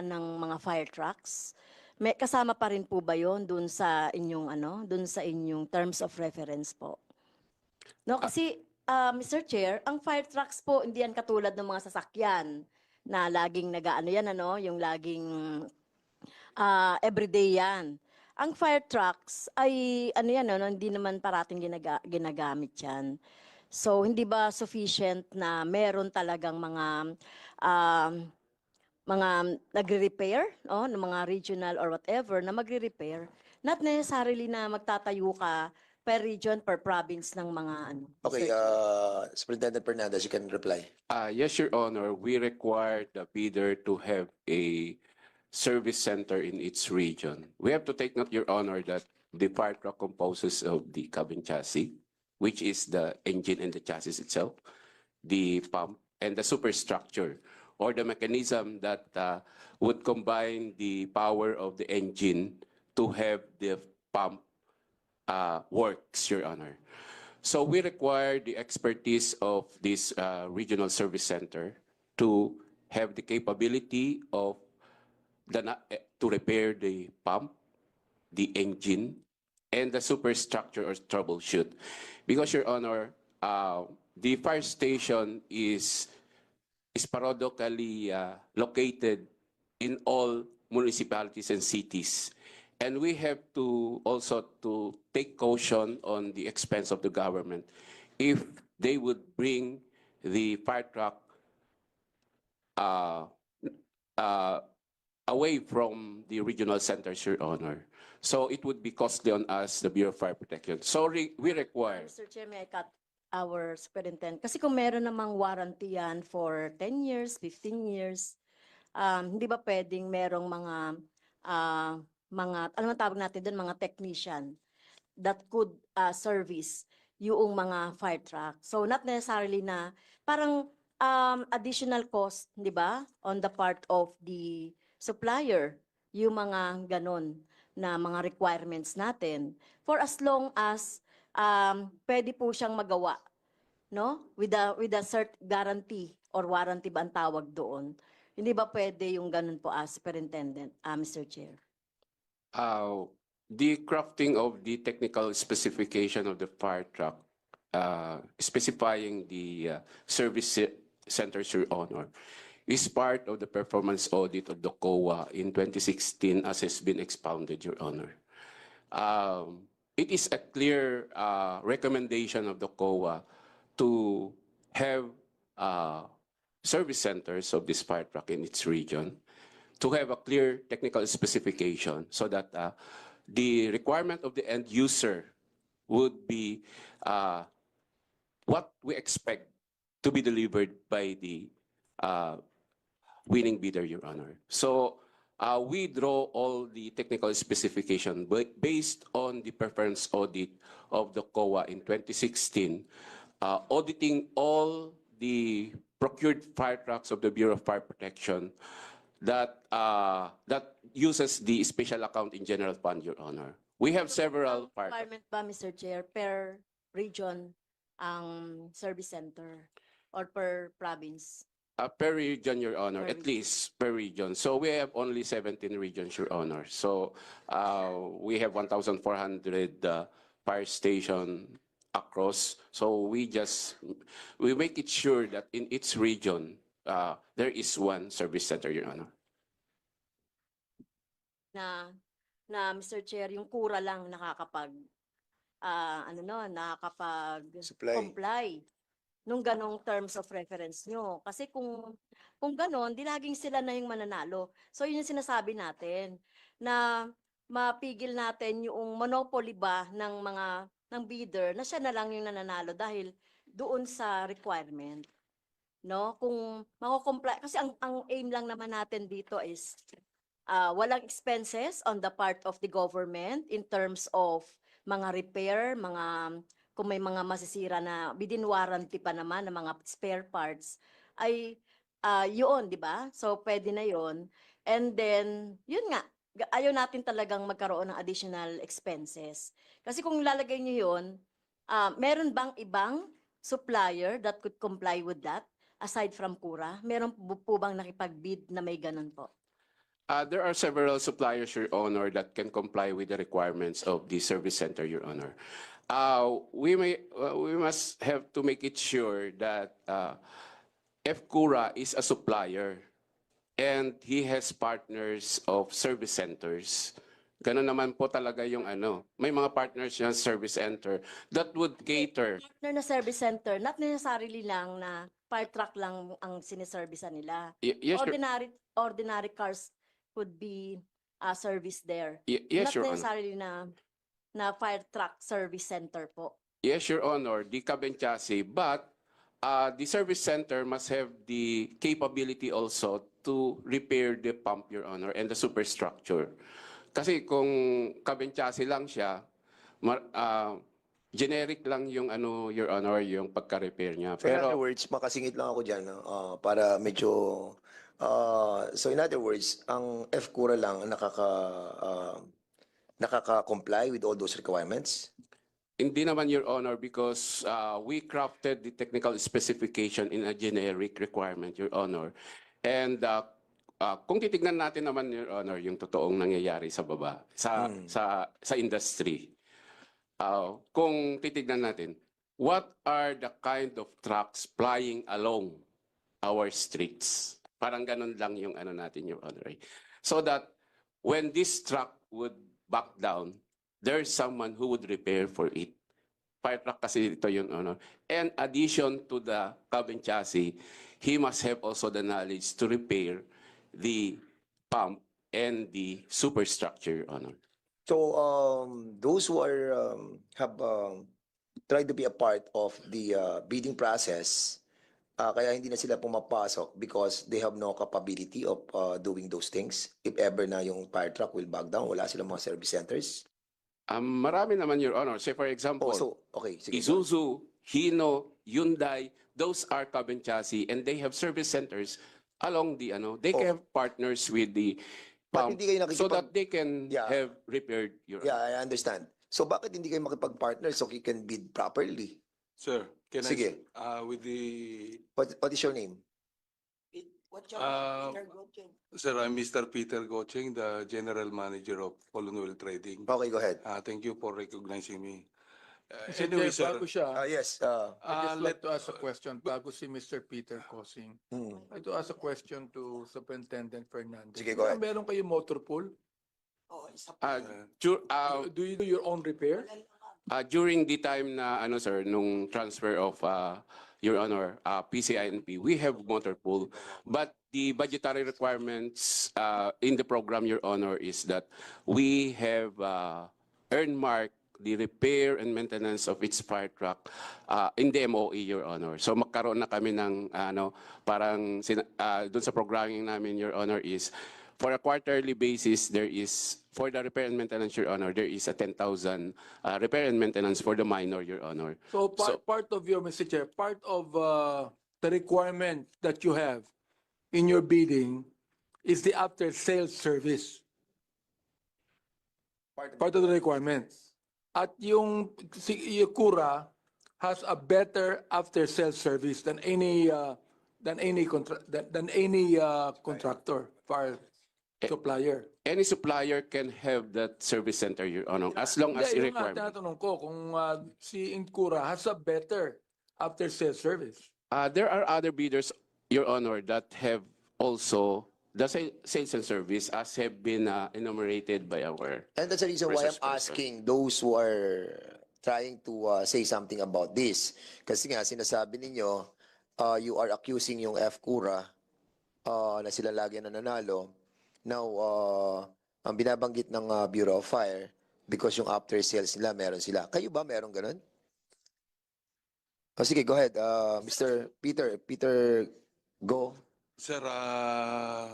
ng mga fire trucks? May kasama pa rin po ba 'yon dun sa inyong terms of reference po? No, kasi Mr. Chair, ang fire trucks po hindi yan katulad ng mga sasakyan na laging yung laging everyday yan. Ang fire trucks ay hindi naman parating ginagamit yan. So hindi ba sufficient na meron talagang mga nagre-repair, ng mga regional or whatever na magre-repair, not necessarily na magtatayo ka per region, per province ng mga Okay, Superintendent Fernandez, you can reply. Yes, Your Honor, we require the bidder to have a service center in its region. We have to take note, Your Honor, that the fire truck composes of the cabin chassis, which is the engine and the chassis itself, the pump, and the superstructure, or the mechanism that would combine the power of the engine to have the pump works, Your Honor. So we require the expertise of this regional service center to have the capability of to repair the pump, the engine, and the superstructure or troubleshoot. Because, Your Honor, the fire station is paradoxically located in all municipalities and cities. And we have to also to take caution on the expense of the government if they would bring the fire truck away from the regional centers, Your Honor. So it would be costly on us, the Bureau of Fire Protection. So we require. Mr. Chair, may I cut our superintendent? Kasi kung meron namang warranty yan for 10 years, 15 years, hindi ba pwedeng merong ano tawag natin doon, mga technician that could service yung mga fire truck. So not necessarily na parang additional cost, di ba, on the part of the supplier, yung mga ganon na mga requirements natin for as long as pwede po siyang magawa, no? With a cert guarantee or warranty ba ang tawag doon. Hindi ba pwede yung ganon po Superintendent, Mr. Chair? The crafting of the technical specification of the fire truck, specifying the service centers, Your Honor, is part of the performance audit of the COA in 2016 as has been expounded, Your Honor. it is a clear recommendation of the COA to have service centers of this fire truck in its region, to have a clear technical specification so that the requirement of the end user would be what we expect to be delivered by the winning bidder, Your Honor. So we draw all the technical specification based on the preference audit of the COA in 2016, auditing all the procured fire trucks of the Bureau of Fire Protection that uses the special account in general fund, Your Honor. We have several fire trucks. Requirement ba, Mr. Chair, per region ang service center or per province? Per region, Your Honor, Per at least per region. So we have only 17 regions, Your Honor. So we have 1,400 fire station across. So we make it sure that in each region there is one service center, Your Honor. Na Mr. Chair, yung kura lang nakakapag Supply. comply nung ganong terms of reference nyo. Kasi kung ganon, di laging sila na yung mananalo. So yun yung sinasabi natin, na mapigil natin yung monopoly ba ng bidder na siya na lang yung nananalo dahil doon sa requirement. No? Kung mako-comply, kasi ang aim lang naman natin dito is walang expenses on the part of the government in terms of mga repair, kung may mga masisira na within warranty pa naman ng mga spare parts, ay yun, di ba? So, pwede na yun. And then, yun nga, ayaw natin talagang magkaroon ng additional expenses. Kasi kung lalagay nyo yun, meron bang ibang supplier that could comply with that aside from Kura? Meron po bang nakipag-bid na may ganun po? There are several suppliers, Your Honor, that can comply with the requirements of the service center, Your Honor. We must have to make it sure that FCURA is a supplier and he has partners of service centers. Ganun naman po talaga yung may mga partners yung service center that would cater. Partner na service center, not necessarily lang na fire truck lang ang siniservisan nila. Yes, Your Ordinary cars could be serviced there. Yes, Not Your Honor. necessarily na fire truck service center po. Yes, Your Honor, the cab and chassis, but the service center must have the capability also to repair the pump, Your Honor, and the superstructure. Kasi kung cab and chassis lang siya, generic lang yung Your Honor, yung pagka-repair niya. So in Pero other words, makasingit lang ako dyan, para medyo... so in other words, ang FCURA lang ang nakaka-comply with all those requirements? hindi naman, Your Honor, because we crafted the technical specification in a generic requirement, Your Honor. And kung titignan natin naman, Your Honor, yung totoong nangyayari sa baba, sa industry, kung titignan natin, what are the kind of trucks flying along our streets? Parang ganun lang yung natin, Your Honor. So that when this truck would back down, there's someone who would repair for it. Fire truck kasi ito yun, Honor. And addition to the cab and chassis, he must have also the knowledge to repair the pump and the superstructure, Honor. So those who have tried to be a part of the bidding process, kaya hindi na sila pumapasok because they have no capability of doing those things. If ever na yung fire truck will back down, wala silang mga service centers. Marami naman, Your Honor. Say for example, okay, sige. Isuzu, Hino, Hyundai, those are cab and chassis and they have service centers along the they can have partners with the pump so that they can have repaired your Yeah, I understand. So bakit hindi kayo makipag-partner so you can bid properly? Sir, can Sige. with the What is your name? What's your Peter Gocheng? sir, I'm Mr. Peter Gocheng, the General Manager of Colonel Trading. Okay, go ahead. Thank you for recognizing me. Mr. Anyway, Chair, sir, bago siya, Yes. I'd just like to ask a question bago si Mr. Peter Cosing. I'd like to ask a question to Superintendent Fernandez. Sige, go ahead. Meron kayo motor pool? Oo, Do you do your own repair? During the time na ano sir, nung transfer of Your Honor, PCINP, we have motor pool, but the budgetary requirements in the program, Your Honor, is that we have earmarked the repair and maintenance of its fire truck in the MOE, Your Honor. So magkaroon na kami ng parang doon sa programming namin, Your Honor, is for a quarterly basis, there is, for the repair and maintenance, Your Honor, there is a 10,000 repair and maintenance for the minor, Your Honor. So part of your, Mr. Chair, part of the requirement that you have in your bidding is the after-sales service. Part of the requirements. At yung si Kura has a better after-sales service than any contractor, fire supplier. Any supplier can have that service center, Your Honor, as long as Hindi, i yun nga, require. tinatanong ko kung si Incura has a better after-sales service. There are other bidders, Your Honor, that have also the sales and service as have been enumerated by our. And that's the reason why I'm resource person. asking those who are trying to say something about this. Kasi nga, sinasabi ninyo, you are accusing yung F-Cura na sila lagi nananalo. Now, ang binabanggit ng Bureau of Fire, because yung after sales nila, meron sila. Kayo ba meron ganun? Sige, go ahead. Mr. Peter, go. Sir,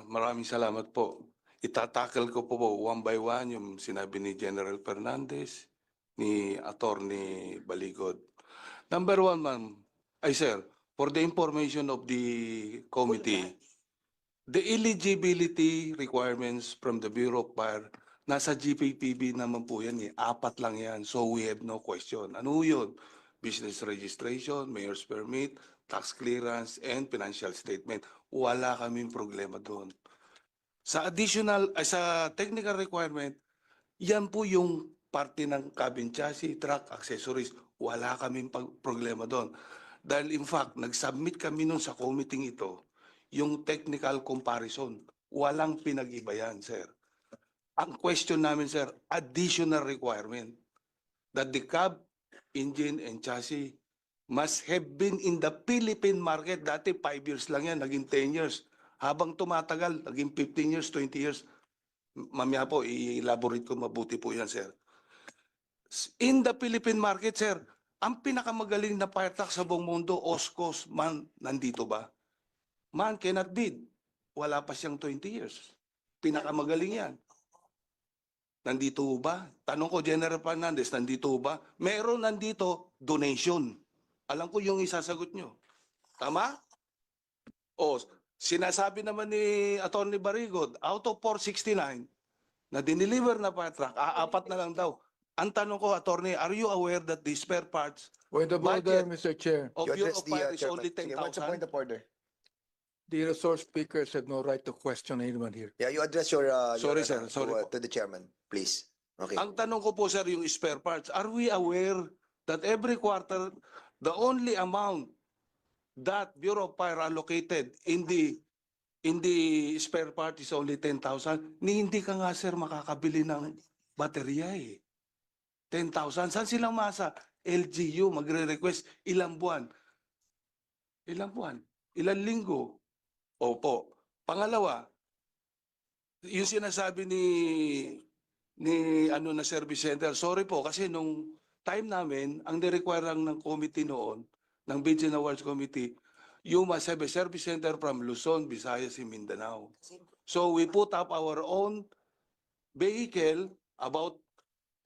maraming salamat po. Itatakal ko po one by one yung sinabi ni General Fernandez, ni Attorney Baligod. Number one, ma'am, sir, for the information of the committee, the eligibility requirements from the Bureau of Fire, nasa GPPB naman po yan, 4 lang yan. So we have no question. Ano yun? Business registration, mayor's permit, tax clearance, and financial statement. Wala kaming problema doon. Sa additional, sa technical requirement, yan po yung parte ng cabin chassis, truck, accessories. Wala kaming problema doon. Dahil in fact, nag-submit kami nun sa committee ito, yung technical comparison. Walang pinag-iba yan, sir. Ang question namin, sir, additional requirement that the cab, engine, and chassis must have been in the Philippine market. Dati 5 years lang yan, naging 10 years. Habang tumatagal, naging 15 years, 20 years. Mamaya po, i-elaborate ko mabuti po yan, sir. In the Philippine market, sir, ang pinakamagaling na fire truck sa buong mundo, Oscos, man, nandito ba? Man cannot bid. Wala pa siyang 20 years. Pinakamagaling yan. Nandito ba? Tanong ko, General Fernandez, nandito ba? Meron nandito, donation. Alam ko yung isasagot nyo. Tama? O, sinasabi naman ni Atty. Barigod, out of 469 na dineliver na fire truck, 4 na lang daw. Ang tanong ko, Attorney, are you aware that the spare parts Point of order, Mr. Chair. of You Bureau address of Fire is chairman. only Sige, what's the 10,000? point of order? The resource speakers have no right to question anyone here. Yeah, you address your, Sorry, your, sir. Sorry po. to the chairman, please. Okay. Ang tanong ko po, sir, yung spare parts, are we aware that every quarter, the only amount that Bureau of Fire allocated in the spare part is only 10,000? Hindi ka nga, sir, makakabili ng baterya eh. 10,000. Saan silang masa? LGU, magre-request ilang buwan? Ilang buwan? Ilang linggo? Opo. Pangalawa, yung sinasabi ni ano na service center, sorry po, kasi nung time namin, ang nirequire lang ng committee noon, ng Bids and Awards Committee, you must have a service center from Luzon, Visayas, and Mindanao. So we put up our own vehicle, about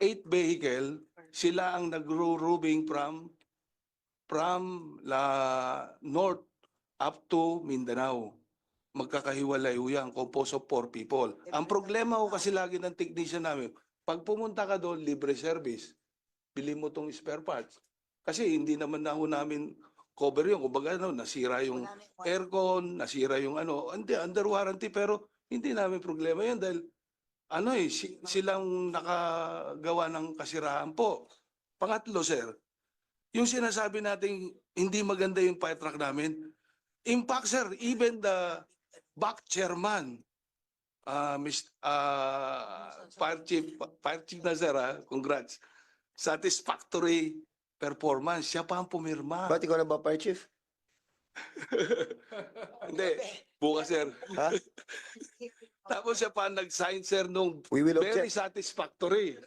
8 vehicle, sila ang nagro-roving from la north up to Mindanao. Magkakahiwalay yan, composed of 4 people. Ang problema ko kasi lagi ng technician namin, pag pumunta ka doon, libre service. Bili mo tong spare parts. Kasi hindi naman na namin cover yun. Kumbaga, nasira yung aircon, nasira yung hindi, under warranty, pero hindi namin problema yan dahil silang nakagawa ng kasirahan po. Pangatlo, sir, yung sinasabi natin hindi maganda yung fire truck namin, in fact, sir, even the back chairman Fire Chief Nazara, congrats. Satisfactory performance. Siya pa ang pumirma. Ba't ikaw na ba, Fire Chief? Hindi. Bukas, sir. Ha? Tapos siya pa ang nag-sign, sir, nung We will very object. satisfactory.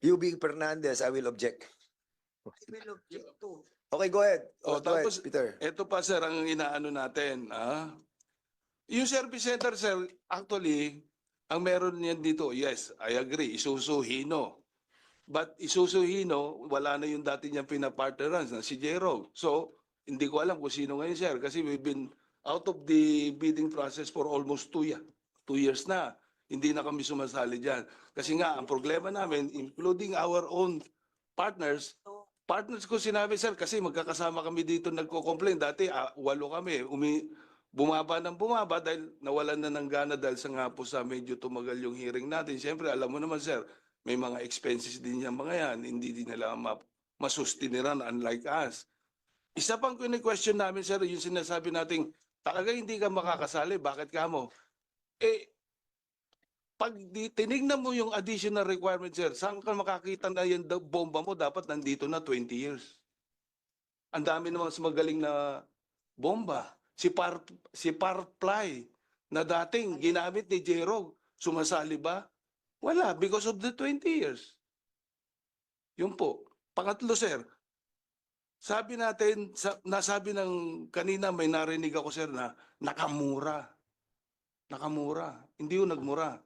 You being Fernandez, I will object. I will object to. Okay, go ahead. Oh, Go ahead, tapos, Peter. ito pa, sir, ang inaano natin. Yung service center, sir, actually, ang meron niyan dito, yes, I agree, Isuzu Hino. But Isuzu Hino, wala na yung dati niyang pinapartneran na si Jero. So, hindi ko alam kung sino ngayon, sir, kasi we've been out of the bidding process for almost 2 years na. Hindi na kami sumasali dyan. Kasi nga, ang problema namin, including our own partners ko sinabi, sir, kasi magkakasama kami dito nagko-complain. Dati, 8 kami. Bumaba ng bumaba dahil nawalan na ng gana dahil sa nga po sa medyo tumagal yung hearing natin. Siyempre, alam mo naman, sir, may mga expenses din yung mga yan. Hindi din nila masustiniran unlike us. Isa pang question namin, sir, yung sinasabi nating talaga hindi ka makakasali. Bakit ka mo? Pag tinignan mo yung additional requirement, sir, saan ka makakita na yung bomba mo? Dapat nandito na 20 years. Ang dami naman mas magaling na bomba. Si Parply na dating ginamit ni Jerog, sumasali ba? Wala, because of the 20 years. Yun po. Pangatlo, sir, sabi natin, nasabi ng kanina, may narinig ako, sir, na nakamura. Nakamura. Hindi yung nagmura.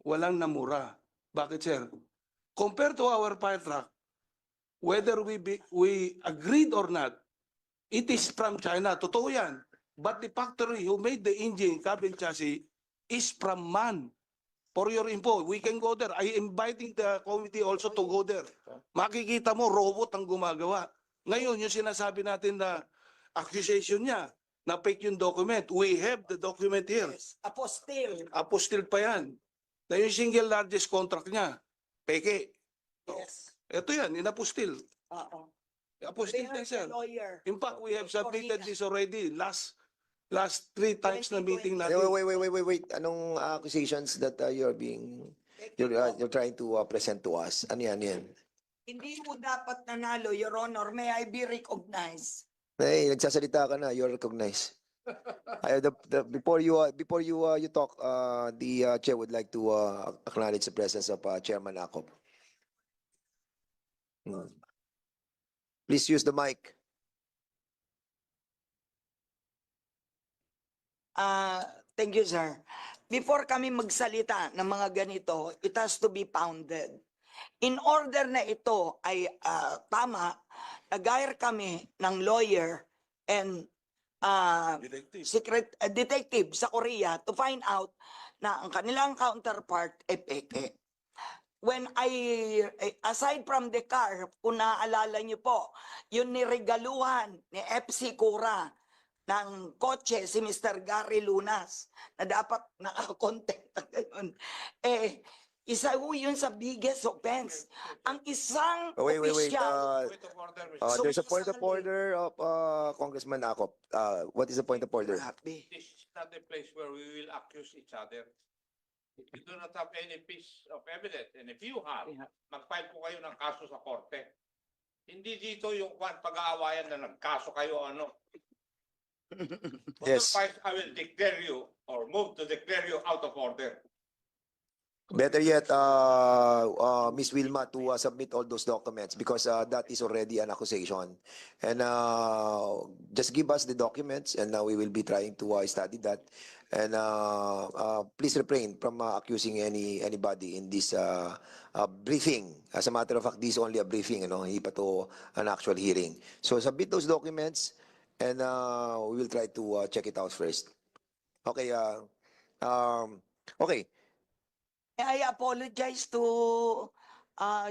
Walang namura. Bakit, sir? Compared to our fire truck, whether we agreed or not, it is from China. Totoo yan. But the factory who made the engine, cabin chassis, is from MAN. For your info, we can go there. I am inviting the committee also to go there. Makikita mo, robot ang gumagawa. Ngayon, yung sinasabi natin na accusation niya, na fake yung document. We have the document here. Yes. Apostille. Apostille pa yan. Na yung single largest contract niya, peke. Yes. Ito yan, inapostille. Oo. Apostille They din, are sir. the lawyer. In fact, we have Korea. submitted this already. Last 3 times na meeting natin. Wait. Anong accusations that you're trying to present to us? Ano yan? Hindi mo dapat nanalo, Your Honor. May I be recognized? Hey, nagsasalita ka na. You're recognized. Before you talk, the chair would like to acknowledge the presence of Chairman Akop. Please use the mic. Thank you, sir. Before kami magsalita ng mga ganito, it has to be founded. In order na ito ay tama, nag-hire kami ng lawyer and detective sa Korea to find out na ang kanilang counterpart ay peke. When aside from the car, kung naaalala niyo po, yung niregaluhan ni FC Cura ng kotse si Mr. Gary Lunas na dapat nakakontent na ganun. Isa ho yun sa biggest offense. Ang isang Wait. official, There's a point of order of Congressman Akop. What is the point of order? Grabe. This is not a place where we will accuse each other. We do not have any piece of evidence. And if you have, mag-file po kayo ng kaso sa korte. Hindi dito yung pag-aawayan na nagkaso kayo ano. Yes. Otherwise, I will declare you or move to declare you out of order. Better yet, Ms. Wilma to submit all those documents because that is already an accusation. And just give us the documents and we will be trying to study that. And please refrain from accusing anybody in this briefing. As a matter of fact, this is only a briefing, hindi pa to an actual hearing. So submit those documents and we will try to check it out first. Okay. Okay. I apologize to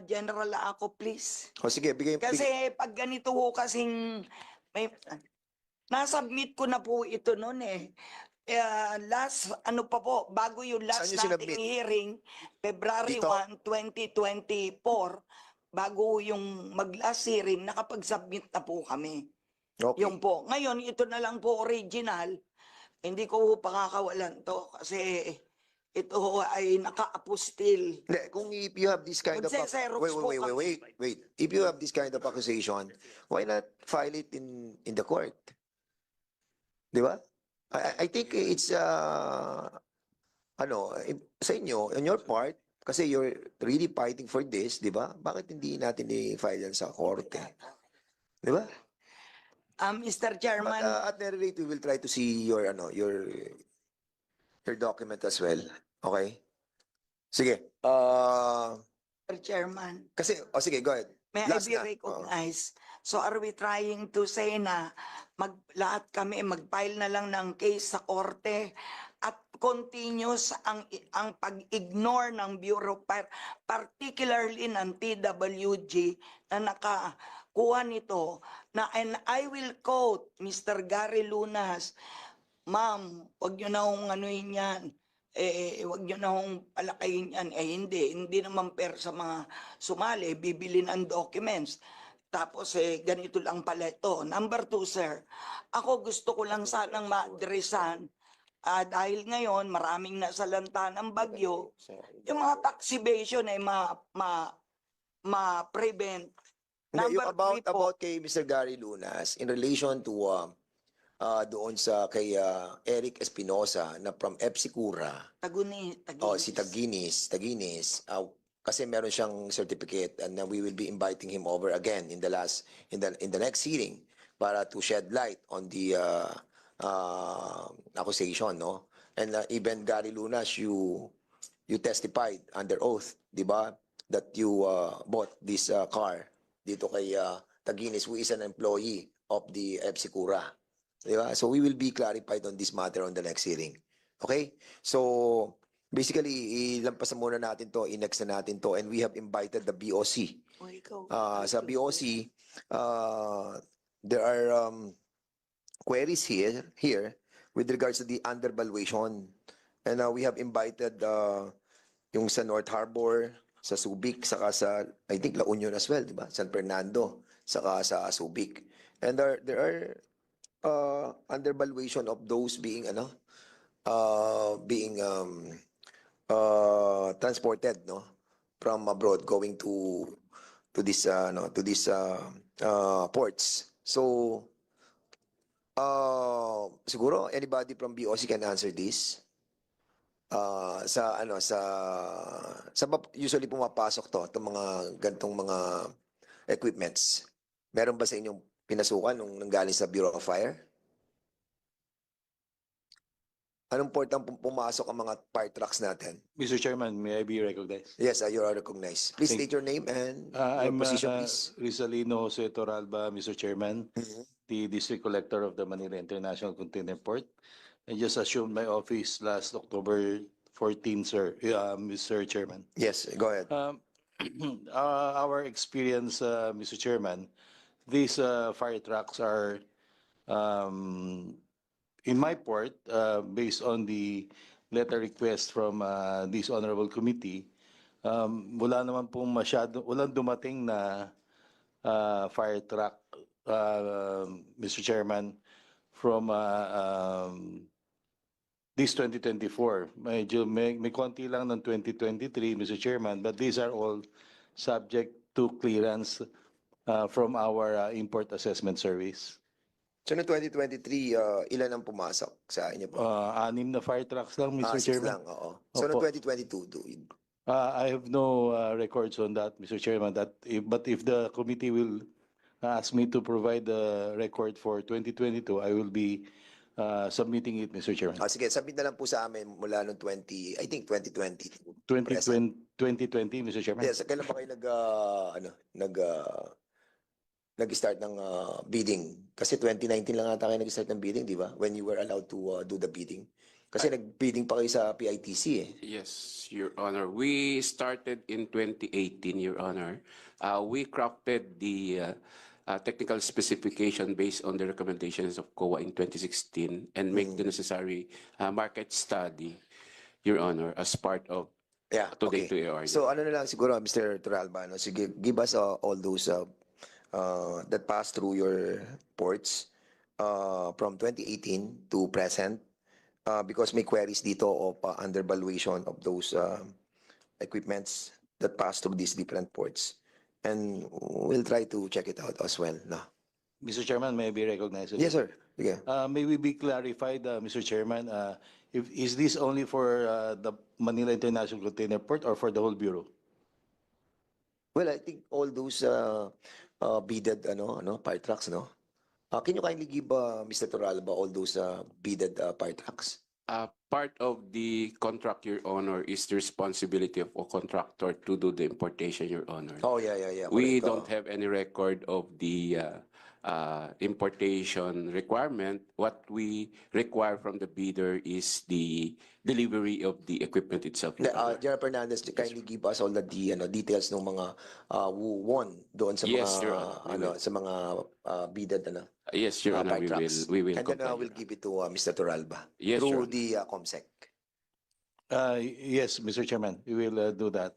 General Ako, please. O sige, bigay. Kasi pag ganito ho kasing may nasubmit ko na po ito noon eh. Last ano pa po, bago yung last Saan nyo nating sinubmit? hearing, February Dito? 1, 2024, bago yung mag-last hearing, nakapag-submit na po kami. Okay. Yung po. Ngayon, ito na lang po original. Hindi ko pakakawalan to kasi ito ay naka-apostil. Hindi, kung if you have this kind of... Magse-xerox Wait, po wait, wait, kami. wait. If you have this kind of accusation, why not file it in the court? Di ba? I think it's, sa inyo, on your part, kasi you're really fighting for this, di ba? Bakit hindi natin i-file yan sa korte? Di ba? Mr. But Chairman, at any rate, we will try to see your document as well. Okay? Sige. Mr. Chairman, Kasi, sige, go ahead. may Last I be na. recognized? So are we trying to say na lahat kami mag-file na lang ng case sa korte at continuous ang pag-ignore ng Bureau, particularly ng TWG na nakakuha nito na, and I will quote Mr. Gary Lunas, "Ma'am, wag nyo na hong anuhin yan. Wag nyo na hong palakayin yan." Hindi naman fair sa mga sumali, bibili ng documents. Tapos ganito lang pala ito. Number 2, sir, ako gusto ko lang sanang ma-addressan dahil ngayon maraming nasalanta ng bagyo, yung mga tax evasion ay ma-prevent. Hindi, Number yung 3 po, about kay Mr. Gary Lunas in relation to doon sa kay Eric Espinosa na from Epsicura. Si Taginis. Kasi meron siyang certificate and we will be inviting him over again in the next hearing para to shed light on the accusation, no? And even Gary Lunas, you testified under oath, di ba, that you bought this car dito kay Taginis, who is an employee of the Epsicura. Di ba? So we will be clarified on this matter on the next hearing. Okay? So basically, ilampasan muna natin to, inex na natin to, and we have invited the BOC. Sa BOC, there are queries here with regards to the undervaluation. And we have invited yung sa North Harbor, sa Subic, saka sa, I think, La Union as well, di ba? San Fernando, saka sa Subic. And there are undervaluation of those being transported, no, from abroad going to these ports. So siguro anybody from BOC can answer this. Usually pumapasok itong mga gantong mga equipments. Meron ba sa inyong pinasukan nung nanggaling sa Bureau of Fire? Anong port ang pumasok ang mga fire trucks natin? Mr. Chairman, may I be recognized? Yes, you are recognized. Please Thank- state your name and your I'm position, please. Rizalino Jose Toralba, Mr. Chairman, Mhm. the District Collector of the Manila International Container Port. I just assumed my office last October 14, sir, Mr. Chairman. Yes, go ahead. Our experience, Mr. Chairman, these fire trucks are in my port, based on the letter request from this honorable committee. Wala naman pong walang dumating na fire truck, Mr. Chairman, from this 2024. Medyo may konti lang ng 2023, Mr. Chairman, but these are all subject to clearance from our import assessment service. So no 2023, ilan ang pumasok sa inyo po? 6 na fire trucks lang, Mr. 6 Chairman. lang, oo. So no Opo. 2022, I have no records on that, Mr. Chairman. But if the committee will ask me to provide the record for 2022, I will be submitting it, Mr. Chairman. sige, submit na lang po sa amin mula noong 2020. 2020, Mr. Chairman. Yes, kailan pa kayo nag-start ng bidding? Kasi 2019 lang ata kayo nag-start ng bidding, di ba? When you were allowed to do the bidding. Kasi nag-bidding pa kayo sa PITC eh. Yes, Your Honor. We started in 2018, Your Honor. We crafted the technical specification based on the recommendations of COA in 2016 and make the necessary market study, Your Honor, as part of Yeah, today okay. to AR. So ano na lang siguro, Mr. Toralba, no? Sige, give us all those that pass through your ports from 2018 to present. because may queries dito of undervaluation of those equipments that pass through these different ports. And we'll try to check it out as well. No? Mr. Chairman, may I be recognized? Yes, sir. Sige. May we be clarified, Mr. Chairman, is this only for the Manila International Container Port or for the whole Bureau? Well, I think all those beaded fire trucks, no? Can you kindly give Mr. Toralba all those beaded fire trucks? Part of the contract, Your Honor, is the responsibility of a contractor to do the importation, Your Honor. Oh, yeah. We correct. don't have any record of the importation requirement. What we require from the bidder is the delivery of the equipment itself. Your Honor. General Fernandez, kindly give us all the details ng mga who won doon sa Yes, mga Your Honor, we will. sa mga beaded Yes, Your Honor, fire trucks. we will And then comply, we'll Your give it to Mr. Toralba Yes, Your through the COMSEC. Yes, Mr. Chairman, we will do that.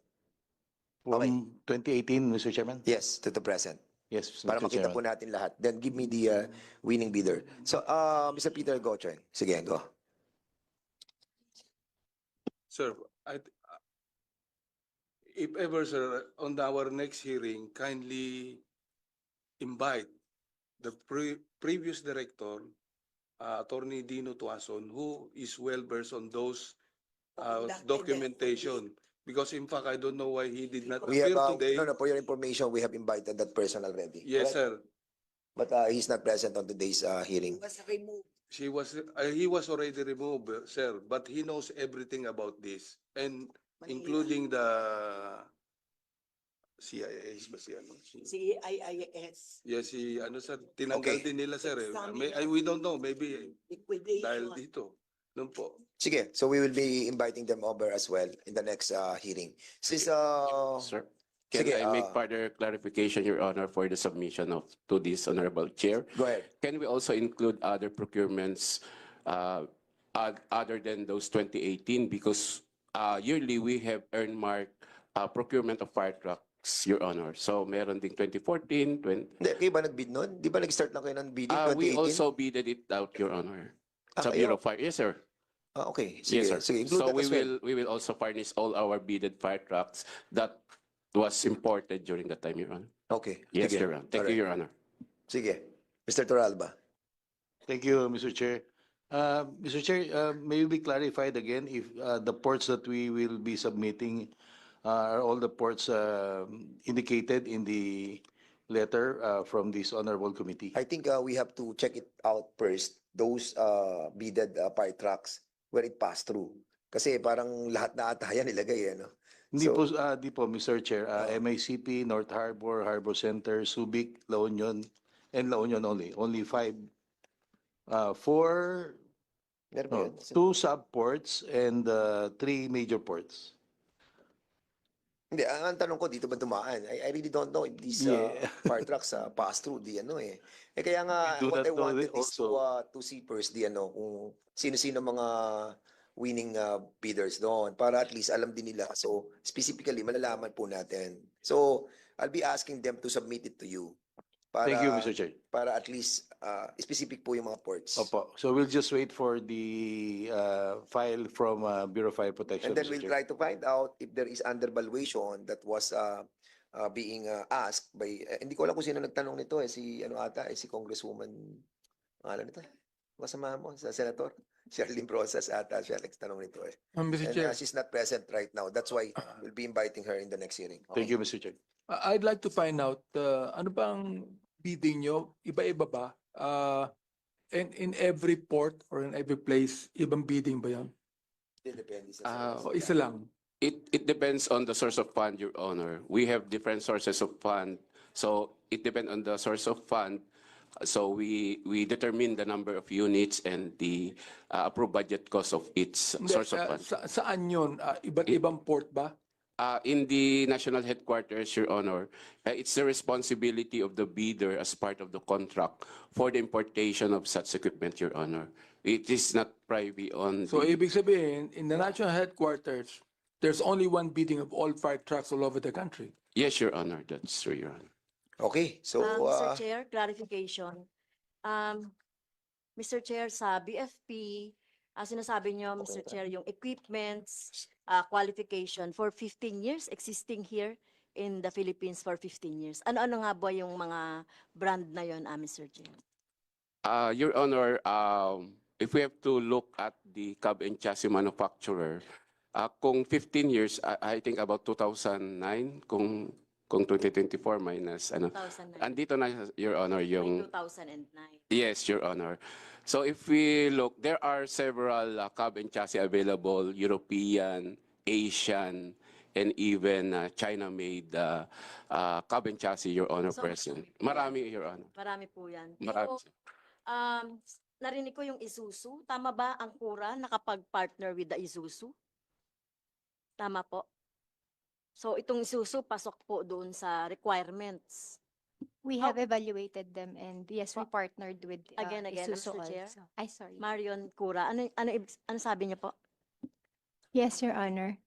From 2018, Mr. Chairman? Yes, to the present. Yes, Para Mr. makita Chairman. po natin lahat. Then give me the winning bidder. So, Mr. Peter Gochen. Sige, go. Sir, if ever, sir, on our next hearing, kindly invite the previous director, Attorney Dino Tuason, who is well versed on those documentation. Because in fact, I don't know why he did not We appear have, today. no, for your information, we have invited that person already. Yes, correct? sir. But he's not present on today's hearing. He was already removed, sir, but he knows everything about this, and including the CIS ba siya? CIIS. Yes, sir, tinanggal Okay. din nila, sir. We don't know, maybe dahil dito. Noon po. Sige, so we will be inviting them over as well in the next hearing. Since, Sir, can sige, I make further clarification, Your Honor, for the submission to this honorable chair? go ahead. Can we also include other procurements other than those 2018? Because yearly we have earmarked procurement of fire trucks, Your Honor. So meron ding 2014, Hindi, kayo ba nag-bid nun? Di ba nag-start lang kayo ng bidding 2018? we also bidded it out, Your Honor. Sa kayo? Bureau of Fire. Yes, sir. Okay, sige. Yes, sir. Sige, include So that as well. we will also furnish all our bidded fire trucks that was imported during that time, Your Honor. Okay. Yes, sige. Your Honor. Thank Alright. you, Your Honor. Sige. Mr. Toralba. Thank you, Mr. Chair. Mr. Chair, may we be clarified again if the ports that we will be submitting are all the ports indicated in the letter from this honorable committee? I think we have to check it out first, those beaded fire trucks where it passed through. Kasi parang lahat na ata yan nilagay, no? Hindi So- po, di po, Mr. Chair. MICP, North Harbor, Harbor Center, Subic, La Union, and La Union only. Only 5. 4, Meron ba yun? 2 subports and 3 major ports. Hindi, ang tanong ko, dito ba dumaan? I really don't know if these Yeah. fire trucks pass through the kaya nga, We do what not I know wanted it is to see first kung sino-sino mga winning bidders doon para at least alam din nila. So, specifically, malalaman po natin. So, I'll be asking them to submit it to you. Para, Thank you, Mr. Chair. Para at least specific po yung mga ports. Opo. So we'll just wait for the file from Bureau of Fire Protection. And then Mr. we'll Chair. try to find out if there is undervaluation that was being asked by, hindi ko alam kung sino nagtanong nito si Congresswoman, nito, kasama mo, sa Senator, Sherlyn Rosas ata, siya nagtanong nito Mr. And Chair, she's not present right now. That's why we'll be inviting her in the next hearing. Thank you, Mr. Chair. I'd like to find out, ano bang bidding nyo? Iba-iba ba? And in every port or in every place, ibang bidding ba yan? Depende sa O isa lang? It depends on the source of fund, Your Honor. We have different sources of fund. So it depends on the source of fund. So we determine the number of units and the approved budget cost of each Hindi, source of fund. saan yun? Iba't ibang port ba? In the national headquarters, Your Honor, it's the responsibility of the bidder as part of the contract for the importation of such equipment, Your Honor. It is not private on. So ibig sabihin, in the national headquarters, there's only one bidding of all fire trucks all over the country. Yes, Your Honor, that's true, Your Honor. Okay, so Mr. Chair, clarification. Mr. Chair, sa BFP, Sinasabi niyo, Mr. Chair, yung equipments, qualification for 15 years, existing here in the Philippines for 15 years. Ano-ano nga ba yung mga brand na yon, Mr. Chair? Your Honor, if we have to look at the cab and chassis manufacturer, kung 15 years, I think about 2009, kung 2024 minus, 2009. andito na, Your Honor, May yung, 2009. yes, Your Honor. So if we look, there are several cab and chassis available, European, Asian, and even China-made cab and chassis, Your Honor, So, present. Marami, Your Honor. Marami po yan. Marami. Pero, narinig ko yung Isuzu. Tama ba ang Kura nakapag-partner with the Isuzu? Tama po. So itong Isuzu pasok po doon sa requirements. We have evaluated them and yes, we partnered with Again, Isuzu Mr. Chair. also. Ay, sorry. Marion Kura, ano sabi niyo po? Yes, Your Honor.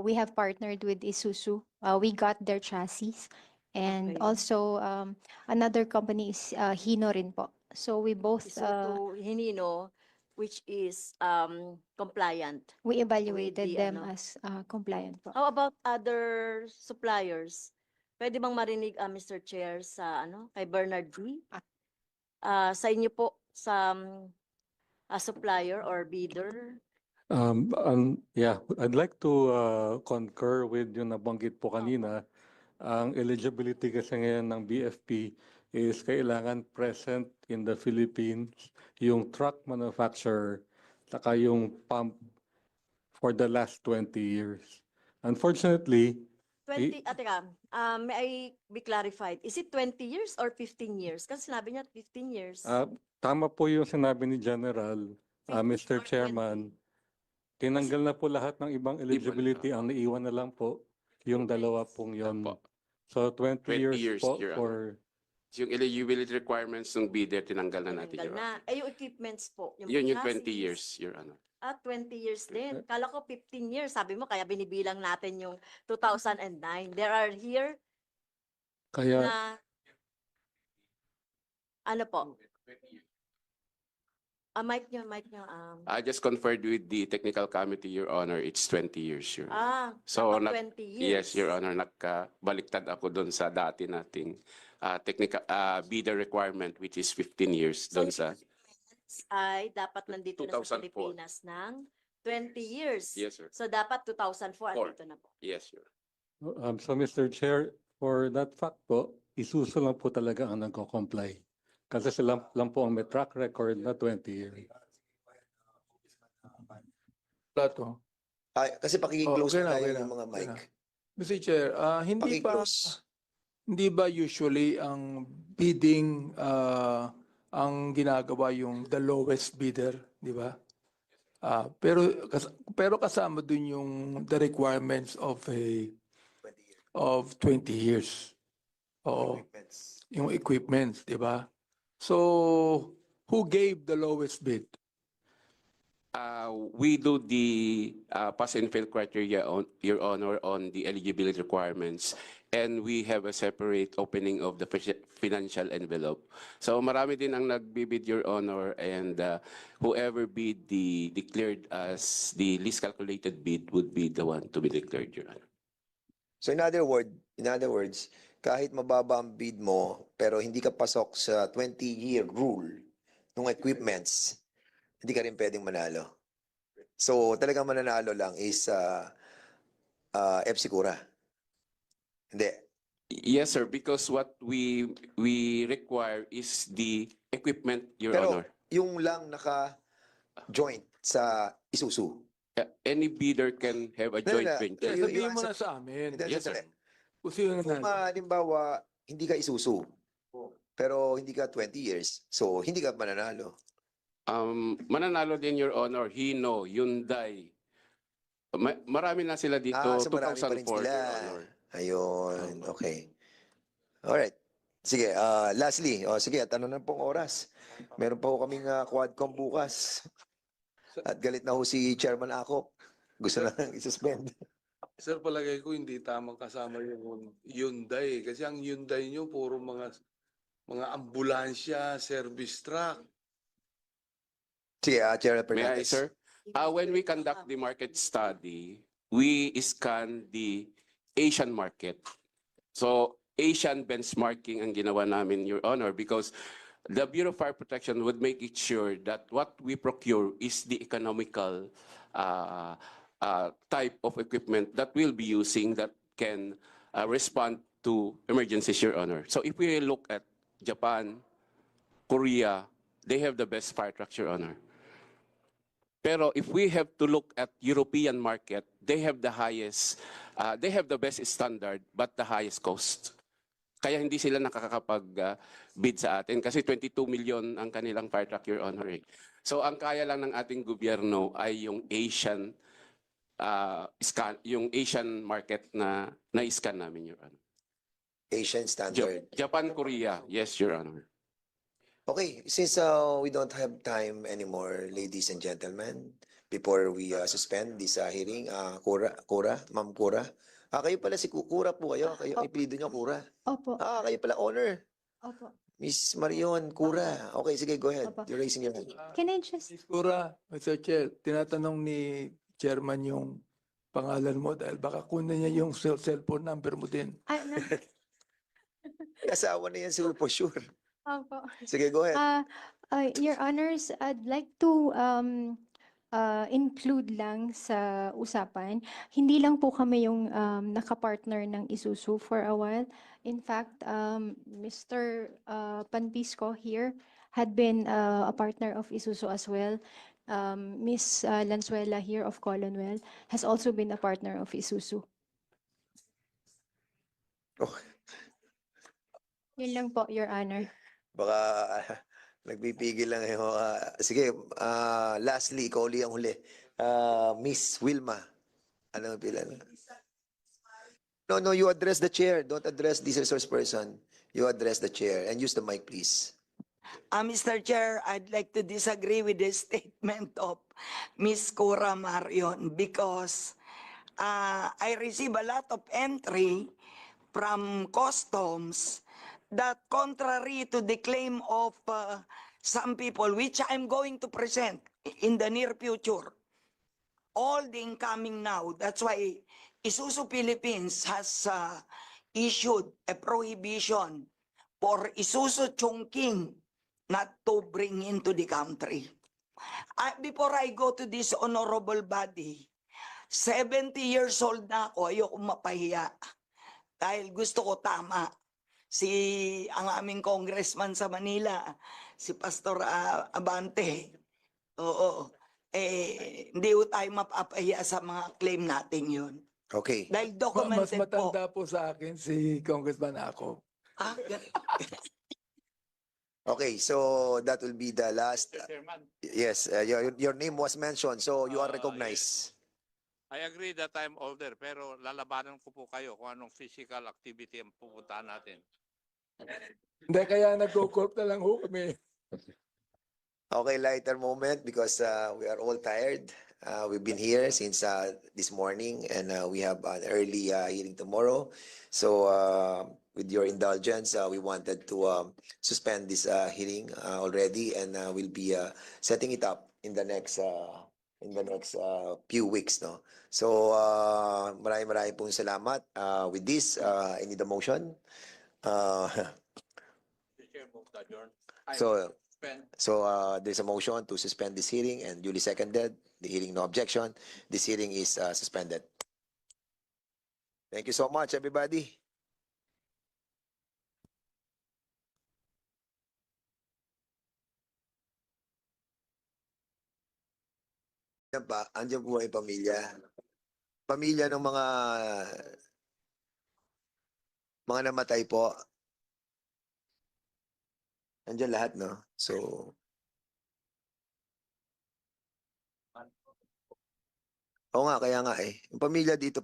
We have partnered with Isuzu. We got their chassis. And Okay. also, another company is Hino rin po. So we both, Isuzu Hinino, which is compliant. we evaluated the, them ano. as compliant po. How about other suppliers? Pwede bang marinig, Mr. Chair, sa kay Bernard D? Sa inyo po, sa supplier or bidder? Yeah, I'd like to concur with yung nabanggit po kanina. Ang eligibility kasi ngayon ng BFP is kailangan present in the Philippines yung truck manufacturer saka yung pump for the last 20 years. Unfortunately, 20, teka, may I be clarified? Is it 20 years or 15 years? Kasi sinabi niya 15 years. tama po yung sinabi ni General, 15 Mr. or 20? Chairman. Tinanggal na po lahat ng ibang eligibility. Ang naiwan na lang po yung dalawa pong yon. Opo. So 20 20 years years, po Your for Yung eligibility requirements ng bidder, tinanggal na natin, Tinanggal Your Honor. na. Yung equipments po. Yun yung 20 chassis. years, Your Honor. 20 years din. Kala ko 15 years. Sabi mo, kaya binibilang natin yung 2009. There are here kaya na, ano po? Mic nyo. I just conferred with the technical committee, Your Honor. It's 20 years, Your Honor. So, So, 20 years. Yes, Your Honor. Nakabaliktad ako doon sa dati nating technical bidder requirement, which is 15 years So, doon sa... Ay, dapat nandito na sa 2004. Pilipinas ng 20 years. Yes, sir. So, dapat 2004, andito na po. Yes, Your So Mr. Chair, for that fact po, isuso lang po talaga ang nagko-comply. Kasi sila lang po ang may track record na 20 years. Plato. Kasi pakiki-close okay na na, okay yung na, mga okay mic. na. Mr. Chair, hindi ba usually ang bidding ang ginagawa yung the lowest bidder, di ba? Pero kasama dun yung the requirements of 20 years. Oo. Yung equipments, di ba? So, who gave the lowest bid? We do the pass and fail criteria, Your Honor, on the eligibility requirements, and we have a separate opening of the financial envelope. So marami din ang nagbibid, Your Honor, and whoever bid the declared as the least calculated bid would be the one to be declared, Your Honor. So in other words, kahit mababa ang bid mo, pero hindi ka pasok sa 20-year rule ng equipments, hindi ka rin pwedeng manalo. So talagang mananalo lang is FC Kura. Hindi. Yes, sir, because what we require is the equipment, Your Pero Honor. yung lang naka-joint sa Isuzu. Any bidder can have a joint venture. Sabihin mo na sa amin. Yes, sir. Kung sino Kung halimbawa, hindi ka Isuzu, pero hindi ka 20 years, so hindi ka mananalo. Mananalo din, Your Honor, Hino, Hyundai. Marami na sila dito, So marami pa rin 2004, sila. Your Honor. Ayun, okay. Alright. Sige, lastly, sige, at ano na pong oras? Meron pa ho kaming quadcom bukas. At galit na ho si Chairman Akop. Gusto na i-suspend. Sir, palagay ko hindi tamang kasama yung Hyundai. Kasi ang Hyundai nyo, puro mga ambulansya, service truck. Sige, Chair May I, Fernandez. sir? When we conduct the market study, we scan the Asian market. So Asian benchmarking ang ginawa namin, Your Honor, because the Bureau of Fire Protection would make it sure that what we procure is the economical type of equipment that we'll be using that can respond to emergencies, Your Honor. So if we look at Japan, Korea, they have the best fire trucks, Your Honor. Pero if we have to look at European market, they have the highest, they have the best standard but the highest cost. Kaya hindi sila nakakapag-bid sa atin kasi 22 million ang kanilang fire truck, Your Honor. So ang kaya lang ng ating gobyerno ay yung Asian yung Asian market na na-scan namin, Your Honor. Asian standard. Japan, Korea, yes, Your Honor. Okay, since we don't have time anymore, ladies and gentlemen, before we suspend this hearing, Ma'am Cora. Kayo pala si Cora po kayo. Kayo, ang apelyido niyo, Cora. Opo. Kayo pala, honor. Opo. Miss Marion Cora. Okay, sige, go ahead. Opo. You're raising your hand. Can I just Ms. Cura, Mr. Chair, tinatanong ni Chairman yung pangalan mo dahil baka kunin niya yung cellphone number mo din. Asawa na yan, for sure. Opo. Sige, go ahead. Your Honors, I'd like to include lang sa usapan. Hindi lang po kami yung nakapartner ng Isuzu for a while. In fact, Mr. Panpisco here had been a partner of Isuzu as well. Miss Lanzuela here of Colonwell has also been a partner of Isuzu. Oh, Yun lang po, Your Honor. baka nagpipigil lang yung... sige, lastly, ikaw uli ang huli. Miss Wilma. Ano ang pila? No, you address the chair. Don't address this resource person. You address the chair. And use the mic, please. Mr. Chair, I'd like to disagree with the statement of Ms. Cora Marion because I receive a lot of entry from customs that contrary to the claim of some people, which I'm going to present in the near future, all the incoming now, that's why Isuzu Philippines has issued a prohibition for Isuzu Chongqing not to bring into the country. Before I go to this honorable body, 70 years old na ako, ayoko mapahiya. Dahil gusto ko tama. Ang aming congressman sa Manila, si Pastor Abante. Oo. Hindi ko tayo mapapahiya sa mga claim natin yun. Okay. Dahil Mas documented po. matanda po sa akin si Congressman ako. Okay, so that will be the last. Chairman, Yes, your name was mentioned, so you are recognized. I agree that I'm older, pero lalabanan ko po kayo kung anong physical activity ang pupuntahan natin. Hindi, kaya nag-co-corp na lang ho kami. Okay, lighter moment because we are all tired. We've been here since this morning and we have an early hearing tomorrow. So with your indulgence, we wanted to suspend this hearing already and we'll be setting it up in the next few weeks. No? So maraming pong salamat. With this, I need a motion. So there's a motion to suspend this hearing and duly seconded. The hearing, no objection. This hearing is suspended. Thank you so much, everybody. Andiyan po yung pamilya. Pamilya ng mga namatay po. Andiyan lahat, no? So, oo nga, kaya nga eh. Yung pamilya dito